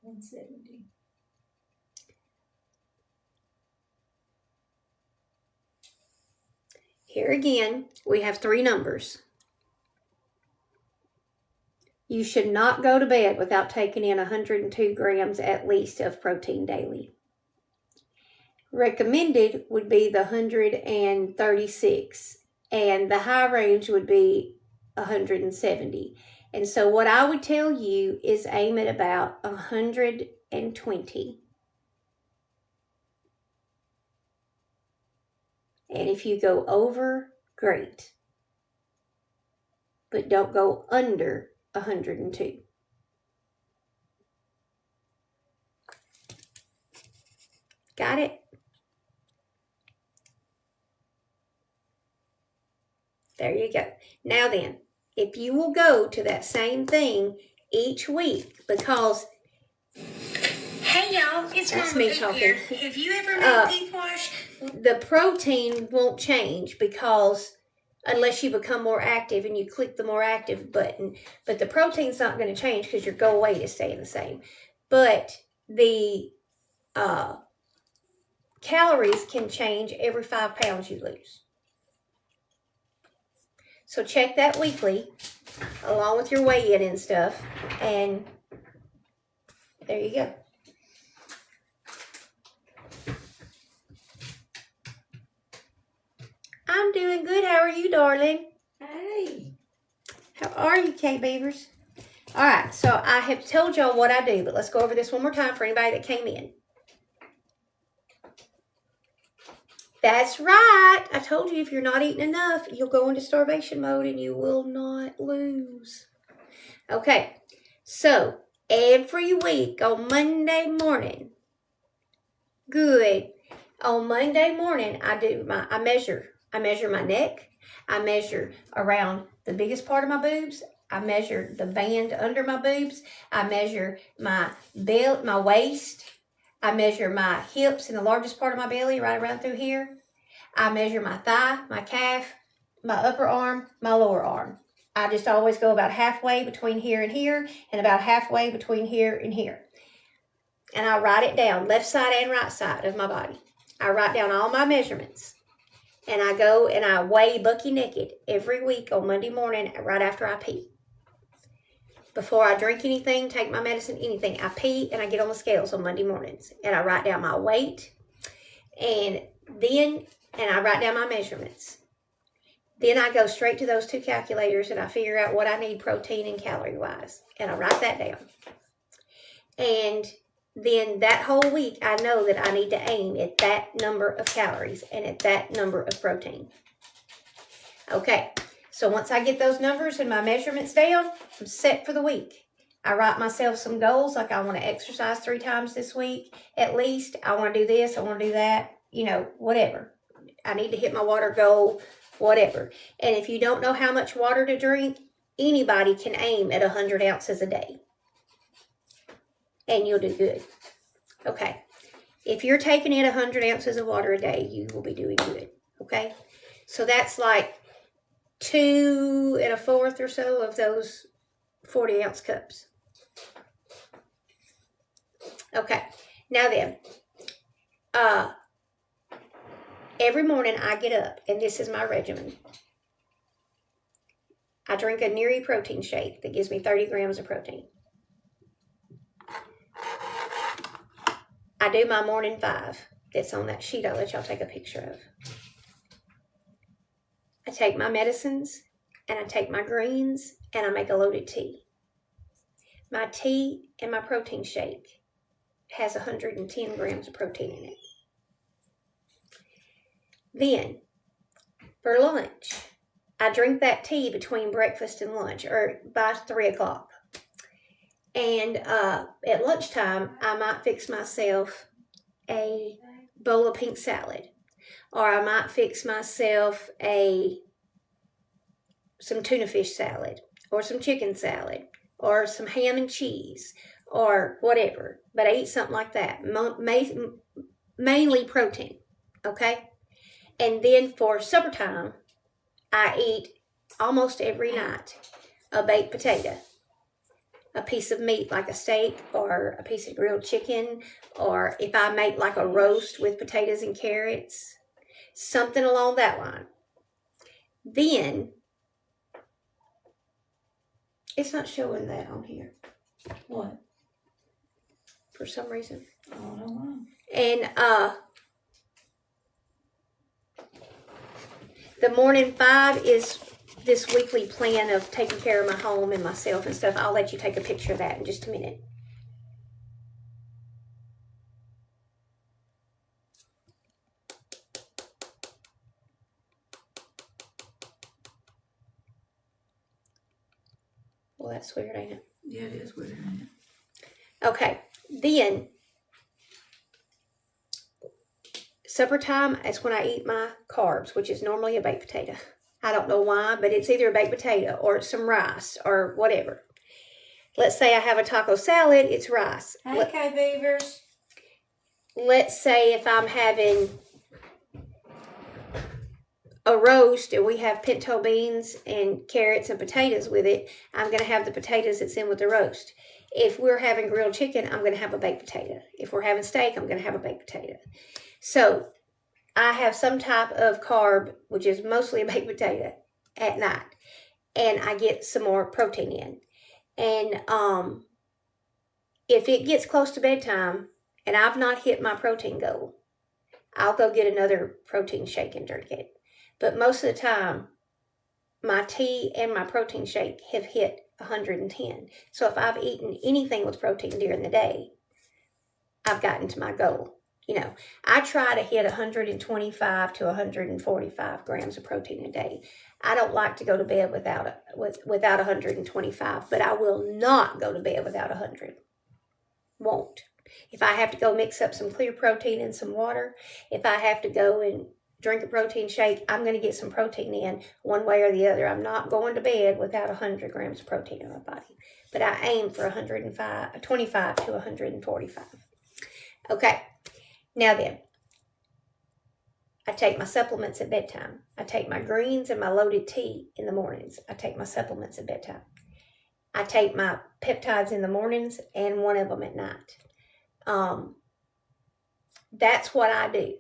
$170. Here again, we have 3 numbers. You should not go to bed without taking in 102 grams at least of protein daily. Recommended would be the 136, and the high range would be 170. And so what I would tell you is aim at about 120. And if you go over, great. But don't go under 102. Got it? There you go. Now then, if you will go to that same thing each week, because Hey y'all, it's that's Mama me Pig talking. here. Have you ever made teeth wash? The protein won't change because unless you become more active and you click the more active button, but the protein's not going to change because your goal weight is staying the same. But the calories can change every 5 pounds you lose. So check that weekly along with your weigh-in and stuff, and there you go. I'm doing good. How are you, darling? Hey. How are you, K-Beavers? All right, so I have told y'all what I do, but let's go over this one more time for anybody that came in. That's right. I told you if you're not eating enough, you'll go into starvation mode and you will not lose. Okay, so every week on Monday morning, good. On Monday morning, I measure my neck. I measure around the biggest part of my boobs. I measure the band under my boobs. I measure my belt, my waist. I measure my hips and the largest part of my belly right around through here. I measure my thigh, my calf, my upper arm, my lower arm. I just always go about halfway between here and here, and about halfway between here and here. And I write it down, left side and right side of my body. I write down all my measurements. And I go and I weigh bucky naked every week on Monday morning right after I pee. Before I drink anything, take my medicine, anything, I pee and I get on the scales on Monday mornings. And I write down my weight. And I write down my measurements. Then I go straight to those two calculators and I figure out what I need protein and calorie wise. And I write that down. And then that whole week I know that I need to aim at that number of calories and at that number of protein. Okay, so once I get those numbers and my measurements down, I'm set for the week. I write myself some goals, like I want to exercise 3 times this week at least. I want to do this, I want to do that, whatever. I need to hit my water goal, whatever. And if you don't know how much water to drink, anybody can aim at 100 ounces a day. And you'll do good. Okay. If you're taking in 100 ounces of water a day, you will be doing good. Okay. So that's like 2 1/4 or so of those 40-ounce cups. Okay. Now then, every morning I get up, and this is my regimen. I drink a Neri protein shake that gives me 30 grams of protein. I do my morning 5 that's on that sheet I'll let y'all take a picture of. I take my medicines and I take my greens and I make a loaded tea. My tea and my protein shake has 110 grams of protein in it. Then, for lunch, I drink that tea between breakfast and lunch, or by 3 o'clock. And at lunchtime, I might fix myself a bowl of pink salad. Or I might fix myself some tuna fish salad. Or some chicken salad. Or some ham and cheese. Or whatever. But I eat something like that. Mainly protein. Okay? And then for supper time, I eat almost every night a baked potato. A piece of meat like a steak or a piece of grilled chicken, or if I make like a roast with potatoes and carrots, something along that line. Then, it's not showing that on here. What? For some reason. I don't know. And the morning 5 is this weekly plan of taking care of my home and myself and stuff. I'll let you take a picture of that in just a minute. Well, that's weird, ain't it? Yeah, it is weird, ain't it? Okay, then supper time is when I eat my carbs, which is normally a baked potato. I don't know why, but it's either a baked potato or it's some rice or whatever. Let's say I have a taco salad, it's rice. Hey, K-Beavers. Let's say if I'm having a roast and we have pinto beans and carrots and potatoes with it, I'm going to have the potatoes that's in with the roast. If we're having grilled chicken, I'm going to have a baked potato. If we're having steak, I'm going to have a baked potato. So I have some type of carb, which is mostly a baked potato, at night. And I get some more protein in. And if it gets close to bedtime and I've not hit my protein goal, I'll go get another protein shake and drink it. But most of the time, my tea and my protein shake have hit 110. So if I've eaten anything with protein during the day, I've gotten to my goal. I try to hit 125 to 145 grams of protein a day. I don't like to go to bed without 125, but I will not go to bed without 100. Won't. If I have to go mix up some clear protein and some water, if I have to go and drink a protein shake, I'm going to get some protein in one way or the other. I'm not going to bed without 100 grams of protein in my body. But I aim for 25 to 145. Okay. Now then, I take my supplements at bedtime. I take my greens and my loaded tea in the mornings. I take my supplements at bedtime. I take my peptides in the mornings and one of them at night. That's what I do.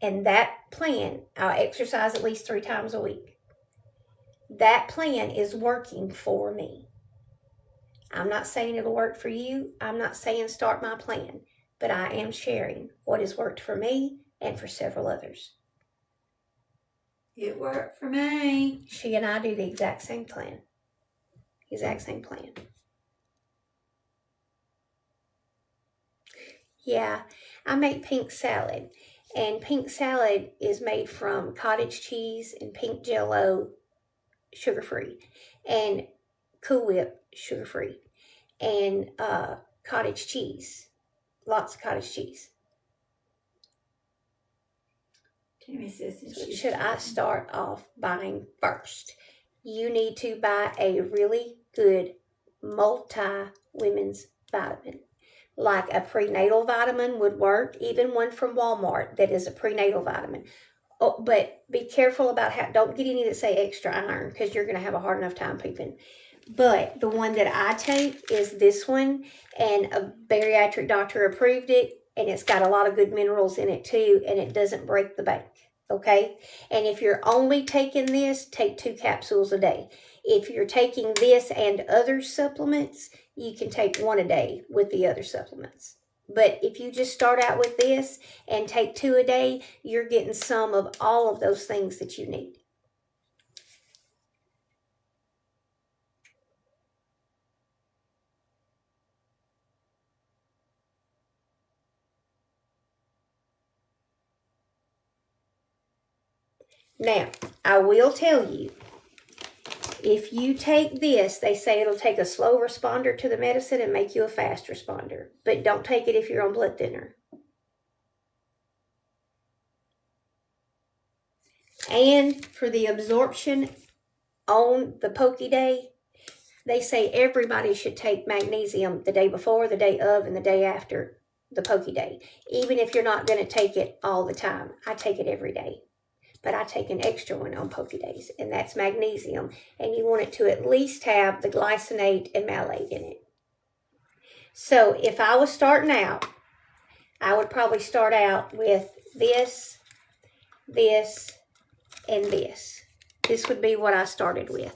And that plan, I'll exercise at least 3 times a week. That plan is working for me. I'm not saying it'll work for you. I'm not saying start my plan, but I am sharing what has worked for me and for several others. It worked for me. She and I do the exact same plan. Exact same plan. Yeah, I make pink salad. And pink salad is made from cottage cheese and pink Jell-O, sugar-free, and Cool Whip, sugar-free, and cottage cheese. Lots of cottage cheese. Tammy says that So she's should I start off buying first? You need to buy a really good multi-women's vitamin. Like a prenatal vitamin would work, even one from Walmart that is a prenatal vitamin. Oh, but be careful about how, don't get any that say extra iron because you're going to have a hard enough time pooping. But the one that I take is this one, and a bariatric doctor approved it, and it's got a lot of good minerals in it too, and it doesn't break the bank, okay? And if you're only taking this, take 2 capsules a day. If you're taking this and other supplements, you can take 1 a day with the other supplements. But if you just start out with this and take 2 a day, you're getting some of all of those things that you need. Now, I will tell you, if you take this, they say it'll take a slow responder to the medicine and make you a fast responder. But don't take it if you're on blood thinner. And for the absorption on the pokey day, they say everybody should take magnesium the day before, the day of, and the day after the pokey day. Even if you're not going to take it all the time. I take it every day. But I take an extra one on pokey days, and that's magnesium. And you want it to at least have the glycinate and malate in it. So if I was starting out, I would probably start out with this, this, and this. This would be what I started with.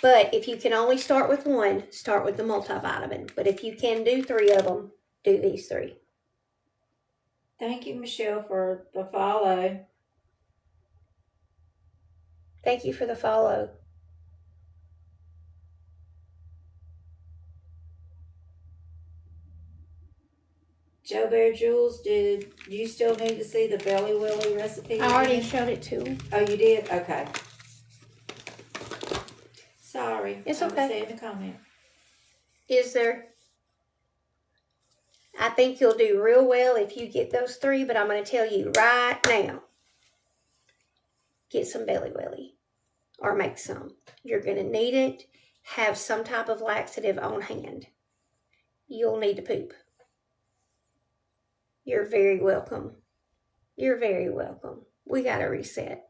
But if you can only start with one, start with the multivitamin. But if you can do 3 of them, do these 3. Thank you, Michelle, for the follow. Thank you for the follow. Joe Bear Jules, did you still need to see the Belly Willy recipe? I already again? showed it to him. Oh, you did? Okay. Sorry. It's I was okay. saying the comment. Is there? I think you'll do real well if you get those 3, but I'm going to tell you right now, get some Belly Willy or make some. You're going to need it. Have some type of laxative on hand. You'll need to poop. You're very welcome. You're very welcome. We got to reset.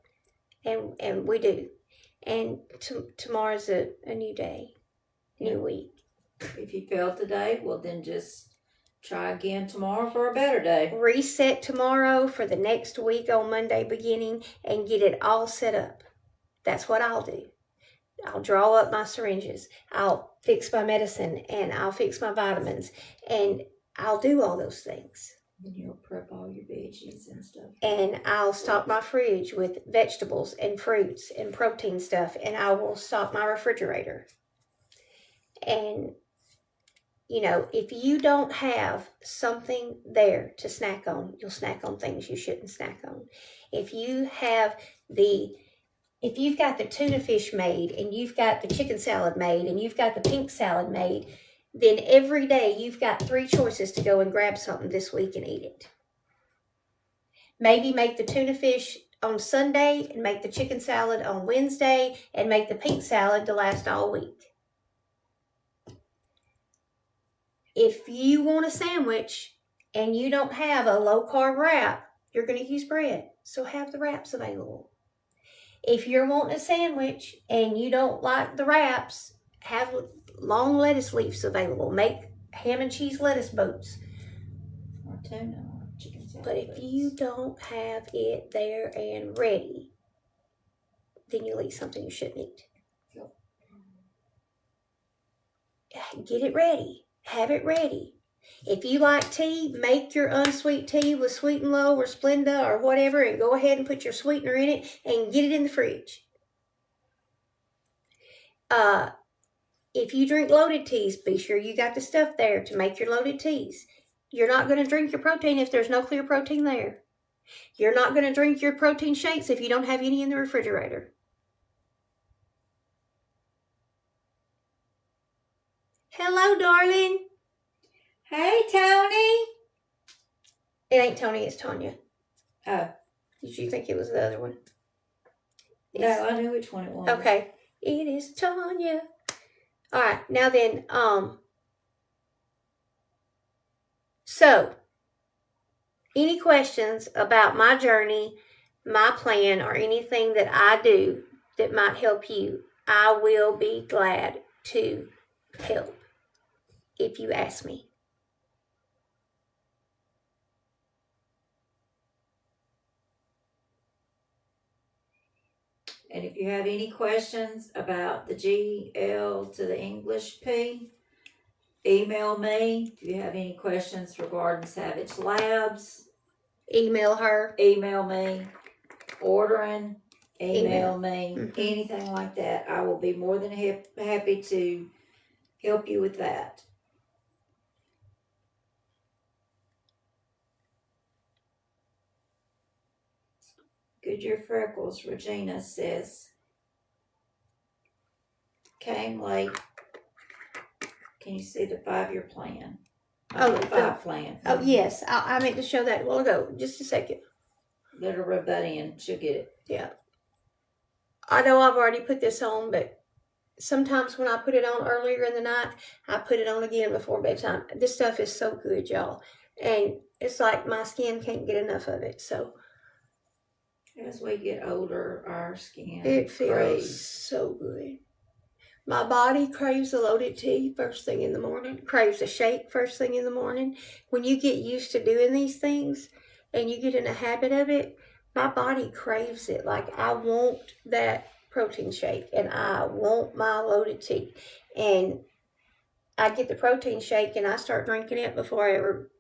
And we do. And tomorrow's a new day, new week. If you failed today, well, then just try again tomorrow for a better day. Reset tomorrow for the next week on Monday beginning and get it all set up. That's what I'll do. I'll draw up my syringes. I'll fix my medicine and I'll fix my vitamins and I'll do all those things. And you'll prep all your veggies and stuff. And I'll stock my fridge with vegetables and fruits and protein stuff, and I will stock my refrigerator. And you know, if you don't have something there to snack on, you'll snack on things you shouldn't snack on. If you've got the tuna fish made, and you've got the chicken salad made, and you've got the pink salad made, then every day you've got 3 choices to go and grab something this week and eat it. Maybe make the tuna fish on Sunday, and make the chicken salad on Wednesday, and make the pink salad to last all week. If you want a sandwich and you don't have a low-carb wrap, you're going to use bread. So have the wraps available. If you're wanting a sandwich and you don't like the wraps, have long lettuce leaves available. Make ham and cheese lettuce boats. Or tuna or chicken salad. But if you don't have it there and ready, then you'll eat something you shouldn't eat. Yep. Get it ready. Have it ready. If you like tea, make your unsweet tea with Sweet and Low or Splenda or whatever, and go ahead and put your sweetener in it and get it in the fridge. If you drink loaded teas, be sure you got the stuff there to make your loaded teas. You're not going to drink your protein if there's no clear protein there. You're not going to drink your protein shakes if you don't have any in the refrigerator. Hello, darling. Hey, Tony. It ain't Tony, it's Tanya. Oh. Did you think it was the other one? No, I knew which one it was. Okay. It is Tanya. All right. Now then, so any questions about my journey, my plan, or anything that I do that might help you, I will be glad to help if you ask me. And if you have any questions about the GL to the English P, email me. If you have any questions regarding Savage Labs, Email her. email me. Ordering, email me. Mhm. Anything like that. I will be more than happy to help you with that. Goodyear Freckles, Regina says, came late. Can you see the 5-year plan? Oh, the 5 plan. Oh, yes. I meant to show that a while ago. Just a second. Let her rub that in. She'll get it. Yeah. I know I've already put this on, but sometimes when I put it on earlier in the night, I put it on again before bedtime. This stuff is so good, y'all. And it's like my skin can't get enough of it. So as we get older, our skin it feels craves. so good. My body craves a loaded tea first thing in the morning, craves a shake first thing in the morning. When you get used to doing these things and you get in a habit of it, my body craves it. Like, I want that protein shake and I want my loaded tea. And I get the protein shake and I start drinking it before I ever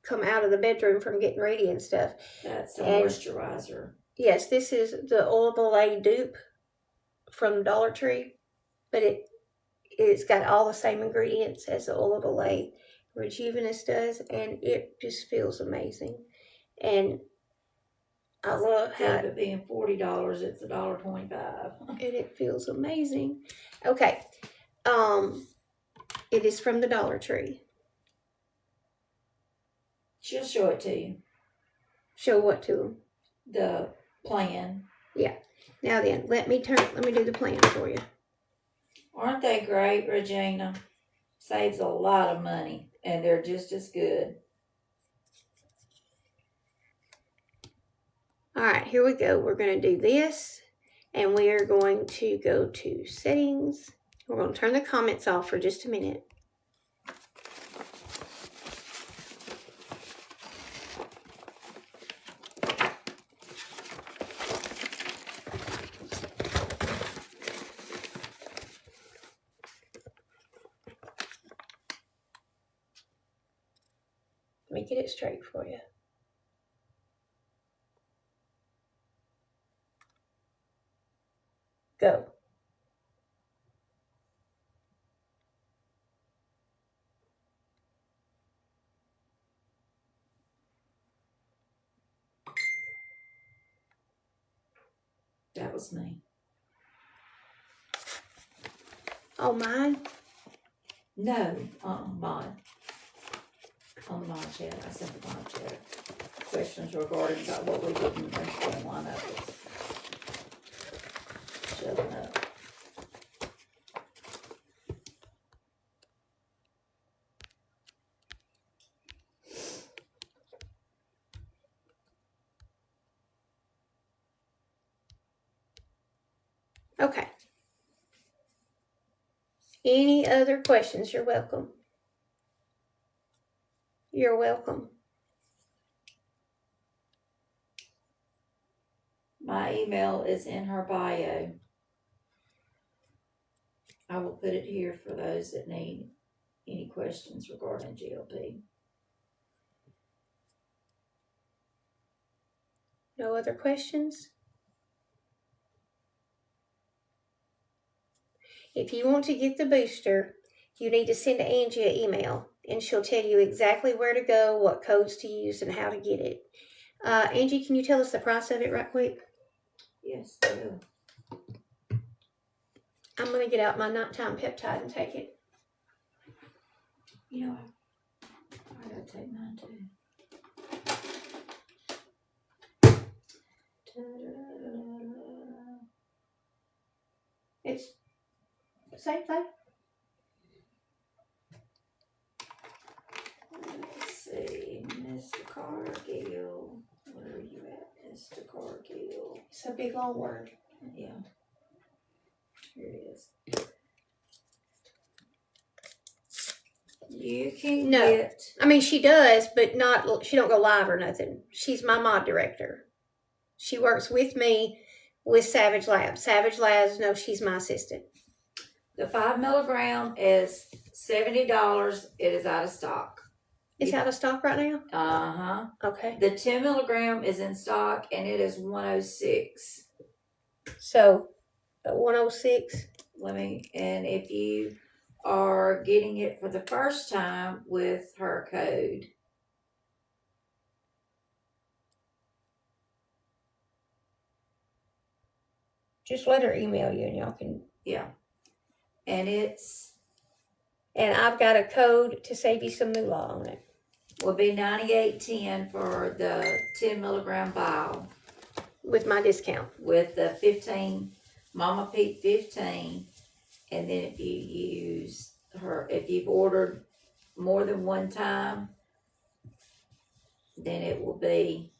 come out of the bedroom from getting ready and stuff. That's a moisturizer. Yes, this is the Oil of Olay dupe from Dollar Tree, but it's got all the same ingredients as the Oil of Olay Rejuvenous does, and it just feels amazing. And I love how Instead of it being $40, it's $1.25. And it feels amazing. Okay. It is from the Dollar Tree. She'll show it to you. Show what to them? The plan. Yeah. Now then, let me do the plan for you. Aren't they great, Regina? Saves a lot of money, and they're just as good. All right, here we go. We're going to do this, and we are going to go to settings. We're going to turn the comments off for just a minute. Let me get it straight for you. Go. That was me. Oh, mine? No, mine. On the mod chat. I sent the mod chat. Questions regarding about what we didn't understand one of us. Shutting up. Okay. Any other questions? You're welcome. You're welcome. My email is in her bio. I will put it here for those that need any questions regarding GLP. No other questions? If you want to get the booster, you need to send Angie an email, and she'll tell you exactly where to go, what codes to use, and how to get it. Angie, can you tell us the price of it right quick? Yes, I will. I'm going to get out my nighttime peptide and take it. You know, I gotta take mine too. It's same thing. Let's see, Mr. Cargill. Where are you at, Mr. Cargill? It's a big long word. Yeah. Here it is. You can get. I mean, she does, but not. She don't go live or nothing. She's my mod director. She works with me with Savage Labs. Savage Labs knows she's my assistant. The 5 milligram is $70. It is out of stock. It's out of stock right now? Uh-huh. Okay. The 10 milligram is in stock and it is $106. So, 106. And if you are getting it for the first time with her code, Just let her email you and y'all can. yeah. And And I've got a code to save you some moolah on it. will be $98.10 for the 10 milligram vial. With my discount. With the 15, Mama Pete 15. And then if you use if you've ordered more than one time, then it will be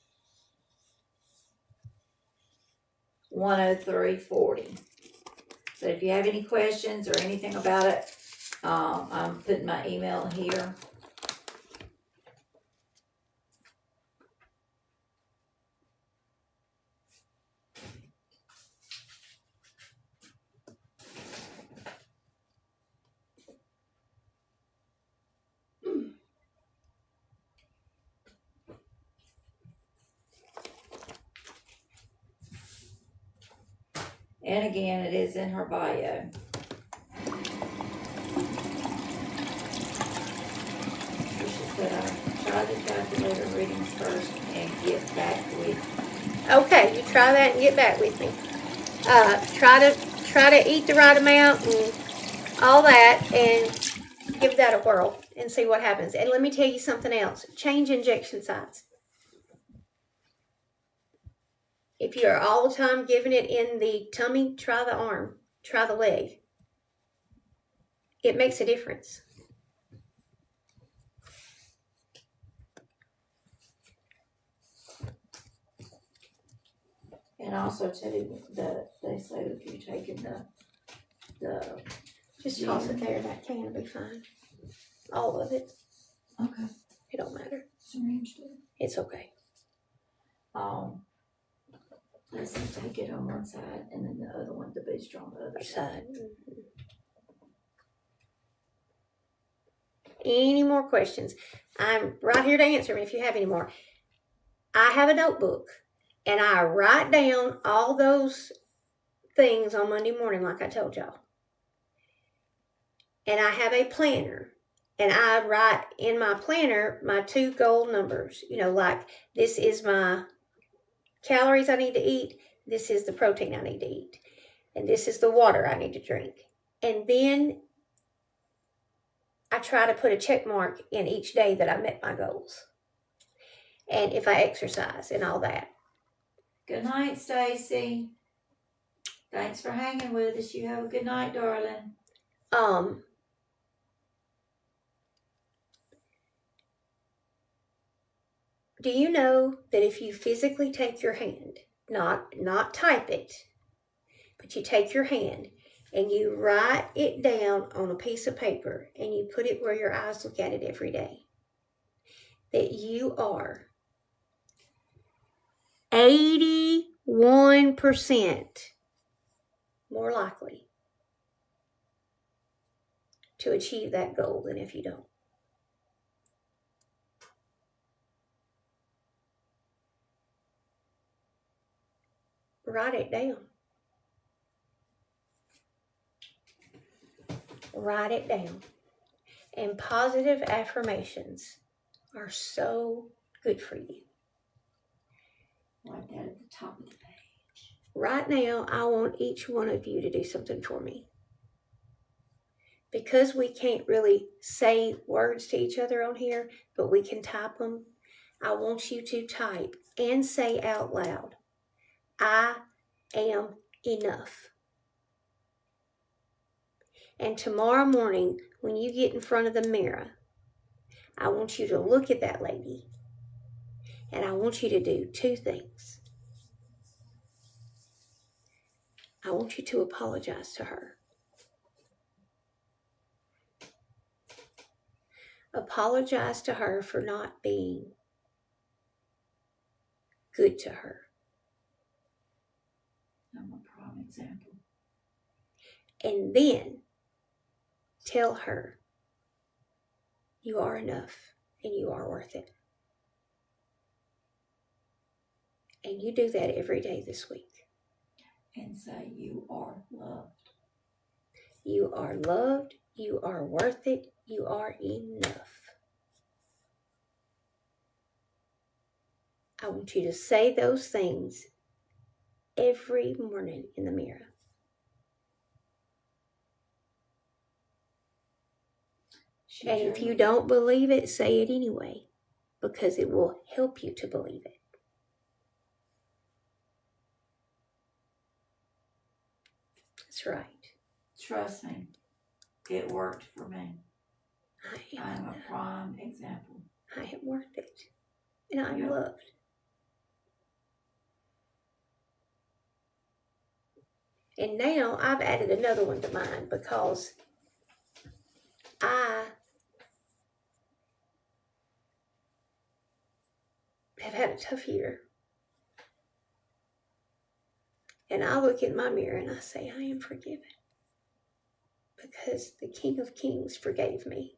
$103.40. So if you have any questions or anything about it, I'm putting my email here. And again, it is in her bio. She said, I tried the calculator readings first and get back with you. Okay, you try that and get back with me. Try to eat the right amount and all that, and give that a whirl and see what happens. And let me tell you something else. Change injection sites. If you're all the time giving it in the tummy, try the arm, try the leg. It makes a difference. And also too, they say if you're taking the Just toss it there, that can will be fine. All of it. okay, It don't matter. syringe, It's okay. they say take it on one side and then the other one, the booster on the other side. Any more questions? I'm right here to answer them if you have any more. I have a notebook and I write down all those things on Monday morning like I told y'all. And I have a planner and I write in my planner my 2 goal numbers. You know, like this is my calories I need to eat. This is the protein I need to eat. And this is the water I need to drink. And then I try to put a check mark in each day that I met my goals. And if I exercise and all that. Good night, Stacy. Thanks for hanging with us. You have a good night, darling. Do you know that if you physically take your hand, not type it, But you take your hand and you write it down on a piece of paper and you put it where your eyes look at it every day. That you are 81% more likely to achieve that goal than if you don't. Write it down. Write it down. And positive affirmations are so good for you. Write that at the top of the page. Right now, I want each one of you to do something for me. Because we can't really say words to each other on here, but we can type them, I want you to type and say out loud, I am enough. And tomorrow morning, when you get in front of the mirror, I want you to look at that lady and I want you to do two things. I want you to apologize to her. Apologize to her for not being good to her. I'm a prime example. And then tell her you are enough and you are worth it. And you do that every day this week. And say you are loved. You are loved. You are worth it. You are enough. I want you to say those things every morning in the mirror. And if you don't believe it, say it anyway, because it will help you to believe it. That's right. Trust me, it worked for me. I am a prime example. I am worth it. And I'm loved. And now I've added another one to mine because I have had a tough year. And I look in my mirror and I say, I am forgiven. Because the King of Kings forgave me.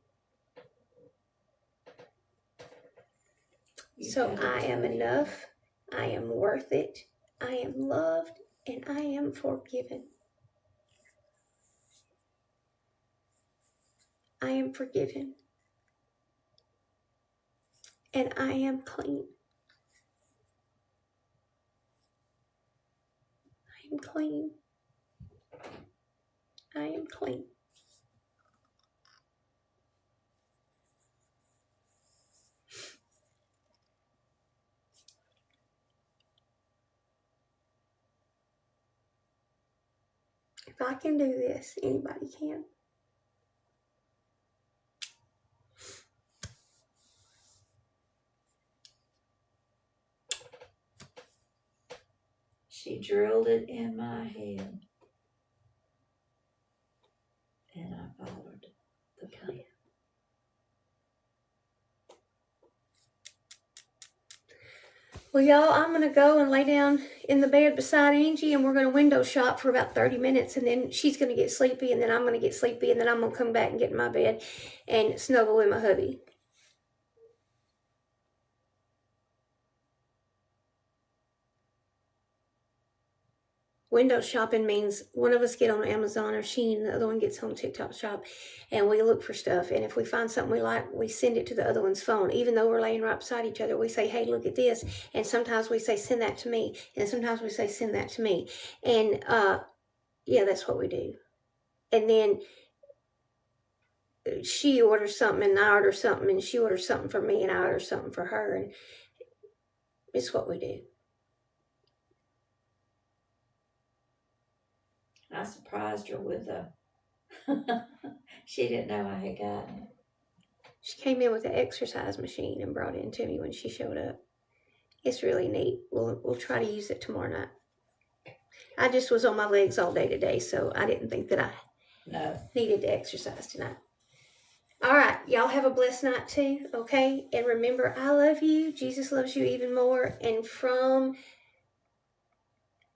So I am enough. I am worth it. I am loved. And I am forgiven. I am forgiven. And I am clean. I am clean. I am clean. If I can do this, anybody can. She drilled it in my head. And I followed the plan. Well, y'all, I'm going to go and lay down in the bed beside Angie, and we're going to window shop for about 30 minutes, and then she's going to get sleepy, and then I'm going to get sleepy, and then I'm going to come back and get in my bed and snuggle with my hubby. Window shopping means one of us get on Amazon or Shein, and the other one gets on TikTok Shop, and we look for stuff. And if we find something we like, we send it to the other one's phone. Even though we're laying right beside each other, we say, hey, look at this. And sometimes we say, send that to me. And sometimes we say, send that to me. And, yeah, that's what we do. And then she orders something, and I order something, and she orders something for me, and I order something for her. And it's what we do. I surprised her with she didn't know I had gotten it. She came in with an exercise machine and brought it in to me when she showed up. It's really neat. We'll try to use it tomorrow night. I just was on my legs all day today, so I didn't think that I No. needed to exercise tonight. All right, y'all have a blessed night too, okay? And remember, I love you. Jesus loves you even more. And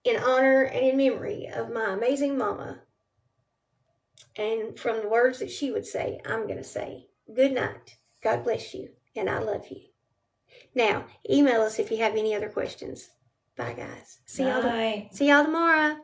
in honor and in memory of my amazing mama, and from the words that she would say, I'm going to say, good night. God bless you, and I love you. Now, email us if you have any other questions. Bye, guys. See y'all tomorrow.